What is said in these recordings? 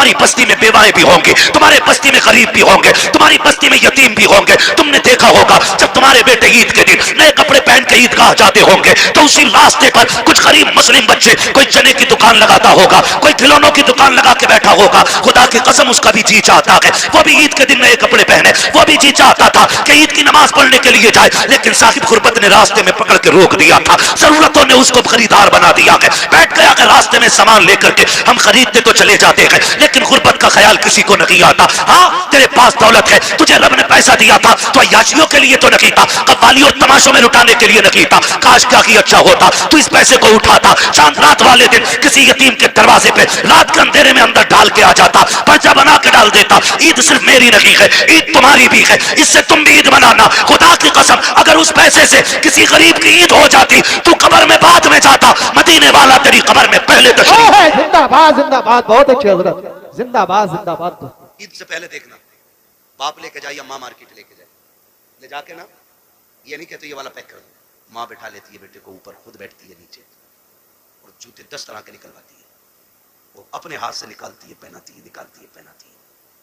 तुम्हारी बस्ती में बेवाएं भी होंगे, तुम्हारे बस्ती में गरीब भी होंगे, तुम्हारी बस्ती में यतीम भी होंगे। तुमने देखा होगा जब तुम्हारे बेटे ईद के दिन नए कपड़े पहन के ईदगाह जाते होंगे तो उसी रास्ते पर कुछ गरीब मुस्लिम बच्चे, कोई चने की दुकान लगाता होगा, कोई खिलौनों की दुकान लगा के बैठा होगा। खुदा की कसम उसका भी जी चाहता है वो भी ईद के दिन नए कपड़े पहने, वो भी जी चाहता था कि ईद की नमाज पढ़ने के लिए जाए, लेकिन साहिब गुरबत ने रास्ते में पकड़ के रोक दिया था, जरूरतों ने उसको खरीदार बना दिया है। बैठ गया कि रास्ते में सामान लेकर के हम खरीदते तो चले जाते हैं, लेकिन गुरबत का ख्याल किसी को नहीं आता। हाँ, तेरे पास दौलत है, तुझे रब ने पैसा दिया था तो अय्याशियों के लिए तो नहीं था, कव्वालियों तमाशों में लुटाने के लिए नहीं था। काश क्या ही अच्छा होता तू इस पैसे को उठाता, चांद रात वाले दिन किसी यतीम के दरवाजे पे रात के अंधेरे में अंदर डाल के आ जाता, पर्चा बना के डाल देता। ईद सिर्फ मेरी नहीं है, ईद तुम्हारी भी है, इससे तुम भी ईद मनाना। खुदा की कसम अगर उस पैसे से किसी गरीब की ईद हो जाती तू कब्र में बाद में जाता, मदीने वाला तेरी कब्र में पहले तशरीफ। जिंदाबाद जिंदाबाद, बहुत अच्छी हजरत, जिंदाबाद जिंदाबाद। ईद से पहले देखना, बाप लेके जाए या माँ मार्केट लेके जाए, ले जाके ना ये नहीं कहते ये वाला पैक कर दो, माँ बैठा लेती है बेटे को ऊपर, खुद बैठती है नीचे और जूते 10 तरह के निकलवाती है, वो अपने हाथ से निकालती है, पहनाती है, निकालती है, पहनाती है,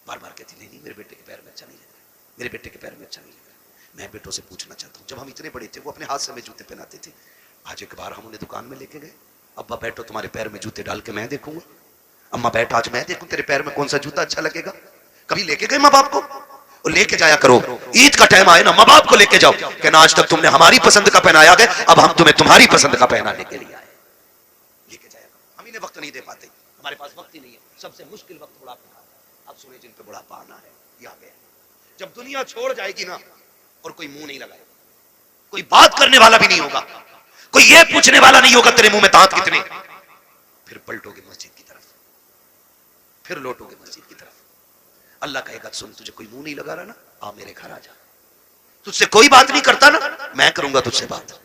बार बार कहती नहीं नहीं मेरे बेटे के पैर में अच्छा नहीं लग रहा, मेरे बेटे के पैर में अच्छा नहीं लग रहा। मैं बेटों से पूछना चाहता हूँ, जब हम इतने बड़े थे वो अपने हाथ से हमें जूते पहनाते थे, आज एक बार हम उन्हें दुकान में लेके गए, अब्बा बैठो तुम्हारे पैर में जूते डाल के मैं देखूंगा, अम्मा बैठ आज मैं देखूं तेरे पैर में कौन सा जूता अच्छा लगेगा। कभी लेके गए माँ बाप को? और लेके जाया करो, ईद का टाइम आए ना माँ बाप को लेके जाओ कि ना आज तक तुमने हमारी पसंद का पहनाया गया, अब हम तुम्हें तुम्हारी पसंद का पहनाने के लिए आए, लेके जाया करो। हम इन्हें वक्त नहीं दे पाते, हमारे पास वक्त ही नहीं है। सबसे मुश्किल वक्त बुढ़ापे का, अब सुने जिन पे बुढ़ापा आना है, ये आ गया। जब दुनिया छोड़ जाएगी ना और कोई मुंह नहीं लगाएगा, कोई बात करने वाला भी नहीं होगा, कोई ये पूछने वाला नहीं होगा तेरे मुंह में दांत कितने, फिर पलटोगे मस्जिद की तरफ, फिर लौटोगे मस्जिद की तरफ। अल्लाह कहेगा सुन तुझे कोई मुंह नहीं लगा रहा ना, आ मेरे घर आ जा, तुझसे कोई बात नहीं करता ना, मैं करूंगा तुझसे बात।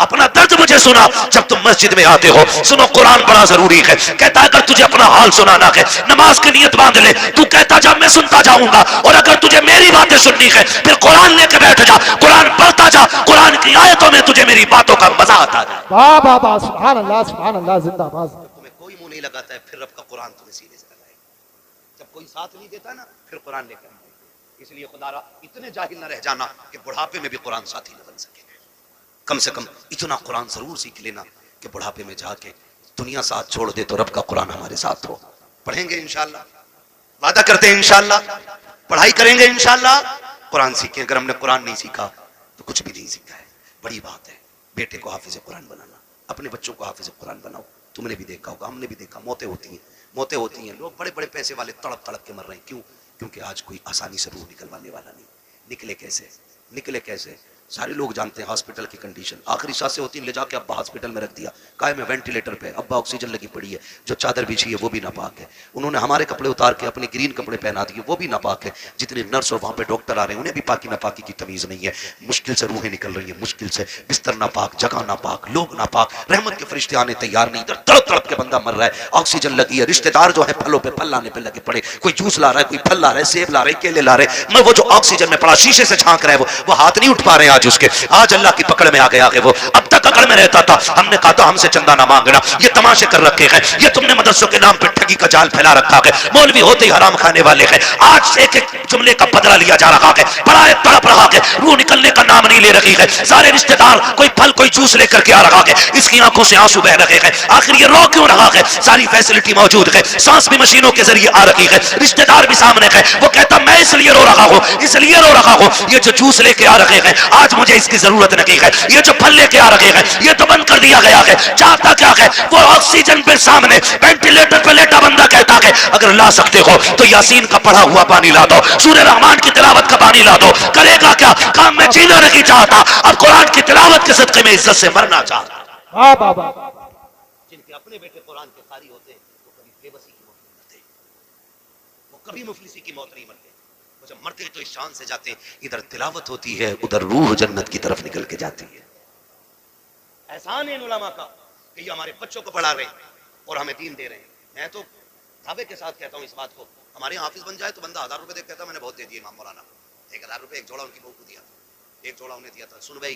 अपना दर्द मुझे सुना जब तुम मस्जिद में आते हो। सुनो कुरान बड़ा जरूरी है, कहता है अगर तुझे अपना हाल सुनाना है नमाज की नियत बांध ले, तू कहता जा मैं सुनता जाऊंगा, और अगर तुझे मेरी बातें सुननी है फिर कुरान लेके बैठ जा, कुरान पढ़ता जा, कुरान की आयतों में तुझे मेरी बातों का मजा आता है। वाह वाह वाह, सुभान अल्लाह जिंदाबाद। तुम्हें कोई मुंह नहीं लगाता है फिर रब का कुरान तुम्हें सीने से लगाएगा, जब कोई साथ नहीं देता ना फिर कुरान लेकर आएगा। इसलिए खुदा इतने जाहिल न रह जाना कि बुढ़ापे में भी कुरान साथी न बन सके। कम से कम इतना कुरान जरूर सीख लेना कि बुढ़ापे में जाके दुनिया साथ छोड़ दे तो रब का कुरान हमारे साथ हो। पढ़ेंगे इंशाल्लाह, वादा करते हैं इंशाल्लाह, पढ़ाई करेंगे इंशाल्लाह, कुरान सीखें। अगर हमने कुरान नहीं सीखा तो कुछ भी नहीं सीखा है। बड़ी बात है बेटे को हाफिज कुरान बनाना, अपने बच्चों को हाफिज कुरान बनाओ। तुमने भी देखा होगा, हमने भी देखा, मौतें होती हैं, लोग बड़े बड़े पैसे वाले तड़प तड़प के मर रहे हैं। क्यों? क्योंकि आज कोई आसानी से रूह निकलवाने वाला नहीं। निकले कैसे? सारे लोग जानते हैं हॉस्पिटल की कंडीशन, आखिरी सांसें होती हैं, ले जाके अब्बा हॉस्पिटल में रख दिया, काय में वेंटिलेटर पे, अब्बा ऑक्सीजन लगी पड़ी है, जो चादर बिछी है वो भी नापाक है, उन्होंने हमारे कपड़े उतार के अपने ग्रीन कपड़े पहना दिए वो भी नापाक है, जितने नर्स और वहाँ पे डॉक्टर आ रहे हैं उन्हें भी पाकी नापाकी की तमीज नहीं है। मुश्किल से रूहें निकल रही है, मुश्किल से, बिस्तर नापाक, जगह नापाक, लोग नापाक, रहमत के फरिश्ते आने तैयार नहीं, इधर तड़प तड़प के बंदा मर रहा है, ऑक्सीजन लगी है, रिश्तेदार जो है फलों पे फल लाने पे लगे पड़े, कोई जूस ला रहा है, कोई फल ला रहा है, सेब ला रहे, केले ला रहे, मैं वो जो ऑक्सीजन में पड़ा शीशे से झांक रहा है वो हाथ नहीं उठ पा रहे हैं आज उसके, आज अल्लाह की पकड़ में आ गया है वो। अब तक अकड़ में रहता था, हमने कहा था हमसे चंदा ना मांगना, ये तमाशे कर रखे हैं, ये तुमने मदरसों के नाम पे ठगी का जाल फैला रखा है, मौलवी होते ही हराम खाने वाले हैं। आज एक एक जुमले का बदला लिया जा रहा है, बड़ा एक तड़प रहा है, रूह निकलने का नाम नहीं ले रही है। सारे रिश्तेदार कोई फल कोई जूस लेकर के आ रहा है, इसकी आंखों से आंसू बह रहे हैं, आखिर ये रो क्यों रहा है? सारी फैसिलिटी मौजूद है, सांस भी मशीनों के जरिए आ रही है, रिश्तेदार भी सामने है, वो कहता मैं इसलिए रो रहा हूँ, इसलिए रो रहा हूँ, ये जो जूस लेके आ रहे हैं आज मुझे इसकी जरूरत नहीं है, ये जो फल लेके आ रहे हैं ये तो बंद कर दिया गया है। चाहता क्या है? वो ऑक्सीजन पे सामने वेंटिलेटर पे लेटा बंदा कहता है अगर ला सकते हो तो यासीन का पढ़ा हुआ पानी ला दो, सूरह रहमान की तिलावत का पानी ला दो। करेगा क्या? काम में जीना नहीं चाहता, अब कुरान की तिलावत के सदके में इज्जत से मरना चाहता। वाह बाबा, जिनके अपने बेटे कुरान के कारी होते हैं वो कभी बेबसी की मौत नहीं मरते, वो कभी मुफलिसी की मौत नहीं मरते, वो जब मरते तो इस शान से जाते इधर तिलावत होती है उधर रूह जन्नत की तरफ निकल के जाती है। एहसान है उलमा का कि ये हमारे बच्चों को पढ़ा रहे हैं और हमें दीन दे रहे हैं। मैं तो दावे के साथ कहता हूँ इस बात को, हमारे हाफिज बन जाए तो बंदा 1000 रुपए दे कहता मैंने बहुत दे दिए इमाम मौलाना को, 1000 रुपए एक जोड़ा उनकी बहू को दिया था, एक जोड़ा उन्हें दिया था। सुन भाई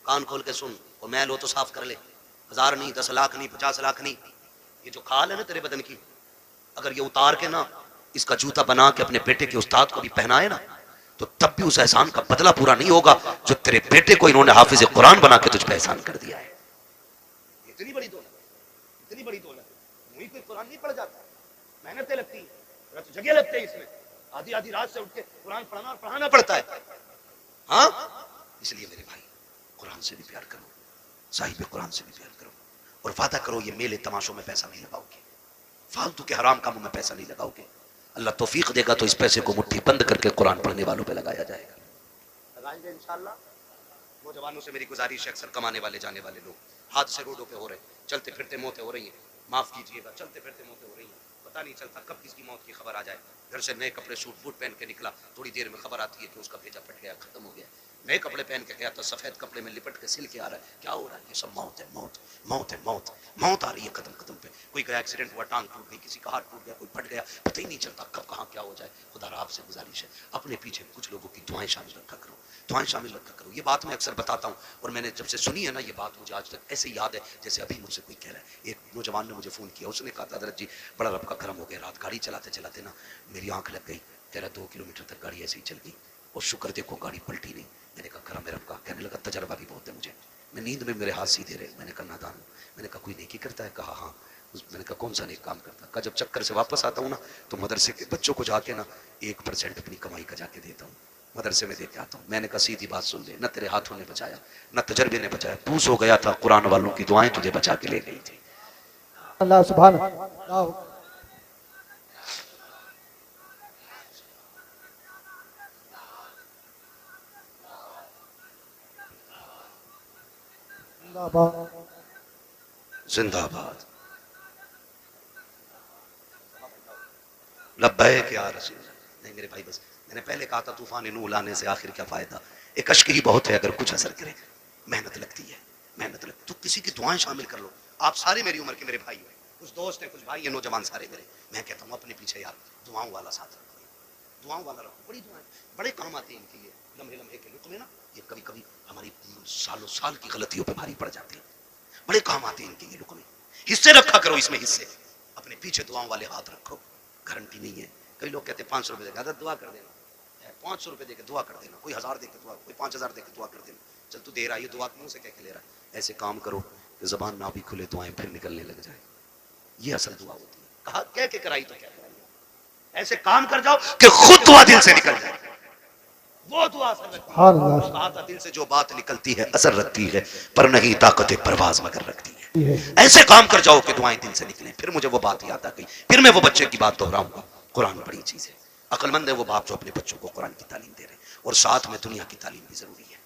कान खोल के सुन, और मैल हो तो साफ कर ले, 1000 नहीं, 10 लाख नहीं, 50 लाख नहीं, ये जो खाल है ना तेरे बदन की अगर ये उतार के ना इसका जूता बना के अपने बेटे के उस्ताद को भी पहनाए ना, तो तब भी उस एहसान का बदला पूरा नहीं होगा जो तेरे बेटे को इन्होंने हाफिज कुरान बना के तुझ पे एहसान कर दिया है। इतनी बड़ी दौलत, इतनी बड़ी दौलत, मुझे कोई कुरान नहीं पढ़ जाता, मेहनतें लगती है, जगह लगते हैं इसमें, आधी आधी रात से उठ के कुरान पढ़ना और पढ़ाना पड़ता है। हाँ, इसलिए मेरे भाई कुरान से भी प्यार करो, साहिब कुरान से भी प्यार करो, और वादा करो ये मेले तमाशों में पैसा नहीं लगाओगे, फालतू के हराम कामों में पैसा नहीं लगाओगे। अल्लाह तौफीक देगा तो इस पैसे को मुट्ठी बंद करके कुरान पढ़ने वालों पे लगाया जाएगा, लगाएंगे इंशाअल्लाह। नौजवानों से मेरी गुजारिश है, अक्सर कमाने वाले जाने वाले लोग हादसे रोडों पे हो रहे, चलते फिरते मौतें हो रही हैं, माफ कीजिएगा, चलते फिरते मौतें हो रही हैं, पता नहीं चलता कब किसकी मौत की खबर आ जाए। घर से नए कपड़े सूट बूट पहन के निकला, थोड़ी देर में खबर आती है कि उसका भेजा फट गया, खत्म हो गया। नए कपड़े पहन के गया तो सफेद कपड़े में लिपट के सिल के आ रहा है, क्या हो रहा है? ये सब मौत है, मौत मौत है, मौत मौत आ रही है कदम कदम पे। कोई का एक्सीडेंट हुआ, टांग टूट गई, किसी का हाथ टूट गया, कोई फट गया, पता ही नहीं चलता कब कहाँ क्या हो जाए। खुदा आपसे गुजारिश है, अपने पीछे कुछ लोगों की दुआएं शामिल रखा करो, दुआएं शामिल रखा करो। ये बात मैं अक्सर बताता हूँ, और मैंने जब से सुनी है ना ये बात, मुझे आज तक ऐसे याद है जैसे अभी मुझसे कोई कह रहा है। एक नौजवान ने मुझे फ़ोन किया, उसने कहा था हज़रत जी बड़ा रब का करम हो गया, रात गाड़ी चलाते चलाते ना मेरी आंख लग गई, कह रहा 2 किलोमीटर तक गाड़ी ऐसे ही चल गई, और शुक्र देखो गाड़ी पलटी नहीं। मैंने कहा करम है रब का। कहने लगा तजर्बा भी बहुत है मुझे, मैं नींद में मेरे हाथ सीधे रहे। मैंने कहा नादान हूँ। मैंने कहा कोई नेकी करता है? कहा हाँ। मैंने कहा कौन सा नेक काम करता? कहा जब चक्कर से वापस आता हूँ ना तो मदरसे के बच्चों को जाके ना 1% अपनी कमाई का जाके देता हूँ, मदरसे में देके आता हूँ। मैंने कहा सीधी बात सुन ले, न तेरे हाथों ने बचाया न तजर्बे ने बचाया, तू सो गया था, कुरान वालों की दुआएं तुझे बचा के ले गई थी। अल्लाह सुभान अल्लाह। जिंदाबाद, लब्बैक या रसूल। नहीं मेरे भाई, बस मैंने पहले कहा था तूफान नूह लाने से आखिर क्या फायदा, एक अश्क ही बहुत है अगर कुछ असर करे। मेहनत लगती है, मेहनत लगती, तो किसी की दुआएं शामिल कर लो। आप सारे मेरी उम्र के मेरे भाई हैं, कुछ दोस्त हैं, कुछ भाई हैं, नौजवान सारे मेरे। मैं कहता हूँ अपने पीछे यार दुआओं वाला साथ रखो, दुआओं वाला रखो। बड़ी दुआएं बड़े काम आते हैं इनके, ये लम्हे लम्हे के लुत्फ में ना, ये कभी कभी हमारी सालों साल की गलतियों पर भारी पड़ जाते हैं, बड़े काम आते हैं इनके ये लुत्फ में। हिस्से रखा करो इसमें, हिस्से अपने पीछे दुआओं वाले हाथ रखो। गारंटी नहीं है, कई लोग कहते हैं 500 रुपये देगा, दुआ कर देना, 500 रुपये देकर दुआ कर देना, कोई 1000 देकर दुआ, कोई 5000 देकर दुआ कर देना। चल तू दे रहा है, ये दुआ मुंह से कह के ले रहा है। ऐसे काम करो कि जबान ना भी खुले दुआएं फिर निकलने लग जाए, ये असल दुआ होती है। कहा कह के कराई तो क्या कराई, ऐसे काम कर जाओ कि खुद दुआ दिल से निकल जाए, वो दुआ असर रखती है। कहा था दिल से जो बात निकलती है असर रखती है, पर नहीं ताकत परवाज मगर रखती है। ऐसे काम कर जाओ कि दुआएं दिल से निकलें। फिर मुझे वो बात याद आ गई, फिर मैं वो बच्चे की बात दोहराऊंगा। कुरान बड़ी चीज है, अक्लमंद है वो बाप जो अपने बच्चों को कुरान की तालीम दे रहे हैं, और साथ में दुनिया की तालीम भी जरूरी है,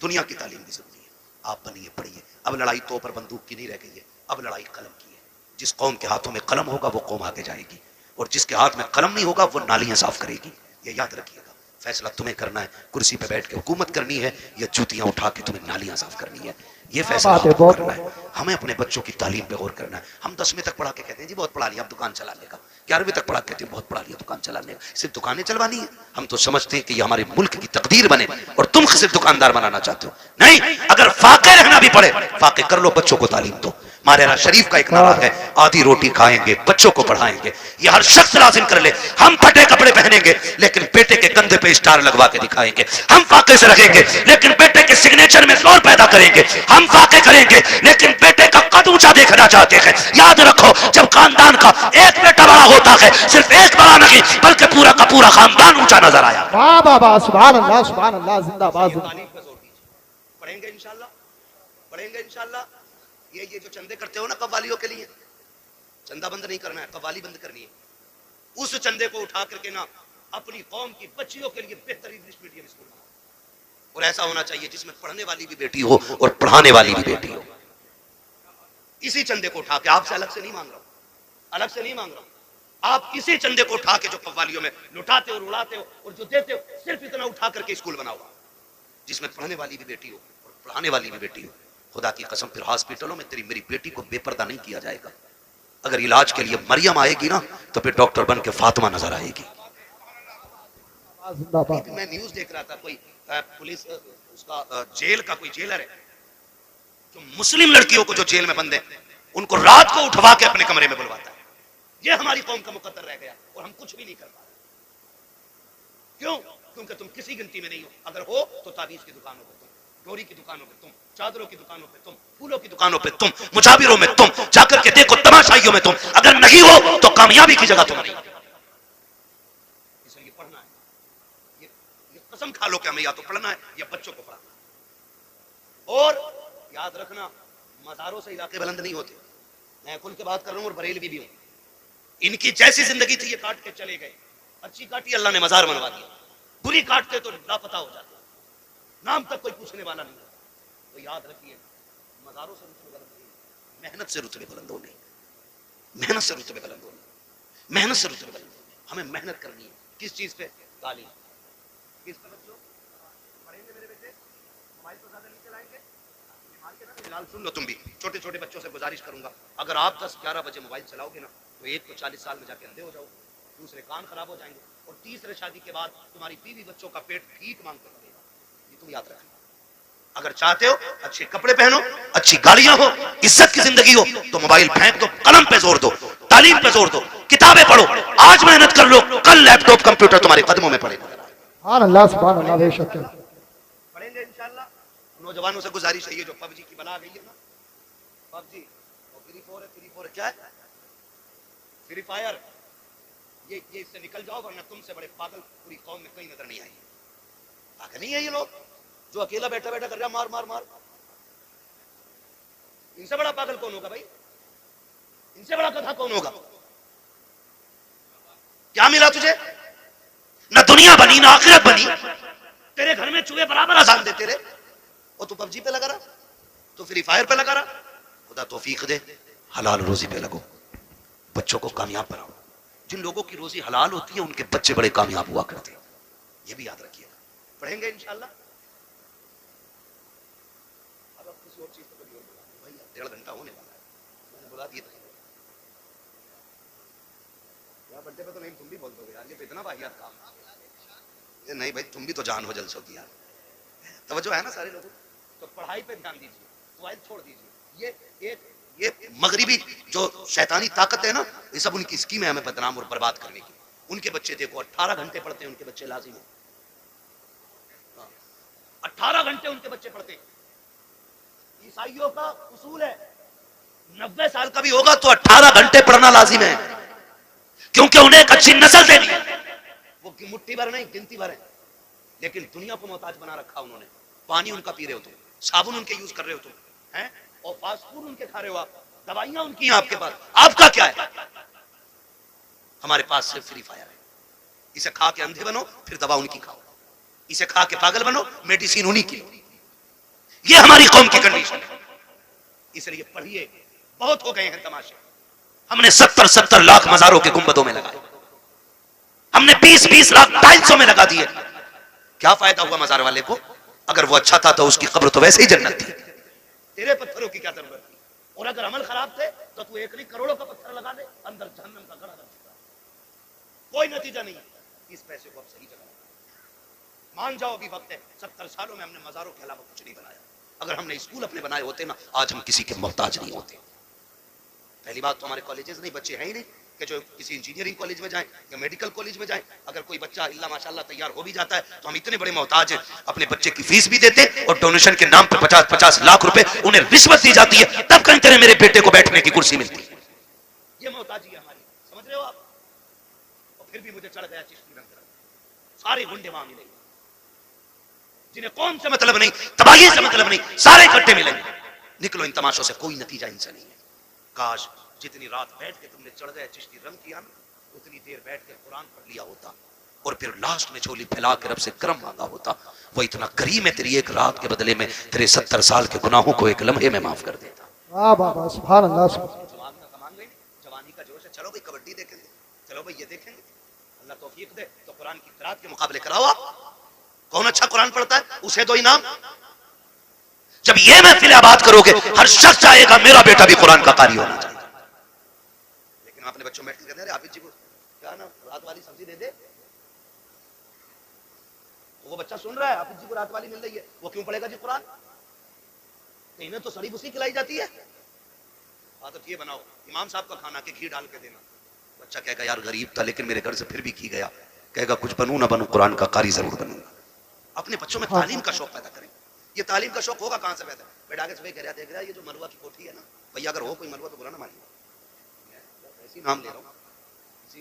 दुनिया की तालीम भी जरूरी है। आप बनिए, पढ़िए। अब लड़ाई तो पर बंदूक की नहीं रह गई है, अब लड़ाई कलम की है। जिस कौम के हाथों में कलम होगा वो कौम आगे जाएगी, और जिसके हाथ में कलम नहीं होगा वो नालियां साफ करेगी। ये याद रखिएगा, फैसला तुम्हें करना है, कुर्सी पे बैठ के हुकूमत करनी है या जूतियां उठा के तुम्हें नालियां साफ करनी है, ये फैसला आपको करना है। हमें अपने बच्चों की तालीम पे गौर करना है। हम 10वीं तक पढ़ा के कहते हैं जी बहुत पढ़ा लिया अब दुकान चला लेगा, 11वीं तक पढ़ा के कहते हैं बहुत पढ़ा लिया दुकान चला लेगा, सिर्फ दुकानें चलवानी है। हम तो समझते हैं कि ये हमारे मुल्क की तकदीर बने, और तुम सिर्फ दुकानदार बनाना चाहते हो। नहीं, अगर फाके रहना भी पड़े फाके कर लो, बच्चों को तालीम दो। मारेरा शरीफ का एक नारा है, आधी रोटी खाएंगे बच्चों को पढ़ाएंगे। ये हर शख्स लाजिम कर ले। हम फटे कपड़े पहनेंगे लेकिन बेटे के कंधे पे स्टार लगवा के दिखाएंगे। हम फाके से रहेंगे लेकिन बेटे के सिग्नेचर में जोर पैदा करेंगे। हम फाके करेंगे लेकिन बेटे का कद ऊंचा देखना चाहते हैं। याद रखो, जब खानदान का एक बेटा बड़ा होता है, सिर्फ एक बड़ा नहीं बल्कि पूरा का पूरा खानदान ऊंचा नजर आया। वाह वाह वाह, सुभान अल्लाह सुभान अल्लाह, जिंदाबाद। पढ़ेंगे इंशाल्लाह, पढ़ेंगे इंशाल्लाह। ये जो चंदे करते हो ना कव्वालियों के लिए, चंदा बंद नहीं करना है, कव्वाली बंद करनी है। उस चंदे को उठा करके ना अपनी कौम की बच्चियों के लिए बेहतरीन इंग्लिश मीडियम स्कूल, और ऐसा होना चाहिए जिसमें पढ़ने वाली भी बेटी हो और पढ़ाने वाली भी बेटी हो। इसी चंदे को उठा के, आपसे अलग से नहीं मांग रहा हूं, अलग से नहीं मांग रहा हूं, आप इसी चंदे को उठा के जो कव्वालियों में लुटाते हो, उड़ाते हो और जो देते हो, सिर्फ इतना उठा करके स्कूल बनाओ जिसमें पढ़ने वाली भी बेटी हो और पढ़ाने वाली भी बेटी हो। खुदा की कसम फिर हॉस्पिटलों में तेरी मेरी बेटी को बेपर्दा नहीं किया जाएगा। अगर इलाज के लिए मरियम आएगी ना तो फिर डॉक्टर बन के फातिमा नजर आएगी। मैं न्यूज देख रहा था, कोई पुलिस उसका जेल का कोई जेलर है जो मुस्लिम लड़कियों को जो जेल में बंद है उनको रात को उठवा के अपने कमरे में बुलवाता है। ये हमारी कौम का मुकद्दर रह गया और हम कुछ भी नहीं कर पा रहे। क्यों? क्योंकि तुम किसी गिनती में नहीं हो। अगर हो तो ताबीज की दुकानों पर तुम, डोरी की दुकानों पे तुम, चादरों की दुकानों पे तुम, फूलों की दुकानों पे तुम, मुजाबिरों में तुम, जाकर के देखो तमाशाइयों में तुम। अगर नहीं हो तो कामयाबी की जगह तुम नहीं। इसलिए पढ़ना है। ये कसम खा लो कि हमें या तो पढ़ना है या बच्चों को पढ़ाना है। और याद रखना, मज़ारों से इलाके बुलंद नहीं होते। मैं खुल के बात कर रहा हूँ और बरेलवी भी हूँ। इनकी जैसी जिंदगी थी ये काट के चले गए। अच्छी काटी अल्लाह ने मजार बनवा दिया, बुरी काटते तो लापता हो जाते, नाम तक कोई पूछने वाला नहीं। तो याद रखिए, मजारों से रुतबे बुलंद नहीं, मेहनत से रुतबे बुलंद होने, मेहनत से रुतबे बुलंद होने, मेहनत से रुतबे बुलंद होने। हमें मेहनत करनी है। किस चीज पे? तालीम। किस पे? बच्चों पढ़ेंगे मेरे बेटे, मोबाइल तो ज्यादा नहीं चलाएंगे। फिलहाल सुन लो तुम भी, छोटे छोटे बच्चों से गुजारिश करूंगा, अगर आप 10-11 बजे मोबाइल चलाओगे ना तो एक तो 40 साल में जाके अंधे हो जाओगे, दूसरे कान खराब हो जाएंगे, और तीसरे शादी के बाद तुम्हारी बीवी बच्चों का पेट भीख मांगते रहेगा। ये तुम याद रखना। अगर चाहते हो अच्छे कपड़े पहनो, अच्छी गाड़ियां हो, इज्जत की जिंदगी हो, तो मोबाइल फेंक दो, कलम पे जोर दो, तालीम पे जोर दो, किताबें पढ़ो। आज मेहनत कर लो, कल लैपटॉप कंप्यूटर तुम्हारे कदमों में पड़ेगा। सुभान अल्लाह, बेशक पढ़ेंगे इंशाल्लाह। नौजवानों से गुजारिश है, ये जो पबजी की बला गई है ना, पबजी और फ्री फायर क्या है? फ्री फायर, ये इससे निकल जाओ, वरना तुमसे बड़े पागल पूरी कौम में कहीं नजर नहीं आएंगे। पागल नहीं है ये लोग जो अकेला बैठा बैठा कर रहा मार मार मार। इनसे बड़ा पागल कौन होगा भाई? इनसे बड़ा कथा कौन होगा? क्या मिला तुझे? ना दुनिया बनी ना आखिरत बनी, तेरे घर में चूहे बराबर अजान देते रहे, और तू पबजी पे लगा रहा, तू फ्री फायर पे लगा रहा। खुदा तौफीक दे, हलाल रोजी पे लगो, बच्चों को कामयाब बनाओ। जिन लोगों की रोजी हलाल होती है उनके बच्चे बड़े कामयाब हुआ करते हैं, ये भी याद रखिएगा। पढ़ेंगे इंशाल्लाह। अब किसी और चीज पर भाई 1.5 घंटा होने वाला है, मैंने बुला दिया था यार। बर्थडे पे तो नहीं, तुम भी बोल दोगे यार, ये तो इतना वाहियात काम है। ये नहीं भाई, तुम भी तो जान हो जलसों की यार, तवज्जो है ना सारे लोगों। तो पढ़ाई पे ध्यान दीजिए, मोबाइल छोड़ दीजिए। ये मगरिबी जो शैतानी ताकत है ना, ये सब उनकी स्कीम है हमें बदनाम और बर्बाद करने की। उनके बच्चे देखो 18 घंटे पढ़ते हैं, उनके बच्चे लाजिम है 18 घंटे उनके बच्चे पढ़ते हैं। ईसाइयों का उसूल है 90 साल का भी होगा तो 18 घंटे पढ़ना लाजिम है, क्योंकि उन्हें एक अच्छी नस्ल देनी है। वो मुट्ठी भर नहीं, गिनती भर है, लेकिन दुनिया को मोहताज बना रखा उन्होंने। पानी उनका पी रहे हो तुम, साबुन उनके यूज कर रहे हो तुम, हैं? और फास्ट फूड उनके खा रहे हो आप, दवाइयां उनकी हैं आपके पास। आपका क्या है? हमारे पास सिर्फ फ्री फायर है। इसे खा के अंधे बनो, फिर दवा उनकी खाओ। इसे खा के पागल बनो, मेडिसिन उन्हीं की। ये हमारी कौम की कंडीशन है। इसलिए पढ़िए, बहुत हो गए हैं तमाशे। हमने 70-70 लाख मजारों के गुंबदों में लगाए, हमने 20-20 लाख टाइल्सों में लगा दिए। क्या फायदा हुआ मजार वाले को? अगर वो अच्छा था तो उसकी कब्र तो वैसे ही जन्नत थी, तेरे पत्थरों की क्या जरूरत थी? और अगर अमल खराब थे तो तू एक नहीं करोड़ों का पत्थर लगा दे, अंदर जहन्नम का घड़ा रख चुका, कोई नतीजा नहीं। इस पैसे को अब सही जगह मान जाओ, अभी वक्त है। 70 सालों में हमने मजारों के अलावा कुछ नहीं बनाया। अगर हमने स्कूल अपने बनाए होते ना, आज हम किसी के मोहताज नहीं होते। पहली बात तो हमारे कॉलेजेस नहीं, बच्चे हैं ही नहीं कि जो किसी इंजीनियरिंग कॉलेज में जाएं या मेडिकल कॉलेज में जाएं। अगर कोई बच्चा इल्ला माशाल्लाह तैयार हो भी जाता है तो हम इतने बड़े मोहताज हैं, अपने बच्चे की फीस भी देते और डोनेशन के नाम पे 50-50 लाख रुपए उन्हें रिश्वत दी जाती है, तब कहीं तेरे मेरे बेटे को बैठने की कुर्सी मिलती है। ये मोहताजी है हमारी, समझ रहे हो आप? और फिर भी मुझे चढ़ गया चिश्ती रंग, सारे गुंडे वहां मिलेंगे जिन्हें कौन से मतलब नहीं, तबाही से मतलब नहीं, सारे इकट्ठे मिलेंगे। निकलो इन तमाशों से, कोई नतीजा इनसे नहीं है। काश जितनी रात बैठ के तुमने चढ़ गए चिश्ती रंग किया ना, उतनी देर बैठ के कुरान पढ़ लिया होता और फिर लास्ट में झोली फैला के रब से करम मांगा होता। वो इतना करीम है, तेरी एक रात के बदले में तेरे 70 साल के गुनाहों को एक लम्हे में माफ कर देता। वाह वाह वाह, सुभान अल्लाह। जवानी का जोश है, चलो भाई कबड्डी देखेंगे, चलो भाई ये देखेंगे। अल्लाह तौफीक दे तो कुरान की किरात के मुकाबले कराओ आप। कौन अच्छा कुरान पढ़ता है उसे दो इनाम। जब ये महफिल आबाद करोगे, हर शख्स चाहेगा मेरा बेटा भी कुरान का कारी होना चाहिए। लेकिन अपने बच्चों में कहते हैं हाफिज जी को क्या ना रात वाली सब्जी दे दे, वो बच्चा सुन रहा है हाफिज जी को रात वाली मिल रही है, वो क्यों पढ़ेगा जी कुरान? इन्हें तो सड़ी भूसी खिलाई जाती है। आदत ये बनाओ, इमाम साहब का खाना के घी डाल के देना, बच्चा कहेगा यार गरीब था लेकिन मेरे घर से फिर भी की गया, कहेगा कुछ बनूं ना बनूं कुरान का कारी जरूर बनूंगा। अपने बच्चों में तालीम का शौक पैदा करें। ये तालीम का शौक होगा कहां से पैदा? बेटा के सुबह कह रहा देख रहा है ये जो मरवा की कोठी है ना भैया, अगर हो कोई मरवा तो बुरा ना मानिए, ऐसी नाम ले रहा हूँ, किसी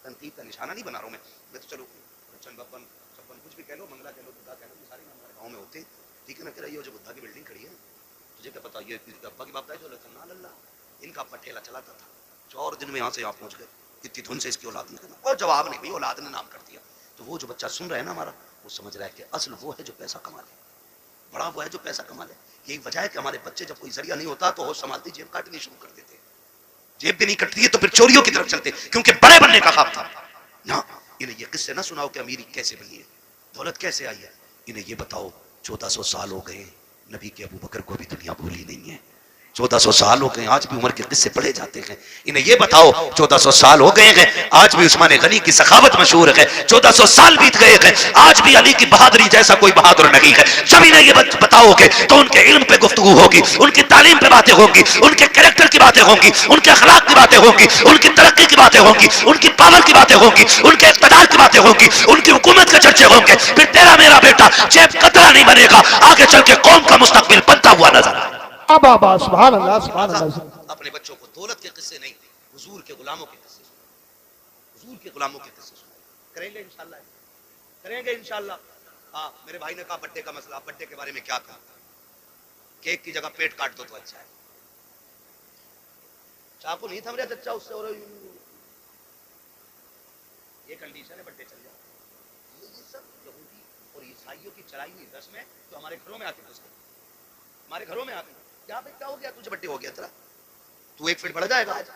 तनकीद का निशाना नहीं बना रहा हूँ मैं तो चलो चंद बब्बन छप्पन कुछ भी कह लो, मंगला कह लो, बुद्धा कह लो, ये सारे नाम हमारे गाँव में होते हैं, ठीक है ना। कह रही है जो बुद्धा की बिल्डिंग खड़ी है तुझे क्या पता ये अब्बा की बाप है जो अल्लाह इनका अब्बा ठेला चलाता था, 4 दिन में यहाँ से आप पहुँच गए, इतनी धुन से इसकी औलाद ने करना। और जवाब नहीं भाई, औलाद ने नाम कर दिया। तो वो जो बच्चा सुन रहा है ना हमारा, वो समझ रहा है कि असल वो है जो पैसा कमा ले, बड़ा वो है जो पैसा कमा ले। यही वजह है कि हमारे बच्चे जब कोई जरिया नहीं होता तो होश संभालती जेब काटनी शुरू कर देते हैं। जेब भी नहीं कटती है तो फिर चोरियों की तरफ चलते, क्योंकि बड़े बनने का ख्वाब था ना। इन्हें ये किस्से ना सुनाओ कि अमीरी कैसे बनी है, दौलत कैसे आई है, इन्हें ये बताओ 1400 साल हो गए नबी के अबू बकर को भी दुनिया भूली नहीं है। 1400 साल हो गए, आज भी उमर के किस्से पढ़े जाते हैं। इन्हें ये बताओ 1400 साल हो गए हैं, आज भी उस्मान गनी की सखावत मशहूर है। 1400 साल बीत गए हैं, आज भी अली की बहादुरी जैसा कोई बहादुर नहीं है। जब इन्हें ये बताओगे तो उनके इल्म पे गुफ्तगू होगी, उनकी तालीम पे बातें होंगी, उनके कैरेक्टर की बातें होंगी, उनके अखलाक की बातें होंगी, उनकी तरक्की की बातें होंगी, उनकी पावर की बातें होंगी, उनके इक़्तिदार की बातें होंगी, उनकी हुकूमत के चर्चे होंगे। फिर तेरा मेरा बेटा जेब कतरा नहीं बनेगा, आगे चल के कौम का मुस्तकबिल बनता हुआ नजर आए। सुभान अल्लाह सुभान अल्लाह। अपने बच्चों को दौलत के किस्से नहीं, हुजूर के गुलामों के किस्से सुनाओ, हुजूर के गुलामों के किस्से सुनाओ। करेंगे इंशाल्लाह, करेंगे इंशाल्लाह। हाँ, मेरे भाई ने कहा बर्थडे का मसला, बर्थडे के बारे में क्या कहा? केक की जगह पेट काट दो तो अच्छा है। चाकू नहीं थम रहा चच्चा उससे, और ये कंडीशन है बर्थडे चल जाए। ये सब यहूदी और ईसाइयों की चलाई हुई रस्म है जो हमारे घरों में आती है, हमारे घरों में आती है। क्या भाई क्या हो गया, तुझे बर्थडे हो गया तेरा, तू 1 फीट बढ़ जाएगा आज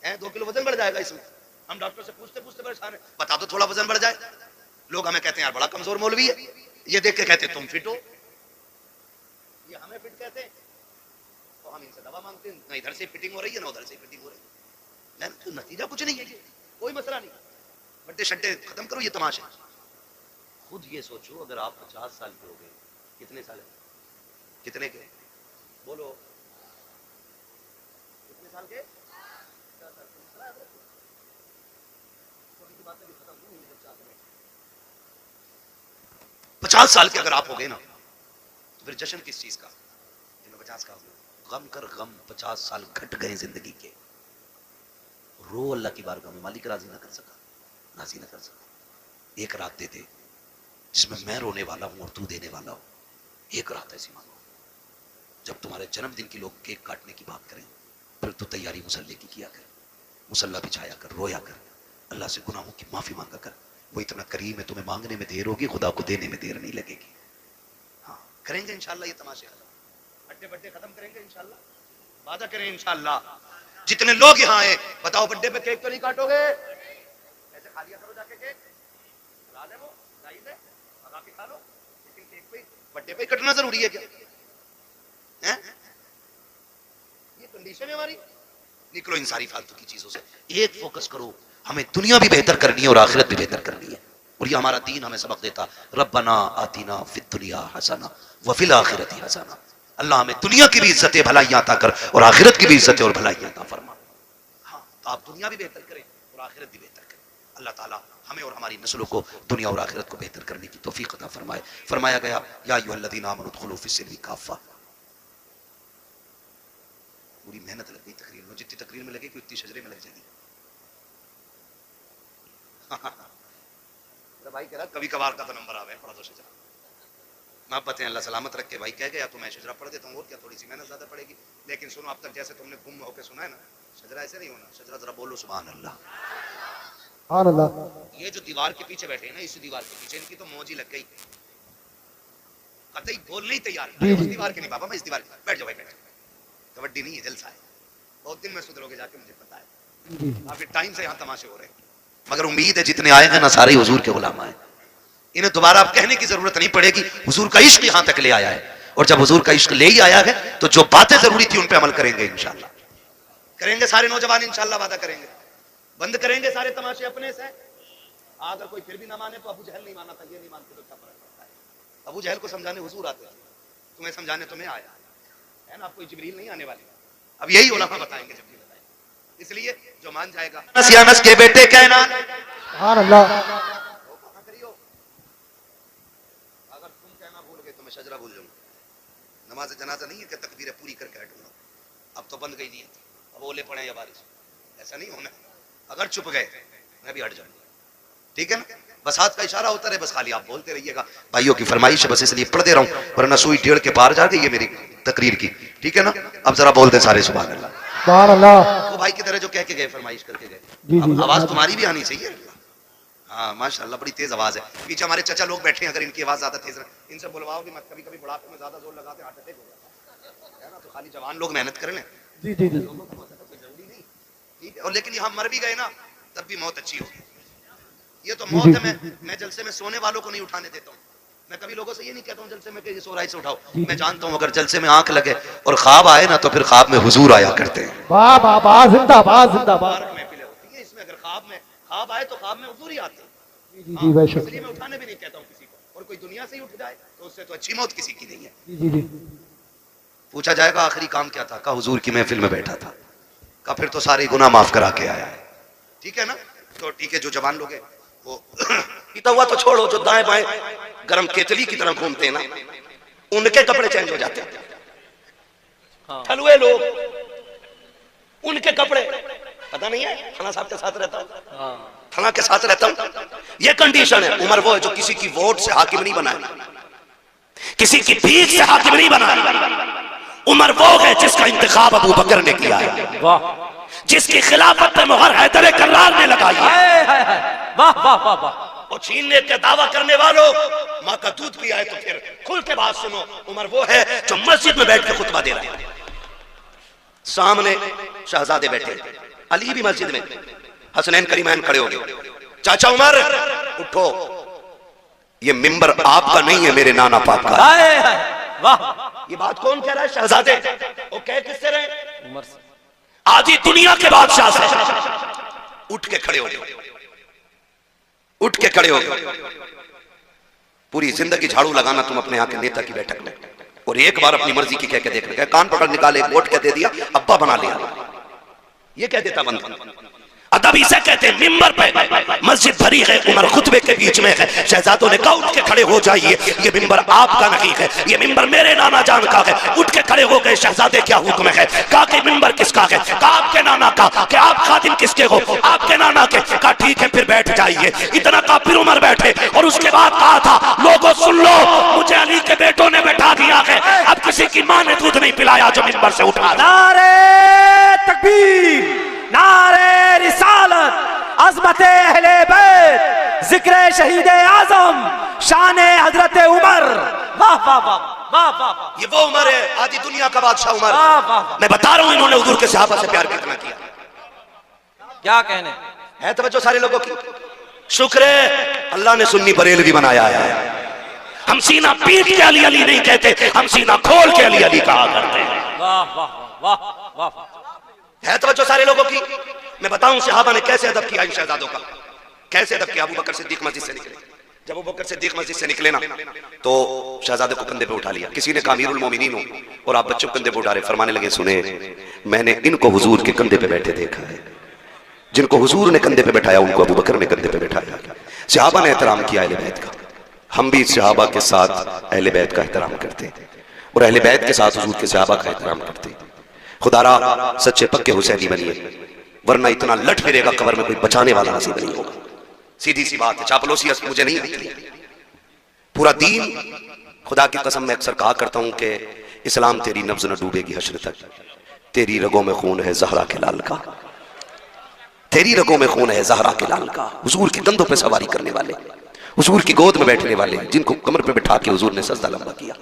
है, 2 किलो वजन बढ़ जाएगा इसमें। हम डॉक्टर से पूछते पूछते परेशान है, बता दो थोड़ा वजन बढ़ जाए। लोग हमें कहते हैं यार बड़ा कमजोर मौलवी है, ये देख के कहते तुम फिट हो, ये हमें फिट कहते हैं। तो हम इनसे दवा मांगते हैं, ना इधर से फिटिंग हो रही है ना उधर से फिटिंग हो रही है, तो नतीजा कुछ नहीं है, कोई मसला नहीं। बर्थडे शड्डे खत्म करो ये तमाशे। खुद ये सोचो अगर आप 50 साल के हो गए, कितने साल है, कितने के बोलो, कितने साल के? 50 साल के अगर आप हो गए ना तो फिर जश्न किस चीज का? 50 का गम कर गम, 50 साल घट गए जिंदगी के, रो अल्लाह की बारगाह में, मालिक राजी ना कर सका, राजी ना कर सका। एक रात दे दे जिसमें मैं रोने वाला हूं और तू देने वाला हो, एक रात ऐसी मांगो। जब तुम्हारे जन्मदिन की लोग केक काटने की बात करें फिर तो तैयारी मुसल्ले की किया कर, मुसल्ला बिछाया कर, रोया कर, अल्लाह से गुनाहों की माफी मांगा कर। वो इतना करीम है, तुम्हें मांगने में देर होगी, खुदा को देने में देर नहीं लगेगी। हाँ, करेंगे इंशाल्लाह ये तमाशे खत्म, बड्डे बड्डे खत्म करेंगे इंशाल्लाह, वादा करें इंशाल्लाह। जितने लोग यहाँ आए बताओ बड्डे पे केक तो नहीं काटोगे? ऐसे खा लिया करो जाके केक, ला ले वो लाई ले लगा के खा लो, लेकिन केक पे बड्डे पे कटना जरूरी है क्या है? ये कंडीशन है हमारी। निकलो इन सारी फालतू की चीजों से, एक फोकस करो, हमें दुनिया भी बेहतर करनी है और आखिरत भी बेहतर करनी है। और ये हमारा दीन हमें सबक देता, रब्बना आतिना फिद दुनिया हसना व फिल आखिरती हसना। अल्लाह हमें दुनिया की भी इज्जत भलाइयां अता कर और आखिरत की भी इज्जत और भलाइयां अता फरमा। हाँ, तो आप दुनिया भी बेहतर करें और आखिरत भी बेहतर करें। अल्लाह ताला हमें और हमारी नस्लों को दुनिया और आखिरत को बेहतर करने की तौफीक अता फरमाए। फरमाया गया या अय्युहल्लज़ीना आमनू उदखुलू फिस्सिल्मी काफ़ा। पूरी मेहनत लग गई तकरीर में, जितनी तकरीर में लगे कि उतनी शजरे में लग जाएगी। भाई कह रहा कभी कभार का तो नंबर आवे पढ़ा दो शजरा, मोहब्बत अल्लाह सलामत रख के भाई कह गया तो मैं शजरा पढ़ देता हूँ, और क्या थोड़ी सी मेहनत ज्यादा पड़ेगी। लेकिन सुनो, अब तक जैसे तुमने गुम होकर सुना है ना, शजरा ऐसे नहीं होना। शजरा जरा बोलो सुभान अल्लाह। सुभान अल्लाह। ये जो दीवार के पीछे बैठे हैं ना, इस दीवार के पीछे इनकी तो मौज ही लग गई, कतई बोल नहीं तैयार। उस दीवार के नहीं बाबा, मैं इस दीवार के। बैठ जाओ भाई, बैठ जाओ, कबड्डी नहीं है जलसा है, बहुत दिन में सुधरोगे जाके, मुझे पता है। काफी टाइम से यहाँ तमाशे हो रहे हैं, मगर उम्मीद है जितने आए हैं ना सारे हुजूर के गुलाम आए, इन्हें दोबारा अब कहने की जरूरत नहीं पड़ेगी। हुजूर का इश्क यहां तक ले आया है, और जब हुजूर का इश्क ले ही आया है तो जो बातें जरूरी थी उन पे अमल करेंगे इंशाल्लाह। करेंगे सारे नौजवान इंशाल्लाह, वादा करेंगे। बंद करेंगे सारे तमाशे अपने से। अगर कोई फिर भी ना माने तो अबू जहल नहीं माना था, ये नहीं मानते तो क्या फर्क पड़ता है? अबू जहल को समझाने हुजूर आते थे, तुम्हें समझाने तुम्हें आया है ना, आपको जिब्रील नहीं आने वाले। अब यही उलमा बताएंगे, जब भी बताएंगे इसलिए जो मान जाएगा अनस के बेटे कहना सुभान अल्लाह। अगर तुम कहना भूल गए तो मैं शजरा भूल जाऊंगा। नमाज जनाजा नहीं है कि तकबीरें पूरी करके हटूंगा, अब तो बंद गई नहीं, अब ओले पड़े या बारिश, ऐसा नहीं होना। अगर चुप गए मैं भी हट जाऊंगा, ठीक है ना। बस हाथ का इशारा होता रहे, बस खाली आप बोलते रहिएगा। भाइयों की फरमाइश है, बस इसलिए पढ़ दे रहा हूं, वरना सुई 1.5 के पार जा गई है मेरी तकरीर की, ठीक है ना। अब जरा बोलते सारे सुभान अल्लाह। सुभान अल्लाह। वो भाई की तरह जो कह के गए, फरमाइश करके गए, जी, जी, आवाज तुम्हारी भी आनी चाहिए। हाँ माशाल्लाह, बड़ी तेज आवाज है। पीछे हमारे चचा लोग बैठे हैं, अगर इनकी आवाज ज्यादा तेज है इनसे बुलवाओगे मत, कभी कभी बुढ़ापे में ज्यादा जोर लगाते हार्ट अटैक हो जाता है ना। तो खाली जवान लोग मेहनत कर लें, जी जी जी। जरूरी नहीं, ठीक है। और लेकिन यहाँ मर भी गए ना तब भी मौत अच्छी होगी। ये तो मौत है। मैं जलसे में सोने वालों को नहीं उठाने देता हूँ। मैं कभी लोगों से ये नहीं कहता हूँ जलसे में कि सो रहा से उठाओ। मैं जानता हूँ अगर जलसे में आंख लगे और ख्वाब आए ना, तो फिर ख्वाब में हुजूर आया करते हैं। वाह वाह वाह, जिंदाबाद जिंदाबाद। इसमें अगर ख्वाब आए तो ख्वाब में हुजूर ही आते हैं। जी जी जी, बेशक। इसलिए मैं उठाने भी नहीं कहता हूँ किसी को। और कोई दुनिया से ही उठ जाए तो उससे तो अच्छी मौत किसी की नहीं है। जी जी जी। पूछा जाएगा आखिरी काम क्या था, का हुजूर की महफिल में बैठा था, का फिर तो सारे गुनाह माफ करा के आया है, ठीक है ना। तो ठीक है, जो जवान लोग हैं वो पीता हुआ तो छोड़ो, जो दाएं बाएं गरम केतली की तरह घूमते हैं ना, उनके कपड़े चेंज हो जाते हैं। ठलुए लोग, उनके कपड़े पता नहीं है, थाना साहब के साथ रहता हूं, थाना के साथ रहता हूं। ये कंडीशन है। उमर वो है जो किसी की वोट से हाकिम नहीं बना, किसी की भीख से हाकिम नहीं बना। उमर वो है जिसका इंतखाब अबू बकर ने किया है, जिसकी खिलाफत पे मुहर हैदर कर्रार ने लगाई है। वाह वाह वाह वाह। और छीनने का दावा करने वालों, माँ का दूध पिया है तो फिर खुल के बात सुनो। उमर वो है जो मस्जिद में बैठ के खुतबा दे रहा है, सामने शहजादे बैठे, अली भी मस्जिद में, हसनैन करीमैन खड़े हो गए। चाचा उमर उठो, ये मिंबर आपका नहीं है, मेरे नाना पाक का। वाह, ये बात कौन कह रहा है? शहजादे। वो कह किससे रहे? उमर से। आधी दुनिया के बादशाह से। उठ के खड़े हो गए, उठ के खड़े हो गए। पूरी जिंदगी झाड़ू लगाना तुम अपने यहाँ के नेता की बैठक में, और एक बार अपनी मर्जी की कह के देख रहे, कान पकड़ निकाले, वोट कह दे दिया, अब्बा बना लिया, ये कह देता बंद। अदब इसे कहते हैं। मिंबर पे मस्जिद भरी है, उमर खुतबे के बीच में है, शहजादों ने कहा उठ के खड़े हो जाइए, ये मिंबर आपका नहीं है, ये मिंबर मेरे नाना जान का है। उठ के खड़े हो गए। शहजादे क्या हुक्म है? कहा कि मिंबर किसका है? कहा आपके नाना का। कि आप खादिम किसके हो? आपके नाना के। कहा ठीक है फिर बैठ जाइए। इतना कहा फिर उमर बैठे, और उसके बाद कहा था लोगों सुन लो, मुझे अली के बेटों ने बैठा दिया है, अब किसी की मां ने दूध नहीं पिलाया जो मिंबर से उठा। नारे तकबीर, नारे रिसालत, अज़मते अहले बैत, जिक्र शहीद आज़म, शान हजरत उमर। वाह वाह वाह वाह वाह। ये वो उमर है, आधी दुनिया का बादशाह उमर। वाह वाह। मैं बता रहा हूं इन्होंने हुजूर के सहाबा से प्यार कितना किया। क्या कहने है तवज्जो सारे लोगों की। शुक्र है अल्लाह ने सुन्नी बरेलवी बनाया है। हम सीना पीट के अली अली नहीं कहते, हम सीना खोल के अली अली कहा करते हैं। वाह वाह वाह वाह। है तवज्जो सारे लोगों की। मैं बताऊं सहाबा ने कैसे अदब किया इन शहजादों का, कैसे अदब किया। अबू बकर सिद्दीक मस्जिद से निकले, जब अबू बकर सिद्दीक मस्जिद से निकले ना, तो शहजादे को कंधे पे उठा लिया। किसी ने कहा अमीरुल मोमिनीन हो, और आप बच्चों को कंधे पे उठा रहे। फरमाने लगे सुने, मैंने इनको हुजूर के कंधे पे बैठे देखा है, जिनको हुजूर ने कंधे पे बैठाया उनको अबू बकर ने कंधे पे बैठाया। सहाबा ने एहतराम किया अहले बैत का। हम भी सहाबा के साथ अहले बैत का एहतराम करते, और अहले बैत के साथ हुजूर के सहाबा का एहतराम करते। खुदारा सच्चे पक्के हुसैनी बनिए, वरना इतना लट फिरेगा कब्र में कोई बचाने वाला नसीब नहीं होगा। सीधी सी बात है, चापलूसी मुझे नहीं आती। पूरा दीन, खुदा की कसम मैं अक्सर कहा करता हूं कि इस्लाम तेरी नब्ज न डूबेगी हश्र तक, तेरी रगों में खून है ज़हरा के लाल का, तेरी रगों में खून है ज़हरा के लाल का। हुजूर के कंधों पे सवारी करने वाले, हुजूर की गोद में बैठने वाले, जिनको कमर पे बिठा के हुजूर ने सजदा लंबा किया,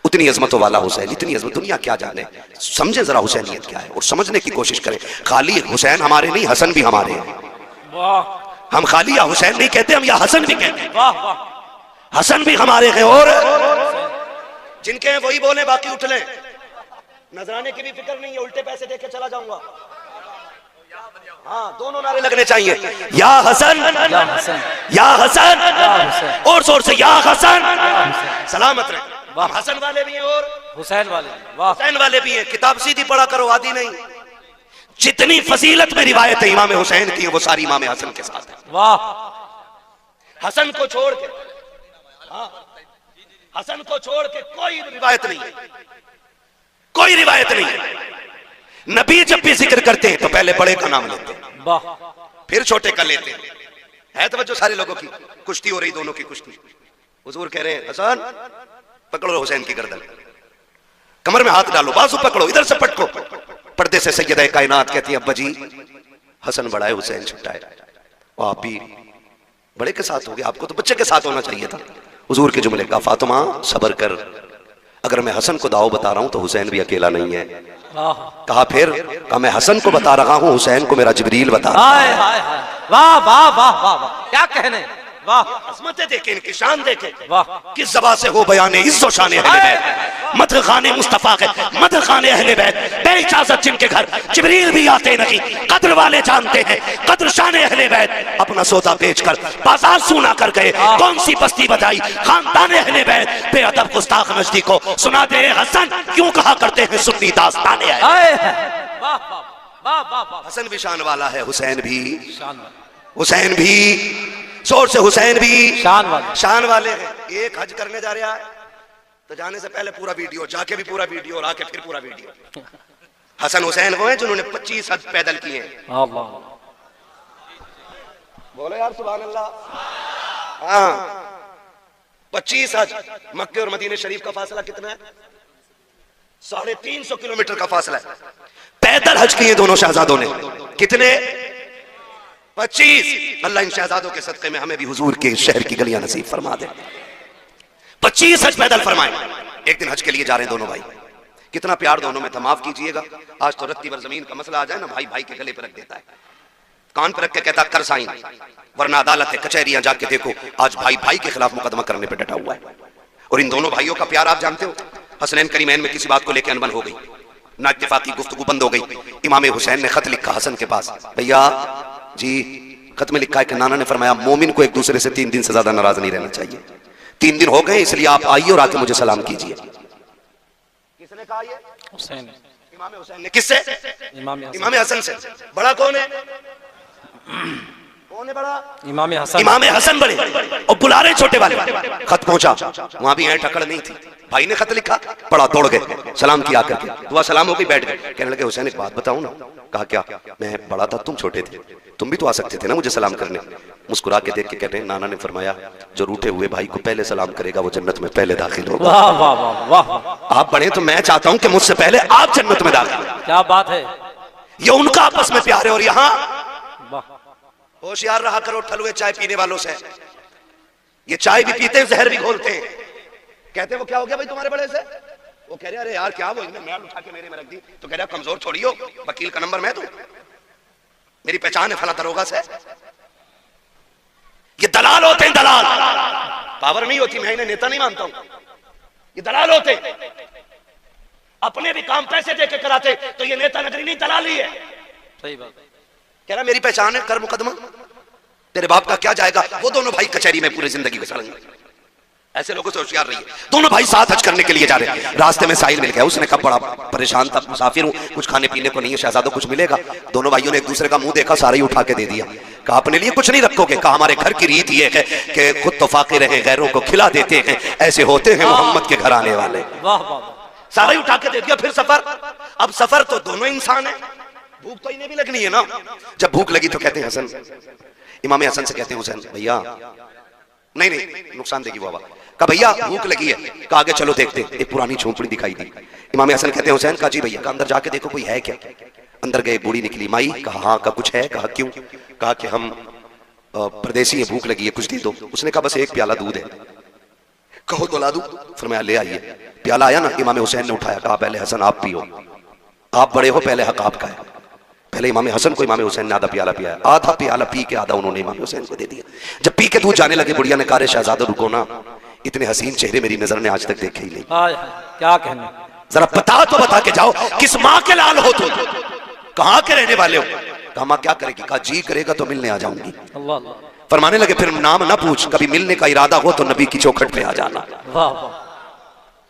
उतनी अजमतों वाला हुसैन, इतनी अजमत दुनिया क्या जाने। समझे जरा हुसैनियत क्या है और समझने की कोशिश करें। खाली हुसैन हमारे नहीं, हसन भी हमारे हैं। हम खाली या हुसैन नहीं कहते, हम या हसन भी कहते हैं। हसन भी हमारे हैं, और जिनके हैं वही बोले, बाकी उठ लें। नजराने की भी फिक्र नहीं है, उल्टे पैसे देके चला जाऊंगा। हाँ, दोनों नारे लगने चाहिए, या हसन या हसन, और जोर से या हसन। सलामत रहे। हसन वाले भी हैं और हुसैन वाले भी हैं। किताब सीधी पढ़ा करो, आदि नहीं। जितनी फजीलत में रिवायत है इमाम हुसैन की है वो सारी इमाम हसन के साथ है। वाह, हसन को छोड़ के, हाँ, हसन को छोड़ के कोई रिवायत नहीं है, कोई रिवायत नहीं है। नबी जब भी जिक्र करते हैं तो पहले बड़े का नाम लेते हैं, वाह, फिर छोटे का लेते हैं। है तवज्जो सारे लोगों की, कुश्ती हो रही दोनों की कुश्ती। हुजूर कह रहे हैं हसन पकड़ो हुसैन की गर्दन, कमर में हाथ डालो, बाजू पकड़ो, इधर से पटको। पर्दे से सैयदा कायनात कहती है अब्बा जी हसन बड़ा है हुसैन छोटा है। आप भी बड़े के साथ हो गए, आपको तो बच्चे के साथ होना चाहिए था। हुजूर के जुमले का फातिमा सबर कर, अगर मैं हसन को दाव बता रहा हूं तो हुसैन भी अकेला नहीं है। कहा फिर, कहा मैं हसन को बता रहा हूं, हुसैन को मेरा जिब्रील बता रहा है। हाय हाय हाय, वाह वाह वाह वाह वाह, क्या कहने, वाह, अज़मतें देखें, इनकी शान देखें, वाह, किस ज़बान से हो बयाने इज़्ज़ो शान अहले बैत, मदह खाने मुस्तफ़ा के, मदह खाने अहले बैत, बे इजाज़त जिनके घर जिब्रील भी आते नहीं, कद्र वाले जानते हैं कद्र शान अहले बैत। अपना सौदा बेचकर बाजार सूना कर गए, कौन सी बस्ती बजाई खानदान अहले बैत, बेअदब गुस्ताख नजदीक को सुना दे हसन क्यों कहा करते हैं सुन्नी दास्तान है। वाह वाह वाह वाह, हसन भी शान वाला है, हुसैन भी, शान, हुसैन भी, जोर से हुसैन भी शान वाले हैं। एक हज करने जा रहा है तो जाने से पहले पूरा वीडियो, जाके भी पूरा वीडियो और आके फिर पूरा वीडियो। हसन हुसैन वो हैं जिन्होंने 25 हज पैदल किए हैं। बोलो यार सुभान अल्लाह। हाँ 25 हज। मक्के और मदीने शरीफ का फासला कितना है? 350 किलोमीटर का फासला है। पैदल हज किए दोनों शहजादों ने। कितने? 25। अल्लाह इन शहजादों के सदक़े में हमें भी हुजूर के शहर की गलियां नसीब फरमा दे। 25 हज पैदल फरमाए। एक दिन हज के लिए जा रहे हैं दोनों भाई, कितना प्यार दोनों में था। माफ कीजिएगा, आज तो रत्ती भर जमीन का मसला आ जाए ना, भाई भाई के गले पर रख देता है, कान पर रख के कहता कर साइन, वरना अदालत है कचहरियां जाके देखो, आज भाई भाई के खिलाफ मुकदमा करने पर डटा हुआ है। और इन दोनों भाइयों का प्यार आप जानते हो। हसनैन करीमैन में किसी बात को लेकर अनबन हो गई, ना इत्तेफाकी गुफ्तगू बंद हो गई। इमाम हुसैन ने खत लिखा हसन के पास, भैया जी खत में लिखा है कि नाना ने फरमाया मोमिन को एक दूसरे से 3 दिन से ज्यादा नाराज नहीं रहना चाहिए। 3 दिन हो गए, इसलिए आप आइए और आके मुझे सलाम कीजिए। किसने कहा ये? हुसैन, इमाम हुसैन ने। किससे? इमाम हसन से। बड़ा कौन है? कौन है बड़ा? इमाम हसन। इमाम हसन बड़े और बुला रहे छोटे वाले। खत पहुंचा, वहां भी टकड़ नहीं थी। भाई ने खत लिखा, पढ़ा, दौड़ गए, सलाम किया करके, दुआ सलाम हो गई, बैठ गए। कहने लगे हुसैन एक बात बताऊं ना? कहा क्या? मैं बड़ा था, तुम छोटे थे, तुम भी तो आ सकते थे ना मुझे सलाम करने। मुस्कुरा के देख के कहते हैं नाना ने फरमाया जो रूठे हुए भाई को पहले सलाम करेगा वो जन्नत में पहले दाखिल होगा। वाह वाह वाह वाह, आप बड़े तो मैं चाहता हूं कि मुझसे पहले आप जन्नत में दाखिल। क्या बात है, ये उनका आपस में प्यार है। और यहाँ होशियार रहा करो ठलुए चाय पीने वालों से। ये चाय भी पीते हैं, जहर भी घोलते हैं। कहते हैं वो क्या हो गया भाई तुम्हारे बड़े से? वो कह रहे अरे यार क्या वो मैल उठा के मेरे में रख दी। तो कह रहा कमजोर थोड़ी हो, वकील का नंबर मैं दूं, मेरी पहचान है फला दरोगा से। ये दलाल होते हैं, दलाल। पावर नहीं होती, मैं इन्हें नेता नहीं मानता हूं। ये दलाल होते, अपने भी काम पैसे देके कराते, तो ये नेता नगरी नहीं, दलाली है। सही बात। कह रहा मेरी पहचान है, कर मुकदमा, तेरे बाप का क्या जाएगा। वो दोनों भाई कचहरी में पूरी जिंदगी गुजारेंगे। ऐसे लोगों से होशियार रहिए। दोनों भाई साथ हज करने के लिए जा रहे हैं। रास्ते में साहिल मिल गया, उसने कहा बड़ा परेशान था, मुसाफिर हूं, कुछ खाने पीने को नहीं है, शहजादों कुछ मिलेगा? दोनों भाइयों ने एक दूसरे का मुंह देखा, सारा ही उठा के दे दिया। कहा अपने लिए कुछ नहीं रखोगे? कहा हमारे घर की रीत ये है कि खुद तो फाके रहे, गैरों को खिला देते हैं, ऐसे होते हैं मोहम्मद के घर आने वाले। सारा ही उठा के दे दिया। फिर सफर। अब सफर तो दोनों इंसान है, भूख तो इन्हें भी लगनी है ना। जब भूख लगी तो कहते हैं हसन, इमाम हसन से कहते हैं हुसैन भैया, नहीं नुकसान देगी बाबा। कहा भैया भूख लगी है। कहा आगे चलो देखते। एक पुरानी झोंपड़ी दिखाई दी। इमाम हसन कहते हैं हुसैन, कहा जी भैया, अंदर जाके देखो कोई है क्या। अंदर गए, बूढ़ी निकली। माई? कहा हाँ। कहा कुछ है? कहा क्यों? कहा कि हम परदेसी है, भूख लगी है, कुछ दे दो। उसने कहा बस 1 प्याला दूध है। कहो तो ला दूं। फरमाया ले आइए। प्याला आया ना, इमाम हुसैन ने उठाया, कहा पहले हसन आप पियो, आप बड़े हो, पहले हक आपका है। पहले इमाम हसन को इमाम हुसैन ने आधा प्याला पिया। आधा प्याला पी के आधा उन्होंने इमाम हुसैन को दे दिया। जब पी के दूध जाने लगे, बुढ़िया ने कहा शहजादा रुको ना, इतने हसीन चेहरे मेरी नजर ने आज तक देखे ही नहीं। क्या कहने, जरा बता के जाओ, किस माँ के लाल हो तुम, कहाँ के रहने वाले हो? कहा माँ क्या करेगी? कहा जी करेगा तो मिलने आ जाऊंगी। फरमाने लगे फिर नाम ना पूछ, कभी मिलने का इरादा हो तो नबी की चौखट पे आ जाना।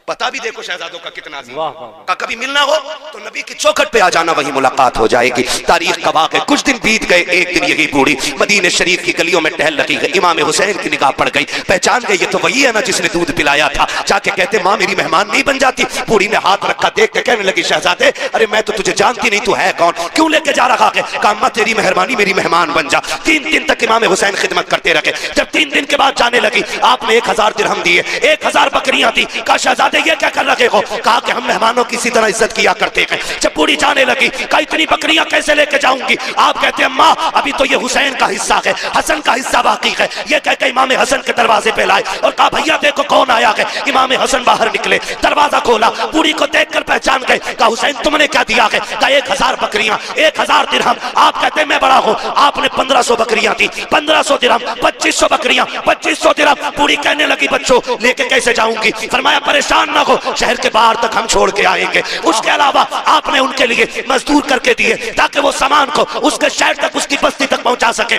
पता भी देखो शहजादों का कितना अजीम वाह, वाह। का कभी मिलना हो तो नबी की चौखट पे आ जाना, वही मुलाकात हो जाएगी। तारीख का वाक़या, कुछ दिन बीत गए, एक दिन यही बूढ़ी मदीने शरीफ की गलियों में टहल रही है। इमाम हुसैन की निगाह पड़ गई, पहचान गई ये तो वही है ना जिसने दूध पिलाया था। जाके कहते माँ मेरी मेहमान नहीं बन जाती। बूढ़ी ने हाथ रखा, देख के कहने लगी शहजादे अरे मैं तो तुझे जानती नहीं, तू है कौन, क्यों लेके जा रहा है? कहा अम्मा तेरी मेहरबानी, मेरी मेहमान बन जा। 3 दिन तक इमाम हुसैन खिदमत करते रहे। जब 3 दिन के बाद जाने लगी, आपने 1000 दिरहम दिए, 1000 बकरियां दी। कहा शहजादे ये क्या कर रहे हो? कहा कि हम मेहमानों की इसी तरह इज्जत किया करते हैं। जब बूढ़ी जाने लगी, कहा इतनी बकरियां कैसे लेके जाऊंगी? आप कहते अम्मा अभी तो ये हुसैन का हिस्सा है, हसन का हिस्सा बाकी है। ये कहकर इमाम हसन के दरवाजे पे लाए और कहा भैया देखो कौन आया है। इमाम हसन बाहर निकले, दरवाजा खोला, बूढ़ी को देखकर पहचान गए। कहा हुसैन तुमने क्या दिया है? कहा 1000 बकरियां, 1000 दिरहम। आप कहते मैं बड़ा हूं, आपने 1500 बकरियां दी, 1500 दिरहम, 2500 बकरियां, 2500 दिरहम। बूढ़ी कहने लगी बच्चों लेके कैसे जाऊंगी? फरमाया परेशान ना हो, शहर के बाहर तक हम छोड़ के आएंगे। उसके अलावा आपने उनके लिए मजदूर करके दिए ताकि वो सामान को उसके शहर तक, उसकी बस्ती तक पहुंचा सके।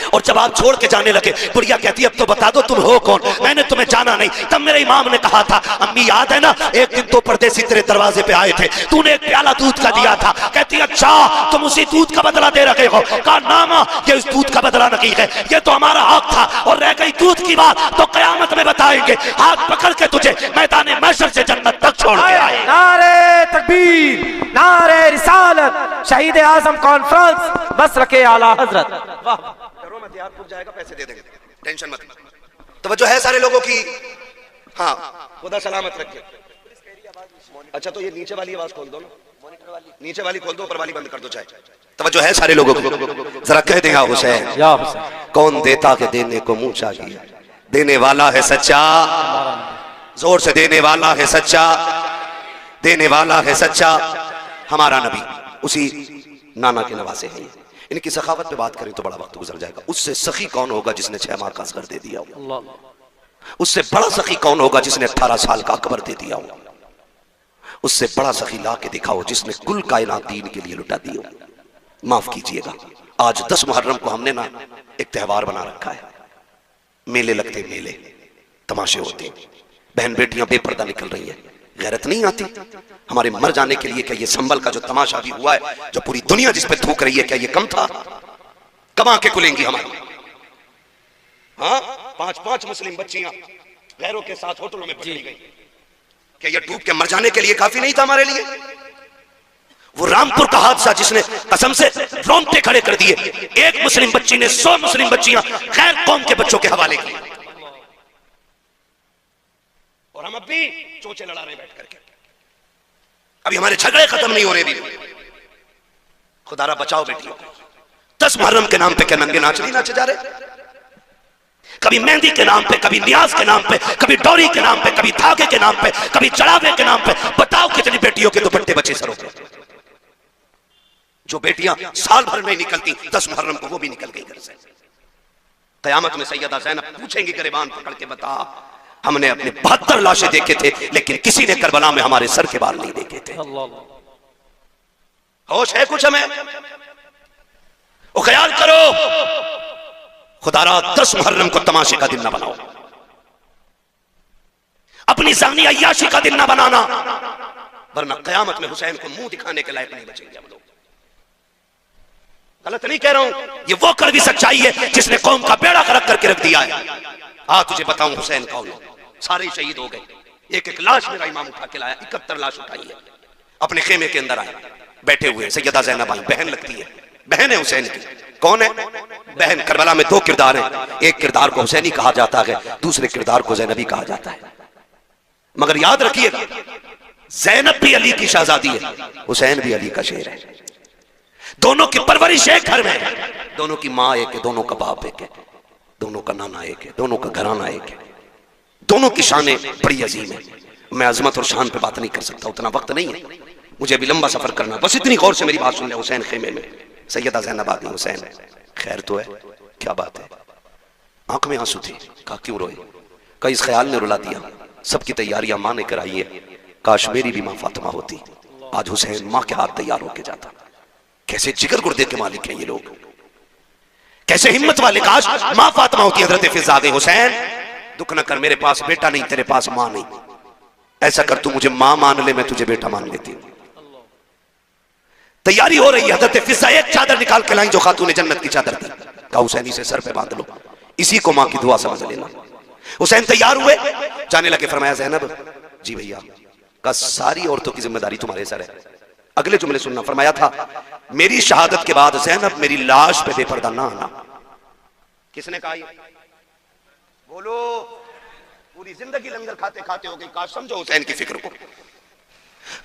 और जब आप छोड़ के जाने लगे, बुढ़िया कहती अब तो बता दो तुम हो कौन, मैंने तुम्हें जाना नहीं। तब मेरे इमाम ने कहा था अम्मी याद है ना एक दिन तो परदेसी तेरे दरवाजे पे आए थे, तूने एक प्याला दूध का दिया था। कहती अच्छा तुम उसी दूध का बदला दे रहे हो? कहा ना मां ये उस दूध का बदला नहीं है, ये तो हमारा हक था। और रह गई दूध की बात तो कयामत में बताएंगे, हाथ पकड़ के तुझे मैदान महशर से जन्नत तक छोड़ के आए। नारे तकबीर, नारे रिसालत, शहीद आजम कॉन्फ्रेंस, बस रखे आला हजरत। करो मत यार, पूछ जाएगा, पैसे दे देंगे, टेंशन मत। तवज्जो है सारे लोगों की? हाँ खुदा सलामत रखे। अच्छा तो ये नीचे वाली आवाज खोल दो ना, नीचे वाली खोल दो, ऊपर वाली बंद कर दो चाहे। तवज्जो है सारे लोगों की? जरा कह दें हुसैन कौन देता के देने को मुंह चाहिए, देने वाला है सच्चा, जोर से देने वाला है सच्चा, देने वाला है सच्चा। हमारा नबी उसी नाना के नवासे हैं। इनकी सखावत पे बात करें तो बड़ा वक्त गुजर जाएगा। उससे सखी कौन होगा जिसने 6 माह का असगर दे दिया हो? उससे बड़ा सखी कौन होगा जिसने 18 साल का अकबर दे दिया हो? उससे बड़ा सखी ला के दिखाओ जिसने कुल कायनात दीन के लिए लुटा दी हो। माफ कीजिएगा, आज 10 मुहर्रम को हमने ना एक त्योहार बना रखा है। मेले लगते, मेले तमाशे होते, बहन बेटियां बेपर्दा निकल रही है। गैरत नहीं आती हमारे मर जाने के लिए? क्या ये संभल का जो तमाशा भी हुआ है, जो पूरी दुनिया जिस पे थूक रही है, क्या ये कम था? कमा के कुलेंगी हमारी। हाँ 5-5 मुस्लिम बच्चियां गैरों के साथ होटलों में पकड़ी गई। क्या ये डूब के मर जाने के लिए काफी नहीं था हमारे लिए? वो रामपुर का हादसा जिसने कसम से रोंगटे खड़े कर दिए, एक मुस्लिम बच्ची ने 100 मुस्लिम बच्चियां गैर कौम के बच्चों के हवाले की, और हम अब भी चोचे लड़ा रहे बैठ करके। अभी हमारे झगड़े खत्म नहीं हो रहे भी। खुदारा बचाओ बेटियों। 10 मुहर्रम के नाम पे क्या नंगे नाच नहीं नाचे जा रहे? कभी मेहंदी के नाम पे, कभी नियाज के नाम पे, कभी डोरी के नाम पे, कभी धागे के नाम पे, कभी चढ़ावे के नाम पे। बताओ कितनी बेटियों के दुपट्टे बचे सरों पे। जो बेटियां साल भर में निकलती, 10 मुहर्रम को वो भी निकल गई घर से। कयामत में सैयदा ज़ैनब पूछेंगी गिरबान पकड़ के, बता हमने अपने 72 लाशें देखे थे लेकिन किसी ने करबला में हमारे सर के बाल नहीं देखे थे। होश है कुछ हमें? वो ख्याल करो खुदारा 10 मुहर्रम को तमाशे का दिन ना बनाओ, अपनी जानी अय्याशी का दिन ना बनाना, वरना कयामत में हुसैन को मुंह दिखाने के लायक नहीं बचेंगे हम लोग। गलत नहीं कह रहा हूं, ये वो कड़वी सच्चाई है जिसने कौम का बेड़ा गर्क करके रख दिया है। तुझे बताऊं हुसैन कौन है? सारे शहीद हो गए, एक एक लाश मेरा इमाम उठा के लाया। 71 लाश उठाई है, अपने खेमे के अंदर आए, बैठे हुए सैयदा ज़ैनब आई, बहन लगती है, बहन है हुसैन की। कौन है बहन? करबला में 2 किरदार हैं, एक किरदार को हुसैनी कहा जाता है, दूसरे किरदार को ज़ैनबी कहा जाता है। मगर याद रखिएगा ज़ैनब भी अली की शहजादी है, हुसैन भी अली का शेर है। दोनों की परवरिश एक घर में है, दोनों की माँ एक है, दोनों का बाप एक है, दोनों का नाना एक है, दोनों का घराना एक है, दोनों की शानें बड़ी अजीम है। मैं अजमत और शान पे बात नहीं कर सकता, उतना वक्त नहीं है, मुझे अभी लंबा सफर करना। बस इतनी गौर से मेरी बात सुन ले। हुसैन खेमे में सैयदा ज़ैनब आ गई, हुसैन खैर तो है? क्या बात है? आंख में आंसू थे। कहा क्यों रोए? कहा इस ख्याल ने रुला दिया, सबकी तैयारियां मां ने कराई है, काश मेरी भी मां फातिमा होती, आज हुसैन मां के हाथ तैयार होके जाता। कैसे जिगर गुर्दे के मालिक हैं ये लोग, कैसे हिम्मत वाले। काश मां फातिमा होती। हजरत फिजा आ गई, हुसैन दुख न कर, मेरे पास बेटा नहीं, तेरे पास मां नहीं, ऐसा कर, तू मुझे मां मान ले, मैं तुझे बेटा मान लेती हूं। तैयारी हो रही है, हजरत फिजा एक चादर निकाल के लाई जो खातून जन्नत की चादर थी। कहा हुसैन इसे सर पे बांध लो, इसी को मां की दुआ समझ लेना। हुसैन तैयार हुए, जाने लगे। फरमाया ज़ैनब, जी भैया। का सारी औरतों की जिम्मेदारी तुम्हारे सर है। अगले जुमले सुनना। फरमाया था, मेरी शहादत के बाद ज़ैनब मेरी लाश पे बेपर्दा ना आना। किसने कहा? बोलो। पूरी जिंदगी लंगर खाते खाते हो गई, कहा समझो हुसैन की फिक्र को।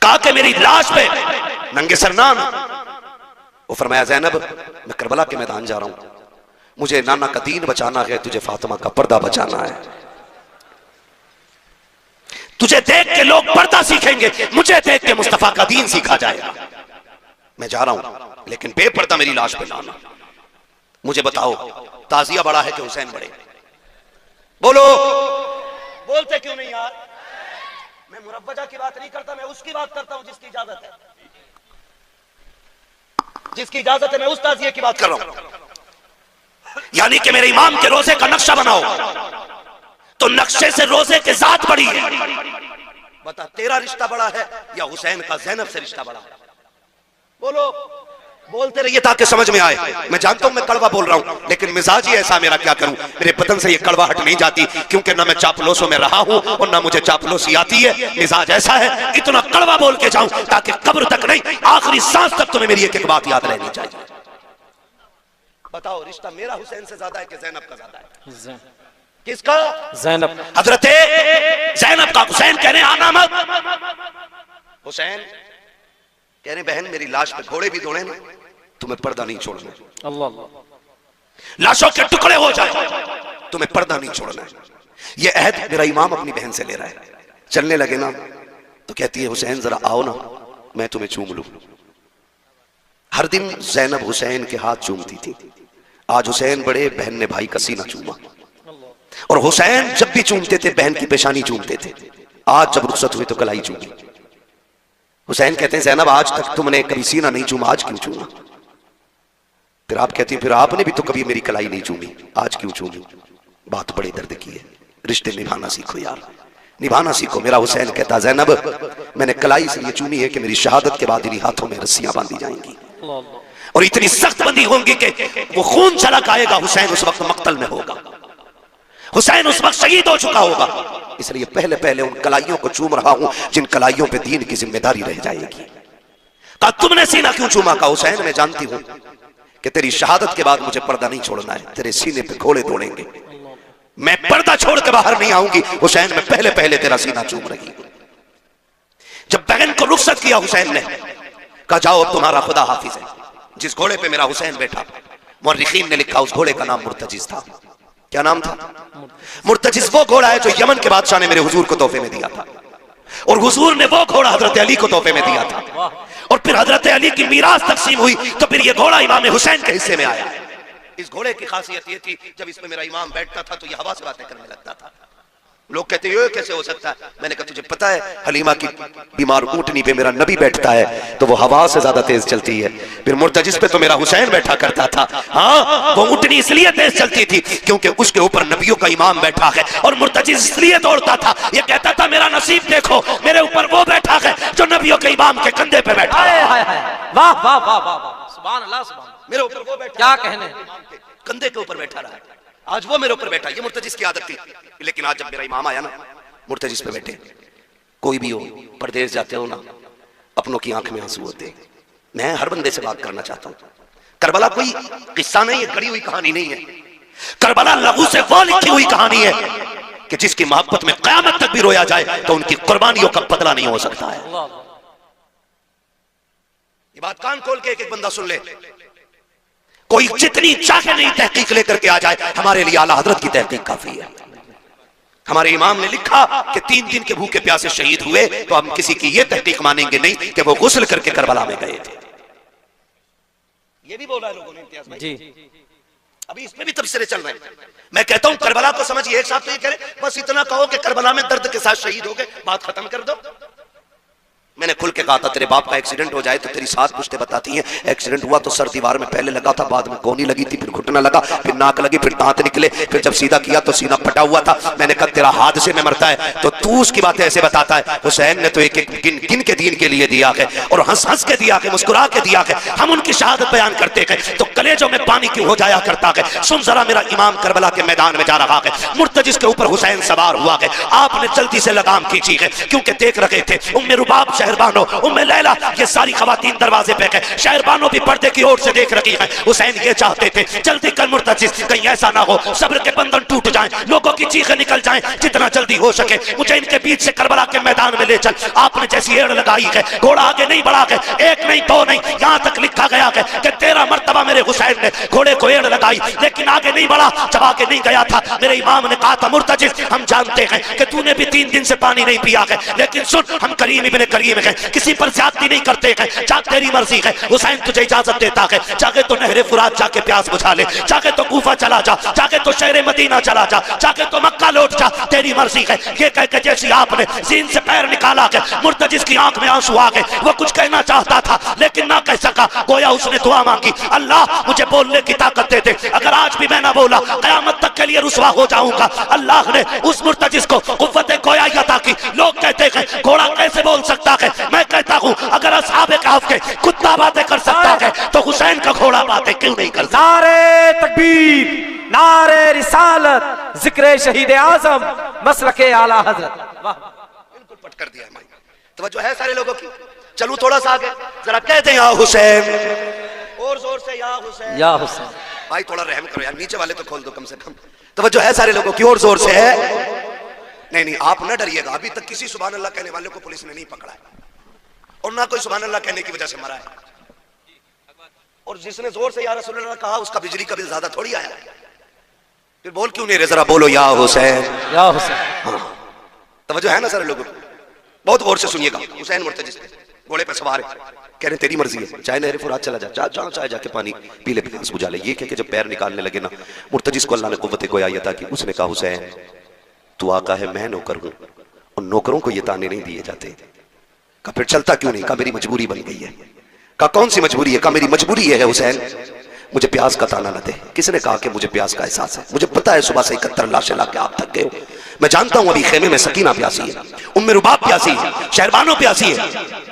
कहा कि मेरी लाश पे नंगे सर ना आना। वो फरमाया, ज़ैनब मैं करबला के मैदान जा रहा हूं, मुझे नाना का दीन बचाना है, तुझे फातिमा का पर्दा बचाना है। तुझे देख के लोग पर्दा सीखेंगे, मुझे देख के मुस्तफा का दीन सीखा जाएगा। मैं जा रहा हूं, लेकिन बेपर्दा मेरी लाश पे लाना। मुझे बताओ, ताजिया बड़ा है कि हुसैन बड़े? बोलो। बोलते क्यों नहीं यार? मैं मुरव्वजा की बात नहीं करता, मैं उसकी बात करता हूं जिसकी इजाजत है। जिसकी इजाजत है मैं उस ताजिया की बात कर रहा हूं। यानी कि मेरे इमाम के रोजे का नक्शा बनाओ, तो नक्शे से रोजे के जात बड़ी है। बता, तेरा रिश्ता बड़ा है या हुसैन का ज़ैनब से रिश्ता बड़ा है? बोलो। बोलते रहिए ताकि समझ में आए। मैं जानता हूं मैं कड़वा बोल रहा हूं, लेकिन मिजाज ही ऐसा मेरा, क्या करूं। मेरे बदन से ये कड़वाहट नहीं जाती, क्योंकि ना मैं चापलूसों में रहा हूं और ना मुझे चापलूसी आती है। मिजाज ऐसा है, इतना कड़वा बोल के जाऊं ताकि कब्र तक नहीं, आखिरी सांस तक तुम्हें मेरी एक एक बात याद रहनी चाहिए। बताओ, रिश्ता मेरा हुसैन से ज्यादा है कि ज़ैनब का ज्यादा है? किसका? ज़ैनब। हजरत ज़ैनब का। हुसैन कहने आना मत। हुसैन कहने, बहन मेरी लाश पे घोड़े भी दौड़े ना, तुम्हें पर्दा नहीं छोड़ना। अल्लाह। लाशों के टुकड़े हो जाए, तुम्हें पर्दा नहीं छोड़ना। यह अहद मेरा इमाम अपनी बहन से ले रहा है। चलने लगे ना तो कहती है, हुसैन जरा आओ ना, मैं तुम्हें चूम लूं। हर दिन ज़ैनब हुसैन के हाथ चूमती थी। आज हुसैन बड़े, बहन ने भाई का सीना चूमा। और हुसैन जब भी चूमते थे बहन की पेशानी चूमते थे। आज जब रुखसत हुई तो कलाई चूमी। हुसैन कहते हैं, ज़ैनब आज तक तुमने कभी सीना नहीं चूमा, आज क्यों चूमा? फिर आप कहती हैं, फिर आपने भी तो कभी मेरी कलाई नहीं चूमी, आज क्यों चूमी? बात बड़े दर्द की है। रिश्ते निभाना सीखो यार, निभाना सीखो। मेरा हुसैन कहता, ज़ैनब मैंने कलाई इसलिए चूमी है कि मेरी शहादत के बाद इन्हीं हाथों में रस्सियां बांधी जाएंगी और इतनी सख्त बंदी होंगी कि वो खून छलक आएगा। हुसैन उस वक्त मक्तल में होगा, हुसैन उस वक्त शहीद हो चुका होगा। इसलिए पहले पहले उन कलाइयों को चूम रहा हूं जिन कलाइयों पे दीन की जिम्मेदारी रह जाएगी। कहा, तुमने सीना क्यों चूमा? का हुसैन मैं जानती हूं कि तेरी शहादत के बाद मुझे पर्दा नहीं छोड़ना है, तेरे सीने पे घोड़े दौड़ेंगे, मैं पर्दा छोड़ के बाहर नहीं आऊंगी। हुसैन मैं पहले पहले तेरा सीना चूम रही हूं। जब बहन को रुखसत किया हुसैन ने, कहा जाओ अब तुम्हारा खुदा हाफिज है। जिस घोड़े पे मेरा हुसैन बैठा, मुर्रिखीन ने लिखा उस घोड़े का नाम मुर्तजिज था। क्या नाम था? मुर्तजिज वो घोड़ा है जो यमन के बादशाह ने मेरे हुजूर को तोहफे में दिया था, और हुजूर ने वो घोड़ा हजरत अली को तोहफे में दिया था। और फिर हजरत अली की मीरास तकसीम हुई तो फिर ये घोड़ा इमाम हुसैन के हिस्से में आया। इस घोड़े की खासियत ये थी, जब इसमें मेरा इमाम बैठता था तो ये हवा से बातें करने लगता था। लोग कहते ये कैसे हो सकता है? मैंने कहा तुझे पता है हलीमा की बीमार ऊंटनी पे मेरा नबी बैठता है तो वो हवा से ज्यादा तेज चलती है। फिर मुर्तजिस पे तो मेरा हुसैन बैठा करता था। हाँ, वो ऊंटनी इसलिए तेज चलती थी क्योंकि उसके ऊपर नबियों का इमाम बैठा है, और मुर्तजिस इसलिए दौड़ता था, ये कहता था मेरा नसीब देखो, मेरे ऊपर वो बैठा है जो नबियों के इमाम के कंधे पे बैठा है। वाह वाह वाह वाह, सुभान अल्लाह, सुभान। मेरे ऊपर वो बैठा, क्या कहने, कंधे के ऊपर बैठा रहा, आज वो मेरे ऊपर बैठा। ये मुर्तजिस की आदत थी। लेकिन आज जब मेरा इमाम आया ना, मुर्तजिस पे बैठे। कोई भी हो, परदेश जाते हो ना, अपनों की आंख में आंसू होते। मैं हर बंदे से बात करना चाहता हूँ। करबला कोई किस्सा नहीं है, गढ़ी हुई कहानी नहीं है। करबला लहू से वो लिखी हुई कहानी है कि जिसकी मोहब्बत में क़यामत तक भी रोया जाए तो उनकी कुर्बानियों का बदला नहीं हो सकता है। ये बात कान खोल के एक एक बंदा सुन ले। कोई जितनी चाहे नहीं तहकीक लेकर के आ जाए, हमारे लिए आला हजरत की तहकीक काफी है। हमारे इमाम ने लिखा कि 3 दिन के भूखे प्यासे शहीद हुए, तो हम किसी की ये तहकीक मानेंगे नहीं कि वो गुस्ल करके करबला में गए थे। ये भी बोला लोगों ने इम्तियाज भाई जी। अभी इसमें भी तबसरे चल रहे हैं। मैं कहता हूं करबला को समझिए। एक साथ तो ये कह रहे बस इतना कहो कि करबला में दर्द के साथ शहीद हो गए, बात खत्म कर दो। मैंने खुल के कहा था तेरे बाप का एक्सीडेंट हो जाए तो तेरी सात पुश्ते बताती हैं एक्सीडेंट हुआ तो सर दीवार में पहले लगा था, बाद में गोनी लगी थी, फिर घुटना लगा, फिर नाक लगी, फिर दांत निकले, फिर जब सीधा किया तो सीना फटा हुआ था। मैंने कहा तेरा हादसे में मरता है तो तू उसकी बातें ऐसे बताता है। हुसैन ने तो एक एक गिन गिन के दीन के लिए दिया है और हंस हंस के दिया है, मुस्कुरा के दिया है। हम उनकी शहादत बयान करते हैं तो कलेजों में पानी क्यों हो जाया करता है। सुन जरा, मेरा इमाम करबला के मैदान में जा रहा है, मुर्तजिस के ऊपर हुसैन सवार हुआ है। आपने जल्दी से लगाम खींची है क्योंकि देख रहे थे उम्मे रुबाब शहरबानो, उम्मे लैला, ये सारी खवातीन दरवाजे पे है, शहरबानो भी पर्दे की ओर से देख रही है। हुसैन ये चाहते थे जल्दी कर मुर्तजिस, कहीं ऐसा ना हो सब्र के बंधन टूट जाएं, लोगों की चीखें निकल जाएं, जितना जल्दी हो सके मुझे इनके बीच से करबला के मैदान में ले चल। आपने जैसी एड़ लगाई है, घोड़ा आगे नहीं बढ़ा है, एक नहीं दो नहीं, यहाँ तक लिखा गया है कि 13 मरतबा मेरे हुसैन ने घोड़े को एड़ लगाई लेकिन आगे नहीं बढ़ा। जब आगे नहीं गया था मेरे इमाम ने कहा था मुर्तजिस हम जानते हैं कि तूने भी 3 दिन से पानी नहीं पिया है, लेकिन सुन हम करीम इब्ने करीम हैं, किसी पर ज्यादती नहीं करते हैं, चाहे तेरी मर्जी है। हुसैन तुझे इजाजत देता है, चाहे तो नहरे फुरात जाके प्यास बुझा ले, चाहे तो कूफा चला जा, चाहे तो शहर मदीना चला जा, चाहे तो मक्का लौट जा, तेरी मर्जी है। ये कह के जैसी आपने जीन से पैर निकाला है, मुर्तजिस की आंख में आंसू आ गए। वो कुछ कहना चाहता था लेकिन ना कह सका, गोया उसने दुआ मांगी, अल्लाह मुझे बोलने की ताकत दे दे, अगर आज भी मैं ना बोला कयामत तक के लिए रुसवा हो जाऊंगा। अल्लाह ने उस मुर्तजिस को कुव्वत गोयाई अता की। लोग कहते हैं घोड़ा कैसे बोल सकता है, मैं कहता हूं अगर असहाबे कहफ के कुत्ता बातें कर सकता है तो हुसैन का घोड़ा बातें क्यों नहीं कर सकता। नारे तकबीर, नारे रिसालत, जिक्र शहीद आजम, मसलके आला हजरत। वाह, बिल्कुल पट कर दिया भाई। तवज्जो है सारे लोगों की। चलूं थोड़ा सा आगे, जरा कहते हैं या हुसैन, और जोर से या हुसैन, या हुसैन। भाई थोड़ा रहम करो यार, नीचे वाले तो खोल दो कम से कम। तवज्जो है सारे लोगों की, और जोर से है। नहीं नहीं आप न डरिएगा, अभी तक किसी सुभान अल्लाह कहने वाले को पुलिस ने नहीं पकड़ा है और ना कोई सुभान अल्लाह कहने की वजह से मरा है। और जिसने जोर से या रसूल अल्लाह कहा उसका बिजली का बिल ज्यादा थोड़ी आया। फिर बोल क्यों नहीं रहे, जरा बोलो या हुसैन, या हुसैन। हाँ तवज्जो है ना सारे लोगों, बहुत गौर से सुनिएगा। हुसैन मुर्तजिस घोड़े पर सवार है, कह रहे तेरी मर्जी है, चाहे नहरे फुरात चला जा, जहां चाहे जाके पानी पी ले, प्यास बुझा ले। ये कह के जब पैर निकालने लगे ना मुर्तजिस को अल्लाह ने कुव्वत गोयाई अता की। उसने कहा हुसैन तू आका है, मैं नौकर हूं और नौकरों को ये ताने नहीं दिए जाते। कहा फिर चलता क्यों नहीं? कहा मेरी मजबूरी बन गई है। कहा कौन सी मजबूरी है? कहा मेरी मजबूरी है हुसैन मुझे प्यास का ताना न दे। किसने कहा कि मुझे प्यास का एहसास है? मुझे पता है सुबह से 71 लाशें लाके आप थक गए हो। मैं जानता हूं अभी खेमे में सकीना प्यासी है, उम्मे रुबाब प्यासी है, शहरबानो प्यासी है,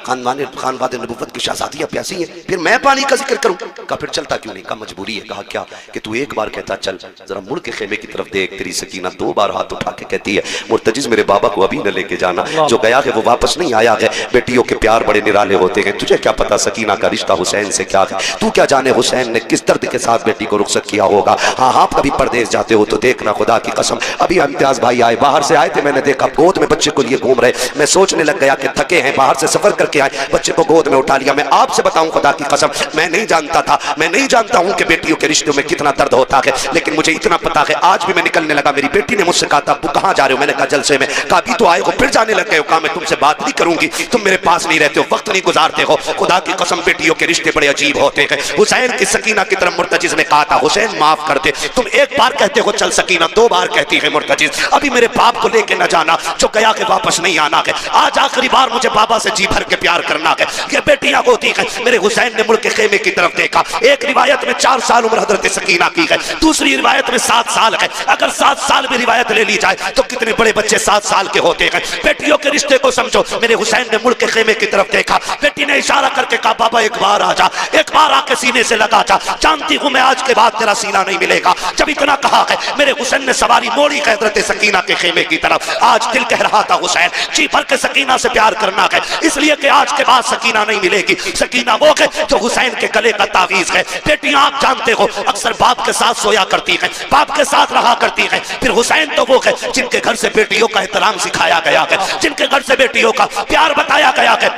खानवाद नबुव्वत की शहजादियां प्यासी है, फिर मैं पानी का जिक्र करूं? कहा फिर चलता क्यों नहीं? कहा मजबूरी है। कहा क्या? कि तू एक बार कहता चल, जरा मुड़ के खेमे की तरफ देख, तेरी सकीना 2 बार हाथ उठा के कहती है मुर्तजिस मेरे बाबा को अभी न लेके जाना, जो गया है वो वापस नहीं आया है। बेटियों के प्यार बड़े निराले होते हैं, तुझे क्या पता सकीना का रिश्ता हुसैन से क्या है? तू क्या जाने हुसैन ने किस दर्द के साथ बेटी को रुखसत किया होगा। हाँ आप कभी परदेश जाते हो तो देखना, खुदा की कसम अभी इम्तियाज भाई आए, बाहर से आए थे, मैंने देखा गोद में बच्चे को लिए घूम रहे। मैं सोचने लग गया कि थके हैं, बाहर से सफर करके आए, बच्चे को गोद में उठा लिया। मैं आपसे बताऊं खुदा की कसम मैं नहीं जानता था, मैं नहीं जानता हूं कि बेटियों के रिश्तों में कितना दर्द होता है, लेकिन मुझे इतना पता है आज भी मैं निकलने लगा, मेरी बेटी ने मुझसे कहा था अब्बू कहां जा रहे हो? मैंने कहा जलसे में। कहा अभी तो आए हो फिर जाने लग गए हो? कहा मैं तुमसे बात नहीं करूंगी, तुम मेरे पास नहीं रहते हो, वक्त नहीं गुजारते हो। खुदा की कसम बेटियों के रिश्ते बड़े अजीब होते हैं। हुसैन की सकीना की तरफ मुर्तजिस ने कहा था हुसैन माफ कर दे, तुम एक बार कहते हो चल सकीना, 2 बार कहती है मुर्तजिस अभी मेरे बाप को लेके न जाना, जो गया के वापस नहीं आना है। आज आखिरी बार मुझे बाबा से जी भर के प्यार करना है। ये बेटियां होती है। मेरे हुसैन ने मुल्क के खेमे की तरफ देखा, एक रिवायत में 4 साल उम्र हजरत सकीना की है, दूसरी रिवायत में 7 साल है। अगर 7 साल में रिवायत ले ली जाए तो कितने बड़े बच्चे 7 साल के होते हैं। बेटियों के रिश्ते को समझो। मेरे हुसैन ने मुल्क के खेमे की तरफ देखा, बेटी ने इशारा करके कहा बाबा एक बार आ जा, एक बार आके सीने से लगा जा, जानती हूं मैं आज के बाद तेरा सीना नहीं मिलेगा। जब इतना कहा है मेरे हुसैन ने सवारी मोड़ी हजरत सकीना के खेमे की तरफ। आज दिल कह रहा था हुसैन जी भर के सकीना से प्यार करना है, इसलिए कि आज के बाद सकीना नहीं मिलेगी। सकीना वो है जो हुसैन के गले का तावीज है। बेटियां आप जानते हो अक्सर बाप के साथ सोया करती हैं, बाप के साथ रहा करती हैं। फिर हुसैन तो वो है जिनके घर से बेटियों का एहतराम सिखाया गया है, जिनके घर से बेटियों का प्यार बताया गया है।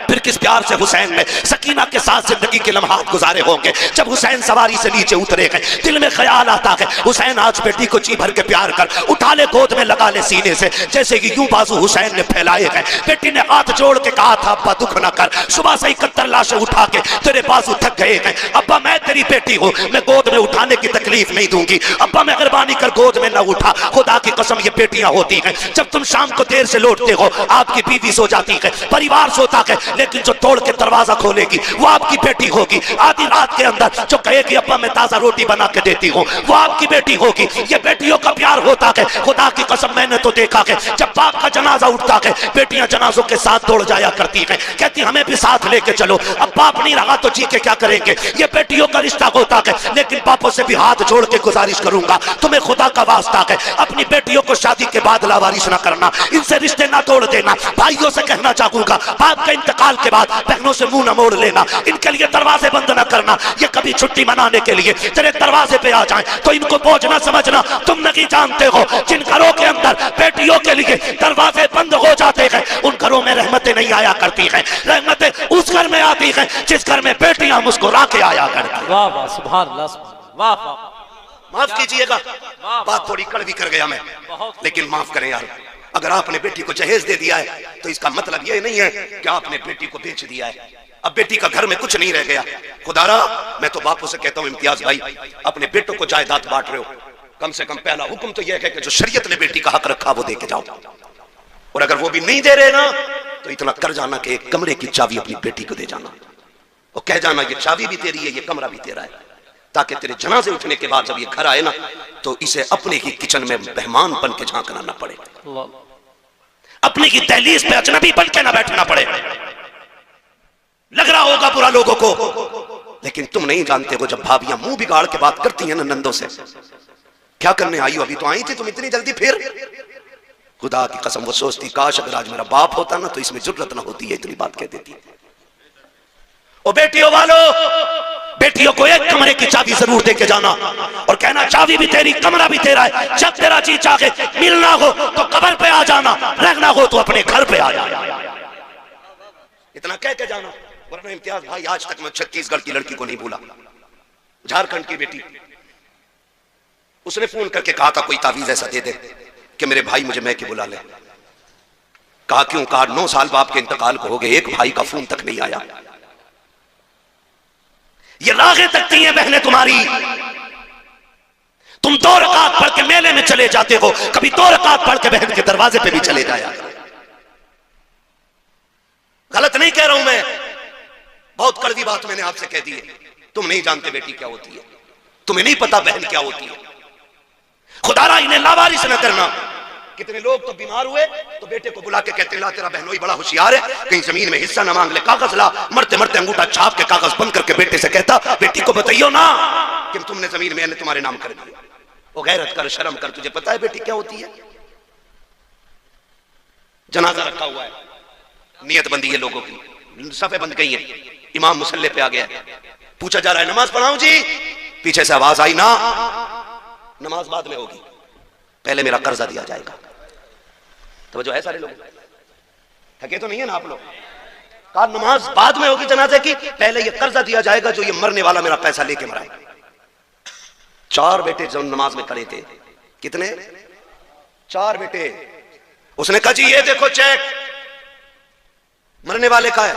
फिर किस प्यार से हुसैन ने सकीना के साथ जिंदगी के लम्हात गुजारे होंगे। जब हुसैन सवारी से नीचे उतरे गए, दिल में ख्याल आता है हुसैन आज बेटी को जी भर के प्यार कर, उठा ले गोद में लगा ले सीने से। जैसे कि यूं बाजू हुसैन ने फैलाए गए, बेटी ने हाथ जोड़ के कहा था अब्बा दुख न कर, सुबह से 71 लाशें उठा के तेरे बाजू थक गए हैं, अब्बा मैं तेरी बेटी हूँ, मैं गोद में उठाने की तकलीफ नहीं दूंगी, अब्बा मेहरबानी कर गोद में न उठा, खुदा की कसम ये बेटियां होती हैं, जब तुम शाम को देर से लौटते हो आपकी बीवी सो जाती है, परिवार सोता है, लेकिन जो तोड़ के दरवाजा खोलेगी वो आपकी बेटी होगी। आधी रात के अंदर जो कहेगी अब्बा मैं ताजा रोटी बना के देती हूँ, वो आपकी बेटी होगी। ये बेटियों का प्यार होता है, खुदा की कसम मैंने तो देखा है, जब बाप का जनाजा उठता है बेटियां जनाजों के साथ दौड़ जाया करती हैं, कहती हमें भी साथ लेके चलो, अब बाप नहीं रहा तो जी के क्या करेंगे। ये बेटियों का रिश्ता होता है, लेकिन बापों से भी हाथ जोड़ के गुजारिश करूंगा, तुम्हें खुदा का वास्ता है अपनी बेटियों को शादी के बाद लावारिस ना करना, इनसे रिश्ते ना तोड़ देना। भाइयों से कहना चाहूंगा बाप के इंतकाल के बाद बहनों से मुंह न मोड़ लेना, इनके लिए दरवाजे बंद ना करना। ये कभी छुट्टी मनाने के लिए तेरे दरवाजे पे आ जाएं तो इनको बोझ ना समझना, तुम नहीं जानते हो जिन घरों के अंदर बेटियों के लिए दरवाजे बंद हो जाते हैं उन घरों में रहमतें नहीं आया करती हैं, रहमतें उस घर में आती हैं जिस घर में बेटियां मुस्कुरा के आया करती। वाह वाह सुभान अल्लाह, वाह वाह। माफ कीजिएगा बात थोड़ी कड़वी कर गया मैं, लेकिन माफ करें यार, अगर आपने बेटी को जहेज दे दिया है तो इसका मतलब ये नहीं है कि आपने बेटी को बेच दिया है। अब बेटी का घर में कुछ नहीं रह गया। खुदारा मैं तो बापों से कहता हूं इम्तियाज भाई अपने बेटों को जायदाद बांट रहे हो, कम से कम पहला हुक्म तो यह है कि जो शरीयत ने बेटी का हक रखा वो दे के जाओ, और अगर वो भी नहीं दे रहे ना तो इतना कर जाना कि एक कमरे की चाबी अपनी बेटी को दे जाना और कह जाना ये चाबी भी तेरी है, ये कमरा भी तेरा है, ताकि तेरे जनाजे उठने के बाद जब ये घर आए ना तो इसे अपने ही किचन में मेहमान बन के झांकना ना पड़े, अपने की दहलीज पे अजनबी बन के ना बैठना पड़े। लग रहा होगा बुरा लोगों को, लेकिन तुम नहीं जानते हो जब भाभियां मुंह बिगाड़ के बात करती हैं ना नंदों से, क्या करने आई हो, अभी तो आई थी तुम इतनी जल्दी, फिर खुदा की कसम वो सोचती काश अगर आज मेरा बाप होता ना तो इसमें जुर्रत ना होती है, इतनी बात कह देती। ओ बेटियों वालों, बेटियों को एक कमरे की चाबी जरूर दे के जाना और कहना चाबी भी तेरी कमरा भी तेरा है, जब तेरा जी चाहे मिलना हो तो कब्र पे आ जाना, रहना हो तो अपने घर पे आ जाना, इतना कह के जाना। वरना इम्तियाज भाई आज तक मैं छत्तीसगढ़ की लड़की को नहीं भूला, झारखंड की बेटी, उसने फोन करके कहा था कोई तावीज ऐसा दे दे कि मेरे भाई मुझे मैके बुला ले। कहा क्यों? कहा 9 साल बाप के इंतकाल को हो गए, एक भाई का फोन तक नहीं आया। ये रागें तकती हैं बहनें तुम्हारी, तुम 2 रकात पढ़ के मेले में चले जाते हो, कभी 2 रकात पढ़ के बहन के दरवाजे पे भी चले जाया। गलत नहीं कह रहा हूं मैं, बहुत कड़वी बात मैंने आपसे कह दी है। तुम नहीं जानते बेटी क्या होती है, तुम्हें नहीं पता बहन क्या होती है। खुदारा इन्हें लावारिस न करना। कितने लोग तो बीमार हुए तो बेटे को बुला के कहते ला तेरा बहनोई बड़ा होशियार है, कहीं जमीन में हिस्सा ना मांग ले, कागज ला, मरते मरते अंगूठा छाप के कागज बंद करके बेटे से कहता बेटी को बताइयो ना कि तुमने जमीन में तुम्हारे नाम कर दिया। वो गैरत कर, शर्म कर, तुझे पता है बेटी क्या होती है? जनाजा रखा हुआ है, नियत बंदी है लोगों की, सफे बंद गई है, इमाम मुसल्ले पे आ गया, पूछा जा रहा है नमाज पढ़ाऊं जी, पीछे से आवाज आई ना नमाज बाद में होगी, पहले मेरा कर्जा दिया जाएगा। तो जो है सारे लोग थके तो नहीं है ना आप लोग? कहा नमाज बाद में होगी जनाजे की, पहले ये कर्जा दिया जाएगा जो ये मरने वाला मेरा पैसा लेके मरा है। 4 बेटे जो नमाज में खड़े थे, कितने? 4 बेटे। उसने कहा जी ये देखो चेक मरने वाले का है,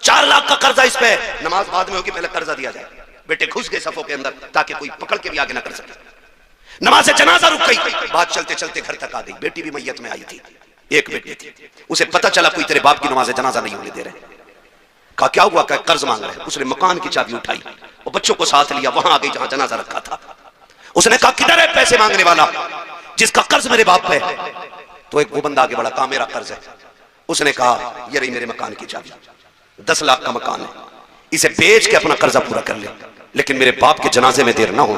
4 लाख का कर्जा इस पे, नमाज बाद में होगी, पहले कर्जा दिया जाए। बेटे घुस गए सफों के अंदर ताकि कोई पकड़ के भी आगे ना कर सके। नमाज जनाजा रुक गई, बात चलते चलते घर तक आ गई। बेटी भी मैयत में आई थी, एक बेटी थी, उसे पता चला कोई तेरे बाप की नमाज जनाजा नहीं होने दे रहे। कहा क्या हुआ? कहा कर्ज मांग रहे। उसने मकान की चाबी उठाई और बच्चों को साथ लिया, वहां आ गई जहां जनाजा रखा था। उसने कहा किधर है पैसे मांगने वाला जिसका कर्ज मेरे बाप पे? तो एक वो बंदा आगे बढ़ा, कहा मेरा कर्ज है। उसने कहा ये रही मेरे मकान की चाबी, 10 लाख का मकान है, इसे बेच के अपना कर्जा पूरा कर ले, लेकिन मेरे बाप के जनाजे में देर ना हो,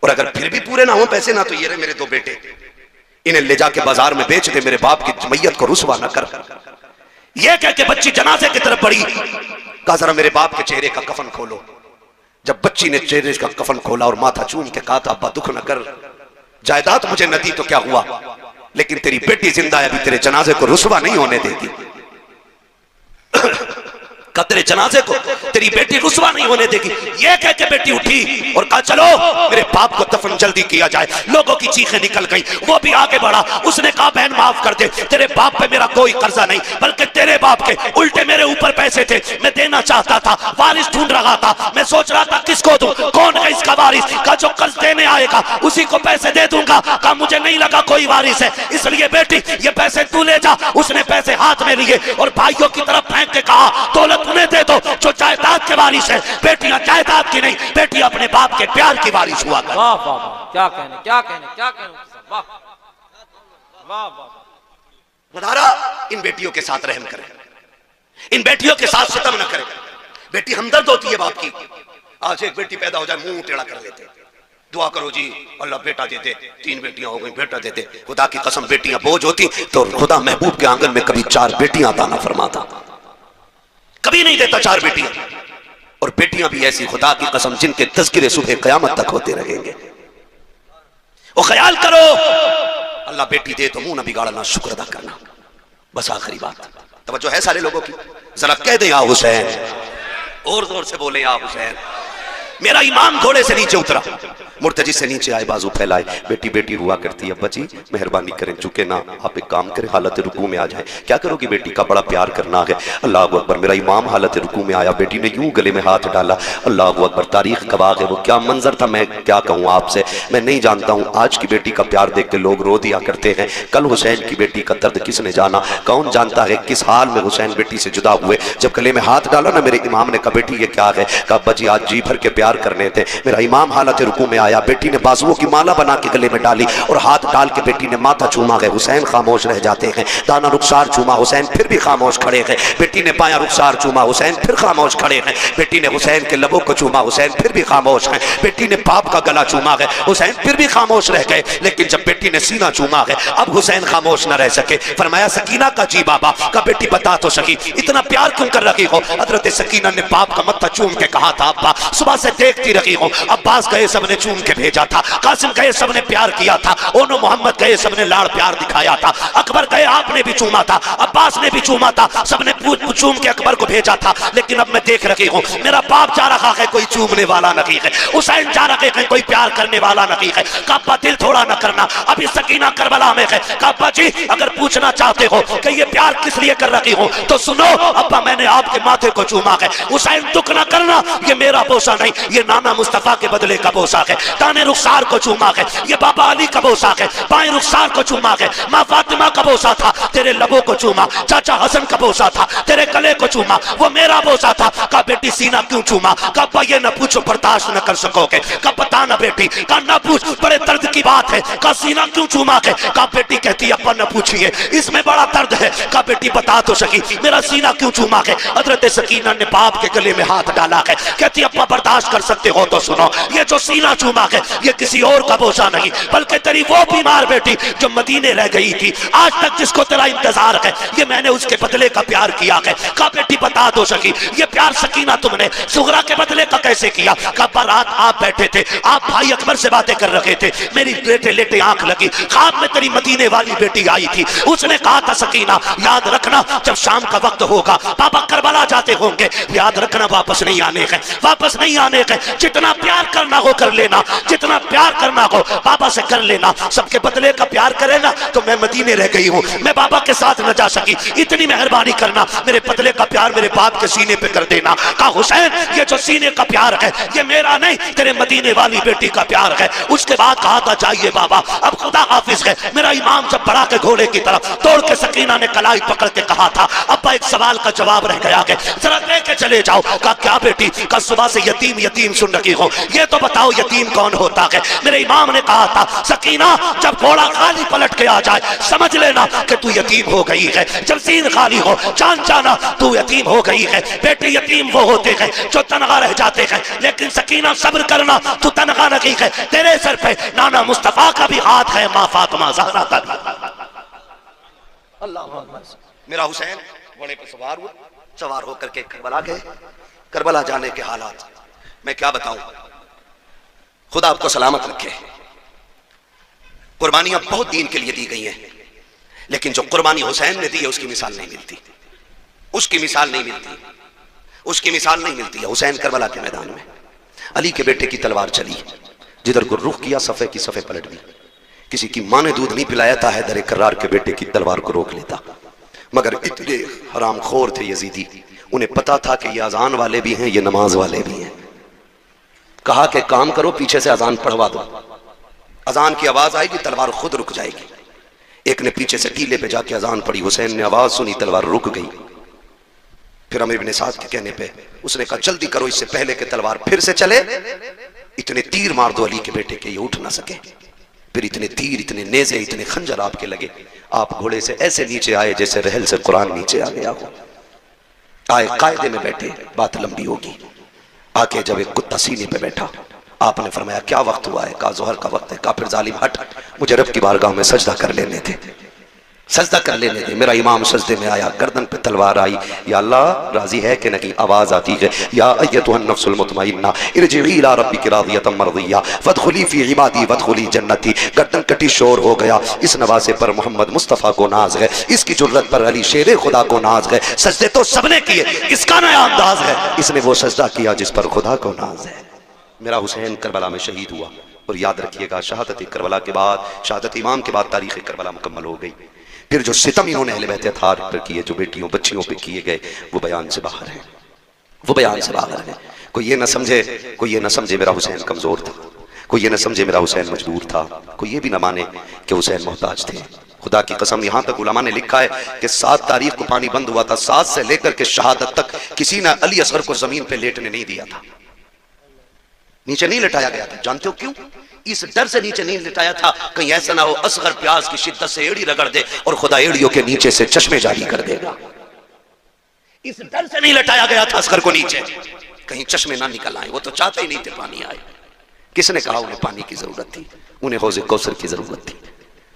और अगर फिर भी पूरे ना हो पैसे ना तो ये रहे मेरे 2 बेटे, इन्हें ले जाके बाजार में बेच दे, मेरे बाप की मैयत को रुसवा ना कर। ये कह के बच्ची जनाजे की तरफ बढ़ी। कहा जरा मेरे बाप के चेहरे का कफन खोलो। जब बच्ची ने चेहरे का कफन खोला और माथा चूम के कहा था अब्बा दुख न कर, जायदाद मुझे न दी तो क्या हुआ, लेकिन तेरी बेटी जिंदा है, अभी तेरे जनाजे को रुसवा नहीं होने देगी। तेरे जनाजे को तेरी बेटी रुसवा नहीं होने देगी। ये कह के बेटी उठी और कहा चलो मेरे बाप को दफन जल्दी किया जाए। लोगों की चीखें निकल गई, वो भी आगे बढ़ा। उसने कहा बहन माफ कर दे, तेरे बाप पे मेरा कोई कर्जा नहीं, बल्कि तेरे बाप के उल्टे मेरे ऊपर पैसे थे, मैं देना चाहता था, वारिस ढूंढ रहा था, मैं सोच रहा था किसको दूं, कौन है इसका वारिस, का जो कर्ज देने आएगा उसी को पैसे दे दूंगा। का मुझे नहीं लगा कोई वारिस है, इसलिए बेटी ये पैसे तू ले जा। उसने पैसे हाथ में लिए और भाइयों की तरफ फेंक के कहा दौलत उन्हें दे दो जो जायदाद के वारिस है। बेटियां जायदाद की नहीं, बेटियां अपने बाप के प्यार की वारिस हुआ कर। वाह वाह, क्या कहने क्या कहने क्या कहने, वाह वाह वाह। खुदारा इन बेटियों के साथ रहम करे, इन बेटियों के साथ सितम न करे। बेटी हमदर्द होती है बाप की। आज एक बेटी पैदा हो जाए मुंह टेढ़ा कर लेते, दुआ करो जी अल्लाह बेटा दे दे, 3 बेटियां हो गई बेटा दे दे। खुदा की कसम बेटियां बोझ होती तो खुदा महबूब के आंगन में कभी 4 बेटियां अता न फरमाता, कभी नहीं देता 4 बेटियां। और बेटियां भी ऐसी खुदा की कसम जिनके तज़किरे सुबह क़यामत तक होते रहेंगे। और ख्याल करो अल्लाह बेटी दे तो मुंह न बिगाड़ना, शुक्र अदा करना। बस आखिरी बात तवज्जो है सारे लोगों की, जरा कह दे या हुसैन, और जोर से बोले या हुसैन। मेरा ईमान घोड़े से नीचे उतरा, मुर्तजी से नीचे आए, बाजू फैलाए। बेटी बेटी हुआ करती है, बची मेहरबानी करें, चुके ना आप एक काम करें, हालत रुकू में आ जाए। क्या करोगी बेटी का बड़ा प्यार करना है। अल्लाह अकबर। मेरा इमाम हालत रुकू में आया, बेटी ने यूं गले में हाथ डाला। अल्लाह अकबर, तारीख गवाह है वो क्या मंजर था, मैं क्या कहूँ आपसे, मैं नहीं जानता हूँ। आज की बेटी का प्यार देख के लोग रो दिया करते हैं, कल हुसैन की बेटी का दर्द किसने जाना। कौन जानता है किस हाल में हुसैन बेटी से जुदा हुए। जब गले में हाथ डाला ना मेरे इमाम ने कहा बेटी ये क्या है, कहा बची आज जी भर के प्यार करने थे। मेरा इमाम हालत रुकू में आया, बेटी ने बाजुओं की माला बना के गले में डाली और हाथ डाल के बेटी ने माथा चूमा गए। हुसैन खामोश रह जाते हैं। दाना रुखसार चूमा, हुसैन फिर भी खामोश खड़े हैं। बेटी ने बायां रुखसार चूमा, हुसैन फिर खामोश खड़े हैं। बेटी ने हुसैन के लबों को चूमा, हुसैन फिर भी खामोश हैं। बेटी ने बाप का गला चूमा है, हुसैन फिर भी खामोश रह गए। लेकिन जब बेटी ने सीना चूमा है अब हुसैन खामोश न रह सके। फरमाया सकीना का जी बाबा का बेटी बता तो सकी इतना प्यार क्यों कर रही हो। हजरत सकीना ने बाप का मत्था चूम के कहा था अब्बा सुबह से देखती रही हो, अब्बास गए सबने चूम के भेजा था, कासिम गए सबने प्यार किया था, ओनो मोहम्मद गए सबने लाड़ प्यार दिखाया था, अकबर गए आपने भी चूमा था, अब्बास ने भी चूमा था, सबने चूम के अकबर को भेजा था। लेकिन अब मैं देख रही हूँ मेरा बाप जा रहा है, कोई चूमने वाला नहीं है, हुसैन जा रहे हैं, कोई प्यार करने वाला नहीं है। काबा दिल थोड़ा न करना, अभी सकीना करबला में है। काबा जी अगर पूछना चाहते हो कि ये प्यार किस लिए कर रही हूँ तो सुनो अब्बा मैंने आपके माथे को चूमा है। हुसैन दुख न करना, ये मेरा बोसा नहीं, ये नाना मुस्तफा के बदले का बोसा है। दाने रुखसार को चूमा है, ये बाबा अली का बोसा है। बाएं रुखसार को चूमा है, माँ फातिमा का बोसा था, तेरे लबों को चूमा। चाचा हसन का बोसा था, तेरे गले को चूमा, वो मेरा बोसा था। का बेटी सीना क्यों चूमा, का ये न पूछो बर्दाश्त न कर सकोगे, का बता ना बेटी, का ना पूछ बड़े दर्द की बात है, का सीना क्यों चूमा है। का बेटी कहती अब्बा न पूछिए इसमें बड़ा दर्द है, का बेटी बता तो सकी मेरा सीना क्यों चूमा है। हजरत सकीना ने बाप के गले में हाथ डाला है, कहती अब्बा बर्दाश्त कर सकते हो तो सुनो, ये जो सीना चूमा है ये किसी और का बोसा नहीं बल्कि तेरी वो बीमार बेटी जो मदीने रह गई थी, आज तक जिसको तेरा इंतजार है, ये मैंने उसके बदले का प्यार किया है। का बेटी बता दो सकी ये प्यार सकीना तुमने सुगरा के बदले का कैसे किया। का रात आप बैठे थे, आप भाई अकबर से बातें कर रहे थे, मेरी लेटे लेटे आंख लगी, ख्वाब में तेरी मदीने वाली बेटी आई थी, उसने कहा था सकीना याद रखना जब शाम का वक्त होगा पापा करबला जाते होंगे, याद रखना वापस नहीं आने का, वापस नहीं आने का, जितना प्यार करना हो कर लेना, जितना प्यार करना हो बाबा से कर लेना, सबके बदले का प्यार करे ना तो मैं मदीने रह गई हूँ, मैं बाबा के साथ न जा सकी, इतनी मेहरबानी करना मेरे बदले का प्यार मेरे बाप के सीने पे कर देना। कहा हुसैन ये जो सीने का प्यार है ये मेरा नहीं तेरे मदीने वाली बेटी का प्यार है। उसके बाद कहा था चाहिए बाबा अब खुदा हाफिज है। मेरा इमाम जब बढ़ा के घोड़े की तरफ तोड़ के सकीना ने कलाई पकड़ के कहा था अब्बा एक सवाल का जवाब रह गया है जरा दे के चले जाओ। कहा क्या बेटी, कल सुबह से यतीम यतीम सुन रही हो, ये तो बताओ यतीम कौन होता है। मेरे इमाम ने कहा था सकीना जब घोड़ा खाली पलट के आ जाए समझ लेना कि तू यतीम हो गई है, जब सीन खाली हो जान जाना तू यतीम हो गई है। बेटी यतीम वो होते हैं जो तनहा रह जाते हैं, लेकिन सकीना सब्र करना तू तनहा नहीं है, तेरे सर पे नाना मुस्तफा का भी हाथ है, माँ फातिमा ज़हरा का भी। अल्लाह मेरा हुसैन घोड़े पे सवार हुआ, सवार होकर के करबला गए। करबला जाने के हालात मैं क्या बताऊं, खुदा आपको सलामत रखे। कुर्बानियां बहुत दीन के लिए दी गई हैं, लेकिन जो कुर्बानी हुसैन ने दी है उसकी मिसाल नहीं मिलती। उसकी मिसाल नहीं मिलती, उसकी मिसाल नहीं मिलती है। हुसैन करबला के मैदान में अली के बेटे की तलवार चली, जिधर को रुख किया सफ़े की सफ़े पलट दी। किसी की माँ ने दूध नहीं पिलाया था, हैदर कर्रार के बेटे की तलवार को रोक लेता। मगर इतने हराम खोर थे यजीदी, उन्हें पता था कि ये अजान वाले भी हैं, ये नमाज वाले भी हैं। कहा कि काम करो, पीछे से अजान पढ़वा दो, अजान की आवाज आएगी, तलवार खुद रुक जाएगी। एक ने पीछे से टीले पे जाके अजान पढ़ी, हुसैन ने आवाज सुनी, तलवार रुक गई। फिर अमीर इब्न साद के कहने पे उसने कहा जल्दी करो, इससे पहले कि तलवार फिर से चले, इतने तीर मार दो अली के बेटे के, ये उठ ना सके। फिर इतने तीर, इतने नेज़े, इतने खंजर आपके लगे, आप घोड़े से ऐसे नीचे आए जैसे रहल से कुरान नीचे आ गया हो। आए कायदे में बैठे, बात लंबी होगी। आके जब एक कुत्ता सीने पे बैठा, आपने फरमाया क्या वक्त हुआ है? कहा जोहर का वक्त है। कहा फिर जालिम हट, मुझे रब की बारगाह में सजदा कर लेने दे, सजदा कर लेने दे। मेरा इमाम सजदे में आया, गर्दन पे तलवार आई। या अल्लाह राजी है कि नहीं? आवाज आती है, या अय्यतुहन नफ्सुल मुतमइन्ना इरजिई इला रब्बिकी रादियतम मर्दिया फदखुली फी इबादी वदखुली जन्नती। गर्दन कटी, शोर हो गया। इस नवासे पर मोहम्मद मुस्तफ़ा को नाज है, इसकी जुर्रत पर अली शेरे खुदा को नाज है। सजदे तो सबने किए, इसका नया अंदाज है, इसने वो सजदा किया जिस पर खुदा को नाज है। मेरा हुसैन करबला में शहीद हुआ। और याद रखिएगा, शहादत करबला के बाद, शहादत इमाम के बाद तारीख़ करबला मुकम्मल हो गई। फिर जो सितम इन्होंने अहले बैत अत्हार पर किए, जो बेटियों बच्चियों पे किए गए, वो बयान से बाहर है, वो बयान से बाहर है। कोई ये ना समझे, कोई ये ना समझे मेरा हुसैन कमजोर था, कोई ये ना समझे मेरा हुसैन मजबूर था, कोई ये भी ना माने कि हुसैन मोहताज थे। खुदा की कसम, यहां तक उलमा ने लिखा है कि 7 तारीख को पानी बंद हुआ था, 7 से लेकर के शहादत तक किसी ने अली असगर को जमीन पे लेटने नहीं दिया था, नीचे नहीं लिटाया गया था। जानते हो क्यों? इस डर से नीचे नहीं लिटाया था, कहीं ऐसा ना हो असगर प्यास की शिद्दत से एड़ी रगड़ दे और खुदा एड़ियों के नीचे से चश्मे जारी कर देगा। इस डर से नहीं लिटाया गया था असगर को नीचे, कहीं चश्मे ना निकल आए। वो तो चाहते ही नहीं थे पानी आए। किसने कहा उन्हें पानी की जरूरत थी? उन्हें हौज़े कौसर की जरूरत थी,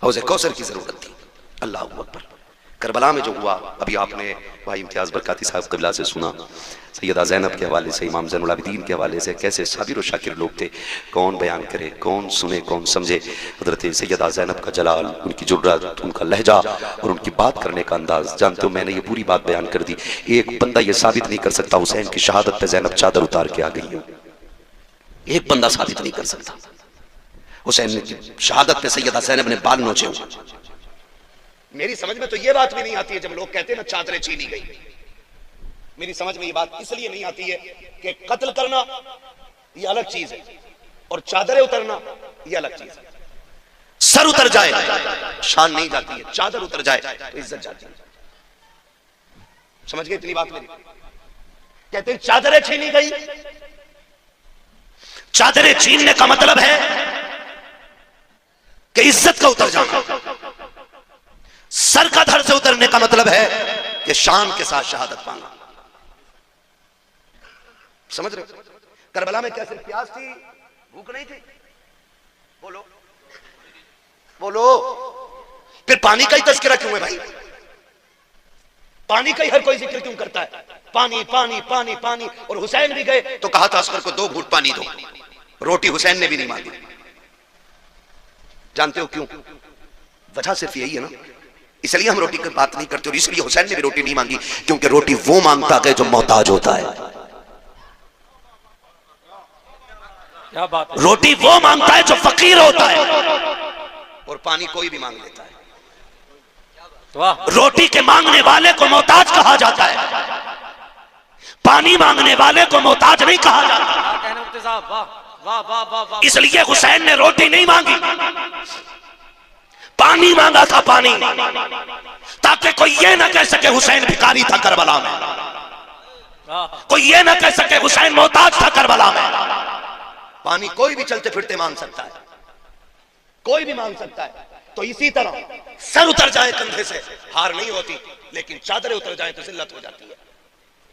हौज़े कौसर की जरूरत थी। अल्लाह अकबर। करबला में जो हुआ, अभी आपने भाई इम्तियाज़ बरकाती साहब क़िबला से सुना, सैयदा ज़ैनब के हवाले से, इमाम ज़ैनुल आबिदीन के हवाले से, कैसे साबिर और शाकिर लोग थे। कौन बयान करे, कौन सुने, कौन समझे? हज़रत सैयदा ज़ैनब का जलाल, उनकी जुर्रत, उनका लहजा और उनकी बात करने का अंदाज़। जानते हो, मैंने ये पूरी बात बयान कर दी। एक बंदा ये साबित नहीं कर सकता हुसैन की शहादत पे ज़ैनब चादर उतार के आ गई है। एक बंदा साबित नहीं कर सकता। हुसैन की शहादत पे सैयदा ज़ैनब ने बाल नोचे हुए। मेरी समझ में तो ये बात भी नहीं आती है जब लोग कहते हैं ना चादरें छीनी गई। मेरी समझ में ये बात इसलिए नहीं आती है कि कत्ल करना ये अलग चीज है और चादरें उतरना ये अलग चीज है। सर उतर जाए शान नहीं जाती है, चादर उतर जाए तो इज्जत जाती है। समझ गए इतनी बात मेरी? कहते हैं चादरें छीनी गई। चादरें छीनने का मतलब है कि इज्जत का उतर जाना। सर का धड़ से उतरने का मतलब है कि शान के साथ शहादत पाना। समझ रहे हो? करबला में क्या सिर्फ प्यास थी, भूख नहीं थी? बोलो बोलो। फिर पानी का ही तज़किरा क्यों है भाई? पानी का ही हर कोई जिक्र क्यों करता है? पानी पानी पानी पानी। और हुसैन भी गए तो कहा था असगर को 2 घूंट पानी दो। रोटी हुसैन ने भी नहीं मांगी। जानते हो क्यों? वजह सिर्फ यही है ना, इसलिए हम रोटी की बात नहीं करते। और इसलिए हुसैन ने भी रोटी नहीं मांगी, क्योंकि रोटी वो मांगता है जो मोहताज होता है। क्या बात है? रोटी वो मांगता है जो फकीर होता है, और पानी कोई भी मांग लेता है। रोटी के मांगने वाले को मोहताज कहा जाता है, पानी मांगने वाले को मोहताज नहीं कहा जाता। इसलिए हुसैन ने रोटी नहीं मांगी, पानी मांगा था, पानी, ताकि कोई ये ना कह सके हुसैन भिखारी था करबला में, कोई ये ना कह सके हुसैन मोहताज था करबला में। पानी कोई भी चलते फिरते मांग सकता है, कोई भी मांग सकता है। तो इसी तरह सर उतर जाए कंधे से हार नहीं होती, लेकिन चादरें उतर जाए तो जिल्लत हो जाती है।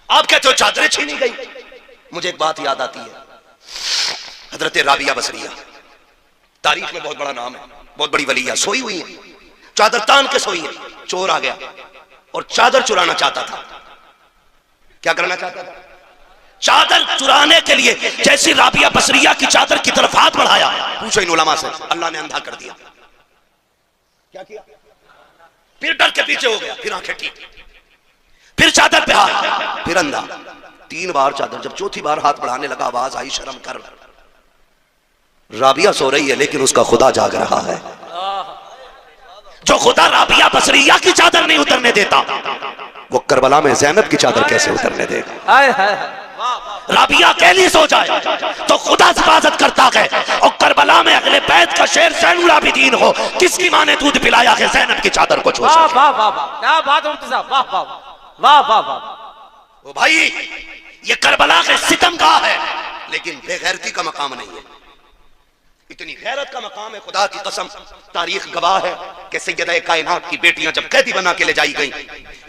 आप कहते हो चादरें छीनी गई, मुझे एक बात याद आती है। हजरत राबिया बसरिया तारीख में बहुत बड़ा नाम है, बहुत बड़ी वलिया, सोई हुई है, चादर तान के सोई है। चोर आ गया और चादर चुराना चाहता था। क्या करना चाहता था? चादर चुराने के लिए जैसी राबिया बसरिया की चादर की तरफ हाथ बढ़ाया, पूछो इन उलमा से, अल्लाह ने अंधा कर दिया। क्या किया? फिर डर के पीछे हो गया, फिर आंखें ठीक, फिर चादर पे हाथ, फिर अंधा, 3 बार चादर। जब चौथी बार हाथ बढ़ाने लगा, आवाज आई, शर्म कर। राबिया सो रही है लेकिन उसका खुदा जाग रहा है। जो खुदा राबिया बसरिया की चादर नहीं उतरने देता, वो करबला में ज़ैनब की चादर कैसे उतरने देगा? राबिया अकेली सो जाए तो खुदा हिफाजत करता है, और करबला में अगले बैत का शेर ज़ैनुल आबिदीन हो, किसकी मां ने दूध पिलाया है ज़ैनब की चादर को छू सके? वाह वाह वाह, क्या बात मुफ्ती साहब, वाह वाह वाह वाह वाह। ओ भाई, ये करबला के सितम का है, लेकिन बेगैरती का मकाम नहीं है। इतनी गैरत का मकाम है, खुदा की कसम, तारीख गवाह है कि सैयदा कायनात की बेटियां जब कैदी बना के ले जाई गई,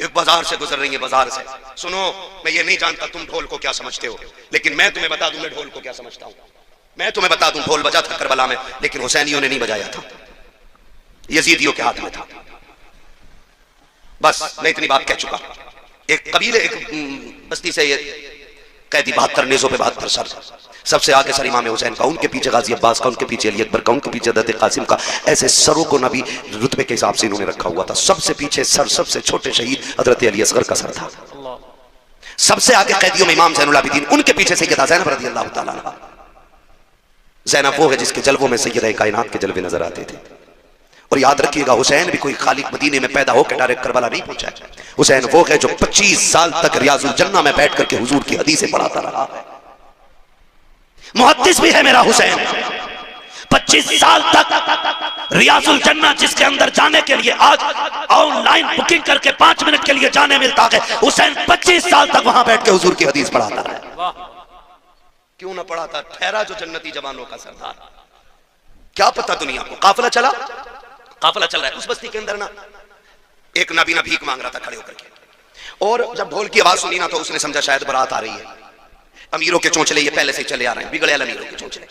एक बाजार से गुजर रही है, बाजार से। सुनो, मैं ये नहीं जानता तुम ढोल को क्या समझते हो, लेकिन मैं तुम्हें बता दूं मैं ढोल को क्या समझता हूं। मैं तुम्हें बता दूं, ढोल बजा था करबला में, लेकिन हुसैनियों ने नहीं बजाया था, यजीदियों के हाथ में था। बस मैं इतनी बात कह चुका। एक कबीले, एक बस्ती से ये कैदी 72 नेज़ों पे 72 सर, सबसे आगे सर इमाम हुसैन का, उनके पीछे गाजी अब्बास का, उनके पीछे अली अकबर का, उनके पीछे हज़रत कासिम का। ऐसे सरों को नबी रुतबे के हिसाब से इन्होंने रखा हुआ था। सबसे पीछे सर, सबसे छोटे शहीद हज़रत अली असगर का सर था। सबसे आगे कैदियों में इमाम ज़ैनुल आबिदीन, उनके पीछे सैयदा ज़ैनब रज़ी अल्लाह तआला अन्हा। ज़ैनब वो है जिसके जलवों में सैयदा कायनात के जलवे नजर आते थे। और याद रखिएगा, हुसैन भी कोई खाली मदीने में पैदा होकर डायरेक्ट करबला नहीं पहुंचा है। हुसैन वो है जो 25 साल तक रियाजुल जन्ना में बैठ करके हुजूर की हदीसें पढ़ाता रहा है। मुहद्दिस भी है मेरा हुसैन। 25 साल तक रियाजुल जन्ना, जिसके अंदर जाने के लिए आज ऑनलाइन बुकिंग करके 5 मिनट के लिए जाने मिलता है, हुसैन 25 साल तक वहां बैठ के हुजूर की हदीस पढ़ाता रहा। क्यों ना पढ़ाता? ठहरा जो जन्नती जवानों का सरदार। क्या पता दुनिया को, काफिला चला, काफिला चल रहा है। उस बस्ती के अंदर ना एक नबी भीख मांग रहा था खड़े होकर के, और जब ढोल की आवाज सुनी ना तो उसने समझा शायद बारात आ रही है। अमीरों के चोंचले ये पहले से चले आ रहे हैं, बिगड़े अमीरों के चोंचले।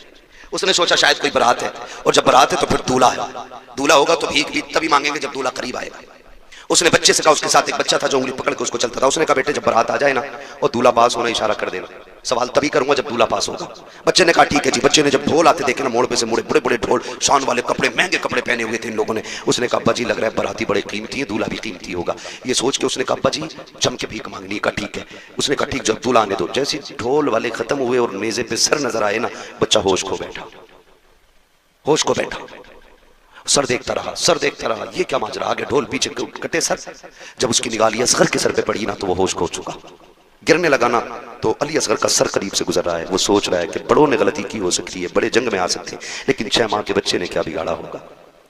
उसने सोचा शायद कोई बारात है, और जब बारात है तो फिर दूल्हा है। दूल्हा होगा तो भीख भी तभी मांगेंगे जब दूल्हा करीब आएगा। उसने बच्चे से कहा, उसके साथ एक बच्चा था जो उंगली पकड़ के उसको चलता था, उसने कहा बेटे जब बारात आ जाए ना और दूल्हा पास होना इशारा कर देना, सवाल तभी करूंगा जब दूल्हा पास होगा। बच्चे ने कहा ठीक है जी। बच्चे ने जब ढोल आते देखे ना, मोड़ पे से मुड़े, बड़े बड़े ढोल, शान वाले कपड़े, महंगे कपड़े पहने हुए थे इन लोगों ने। उसने कहा अब्बा जी लग रहा है बाराती बड़े कीमती है, दूल्हा भी कीमती होगा। ये सोच के उसने कहा अब्बा जी जम के भीख मांगनी का। ठीक है। उसने कहा ठीक, जब दूल्हा आने दो। जैसे ढोल वाले खत्म हुए और नेज़े पे सर नजर आए ना, बच्चा होश खो बैठा, होश खो बैठा। सर देखता रहा, सर देखता रहा, ये क्या माजरा, आगे ढोल पीछे कटे सर। जब उसकी निगाह असगर के सर पे पड़ी ना तो वो होश खो चुका। गिरने लगा ना तो अली असगर का सर करीब से गुजर रहा है। वो सोच रहा है कि बड़ों ने गलती की हो सकती है, बड़े जंग में आ सकते हैं, लेकिन 6 माह के बच्चे ने क्या बिगाड़ा होगा,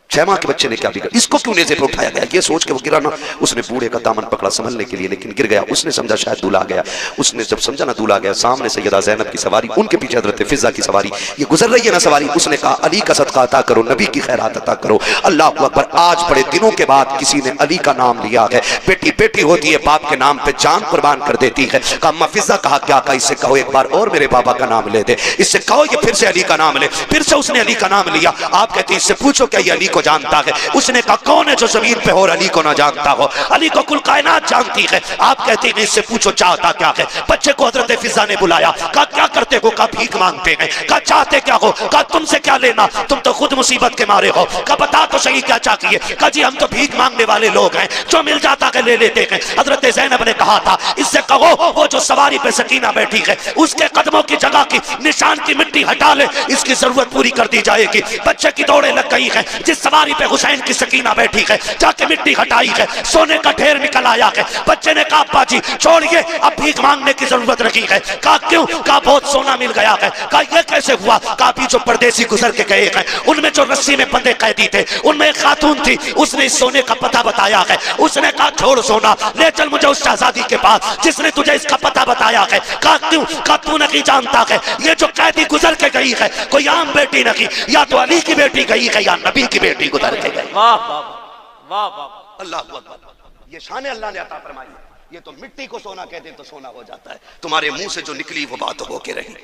6 माह के बच्चे ने क्या बिगाड़ा, इसको क्यों नेज़े पे उठाया गया। ये सोच के वो गिरा ना, उसने बूढ़े का दामन पकड़ा संभलने के लिए, लेकिन गिर गया। उसने समझा शायद दूल्हा आ गया। उसने जब समझा ना दूल्हा आ गया, सामने सैयदा ज़ैनब की सवारी, उनके पीछे हज़रत फिज़ा की सवारी, ये गुजर रही है ना सवारी। उसने कहा अली का सदका अता करो, नबी की खैरात अता करो। अल्लाह अकबर। आज बड़े दिनों के बाद किसी ने अली का नाम लिया है। बेटी बेटी होती है, बाप के नाम पे जान कुर्बान कर देती है। कहा अम्मा फिज़ा, कहा क्या? कहा इससे कहो एक बार और मेरे बाबा का नाम ले दे, इससे कहो ये फिर से अली का नाम ले। फिर से उसने अली का नाम लिया। आप कहती इससे पूछो क्या ये अली को जानता है? उसने कहा कौन है जो जमीन पे और अली को ना जानता हो? अली को कुल कायनात जानती है। आप कहते हैं इससे पूछो चाहता क्या है? बच्चे को हजरत फिजा ने बुलाया, कहा क्या करते हो? कहा भीख मांगते हैं। कहा चाहते क्या हो? कहा तुमसे क्या लेना, तुम तो खुद मुसीबत के मारे हो। कहा बता तो सही क्या चाहिए? कहा जी हम तो भीख मांगने वाले लोग हैं, जो मिल जाता है ले लेते हैं। हजरत ज़ैनब ने कहा था इससे कहो वो जो सवारी पे सकीना बैठी है उसके कदमों की जगह की निशान की मिट्टी हटा ले, इसकी जरूरत पूरी कर दी जाएगी। बच्चे की दौड़े लग गई है, जिस सवारी पे हुसैन की सकीना बैठी है जाके मिट्टी हटाई है, सोने का ढेर निकल आया है। बच्चे ने कहा अब्बा जी छोड़िए, अब भीख मांगने की जरूरत रखी है। कहा क्यों? कहा बहुत सोना मिल गया है। कहा यह कैसे हुआ? कहा अभी जो परदेसी गुजर के गए हैं उनमें जो रस्सी में बंधे कैदी थे उनमें एक खातून थी, उसने इस सोने का पता बताया है। उसने कहा छोड़ सोना, ले चल मुझे उस शहजादी के पास जिसने तुझे इसका पता बताया है। कहा क्यों? कहा तू नहीं जानता है ये जो कैदी गुजर के गई है कोई आम बेटी नहीं, या तो अली की बेटी गई है या नबी की बेटी गुजर के गई। वाह वाह वाह, अल्लाह अकबर। ये शान अल्लाह ने अता फरमाई। ये तो मिट्टी को सोना कहते तो सोना हो जाता है। तुम्हारे मुंह से जो निकली वो बात हो के रही।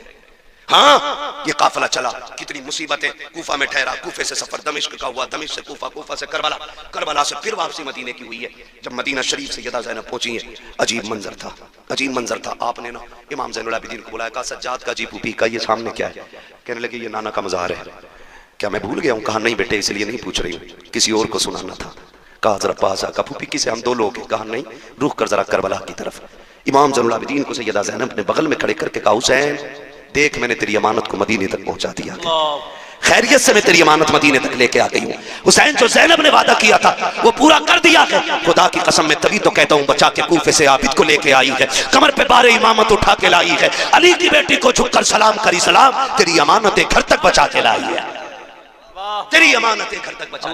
हाँ, ये काफिला चला, कितनी मुसीबतें। कूफा में ठहरा, कूफे से सफर दमिश्क का हुआ, दमिश्क से कूफा, कूफा से करबला, करबला से फिर वापसी मदीने की हुई है। जब मदीना शरीफ से सैयदा ज़ैनब पहुंची है, अजीब मंजर था, अजीब मंजर था। आपने ना इमाम ज़ैनुल आबिदीन को बुलाया, कहा सज्जाद का जी फूफी का ये सामने क्या है? कहने लगे ये नाना का मज़ार है। क्या मैं भूल गया हूँ? कहा नहीं बेटे इसलिए नहीं पूछ रही हूँ, किसी और को सुनाना था। कहा जरा पास आ, कहा फूफी किसे, हम दो लोग हैं। कहा नहीं, रुक कर जरा करबला की तरफ। इमाम ज़ैनुल आबिदीन को सैयदा ज़ैनब ने बगल में खड़े करके कहा हुसैन देख मैंने तेरी अमानत को मदीने तक पहुंचा दिया, खैरियत से मैं तेरी अमानत मदीने तक लेके आ गई हूँ। हुसैन जो ज़ैनब ने वादा किया था वो पूरा कर दिया है। खुदा की कसम मैं तभी तो कहता हूँ बचा के कूफे से आबिद को लेके आई है, कमर पे बारे इमामत उठा के लाई है, अली की बेटी को झुककर सलाम करी सलाम, तेरी अमानतें घर तक बचा के लाई है, तेरी अमानतें घर तक बचा।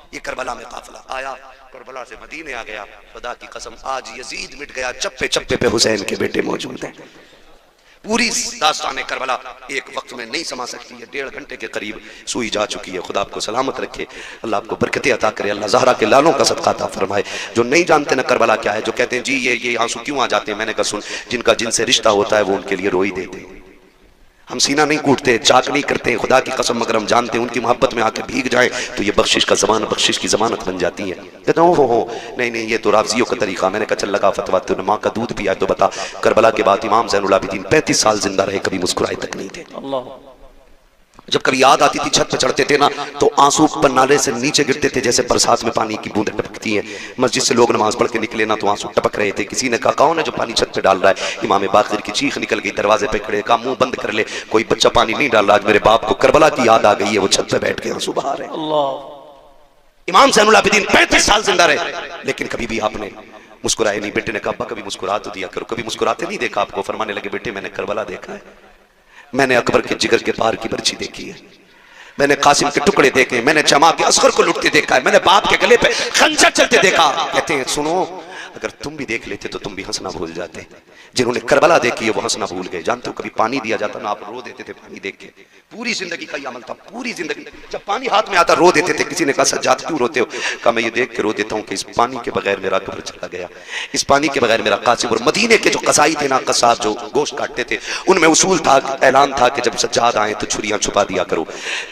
ये करबला में काफिला आया, करबला से मदीने आ गया। खुदा की कसम आज यजीद मिट गया, चप्पे चप्पे पे हुसैन के बेटे मौजूद हैं। पूरी दास्तान करबला एक वक्त में नहीं समा सकती है, 1.5 घंटे के करीब सुई जा चुकी है। खुदा आपको सलामत रखे, अल्लाह आपको बरकतें अता करे, अल्लाह ज़हरा के लालों का सदका अता फरमाए। जो नहीं जानते ना करबला क्या है, जो कहते हैं जी ये आंसू क्यों आ जाते हैं, मैंने कहा सुन, जिनका जिनसे रिश्ता होता है वो उनके लिए रोई देते हैं। हम सीना नहीं कूटते, चाक नहीं करते, खुदा की कसम मगर हम जानते हैं उनकी मोहब्बत में आके भीग जाए तो ये बख्शिश का ज़मान, बख्शिश की ज़मानत बन जाती है। कहते हैं हो नहीं ये तो राज़ियों का तरीका। मैंने कहा चल लगा फतवा, तूने माँ का दूध पिया है तो बता। करबला के बाद इमाम ज़ैनुल आबिदीन 35 साल जिंदा रहे, कभी मुस्कुराए तक नहीं थे। जब कभी याद आती थी छत पे चढ़ते थे ना तो आंसू पन्नाले से नीचे गिरते थे जैसे बरसात में पानी की बूंदें टपकती हैं। मस्जिद से लोग नमाज पढ़ के निकले ना तो आंसू टपक रहे थे। किसी ने कहा कौन है जो पानी छत पे डाल रहा है? इमाम बाक़िर की चीख निकल गई, दरवाजे पे खड़े, कहा मुंह बंद कर ले, कोई बच्चा पानी नहीं डाल रहा, आज मेरे बाप को करबला की याद आ गई है, वो छत पे बैठ के आंसू बहा रहे। इमाम ज़ैनुल आबिदीन 35 साल जिंदा रहे, लेकिन कभी भी आपने मुस्कुराए नहीं। बेटे ने कहा अब्बा कभी मुस्कुरा तो दिया करो, कभी मुस्कुराते नहीं देखा आपको। फरमाने लगे बेटे मैंने करबला देखा है, मैंने अकबर के जिगर के पार की बर्छी देखी है, मैंने कासिम के टुकड़े देखे, मैंने जमा के असगर को लुटते देखा है, मैंने बाप के गले पे खंजर चलते देखा। कहते हैं सुनो अगर तुम भी देख लेते तो तुम भी हंसना भूल जाते। जिन्होंने करबला देखी है वो हंसना भूल गए। जानते हो कभी पानी दिया जाता ना आप रो देते थे पानी देख के। पूरी जिंदगी का ये अमल था, पूरी जिंदगी जब पानी हाथ में आता रो देते थे। किसी ने कहा सज्जाद क्यों रोते हो? कहा मैं ये देख के रो देता हूँ कि इस पानी के बगैर मेरा कब्र चला गया, इस पानी के बगैर मेरा कासिम। और मदीने के जो कसाई थे ना, कसाब जो गोश्त काटते थे, उनमें उसूल था, ऐलान था कि जब सज्जाद आए तो छुरियां छुपा दिया करो,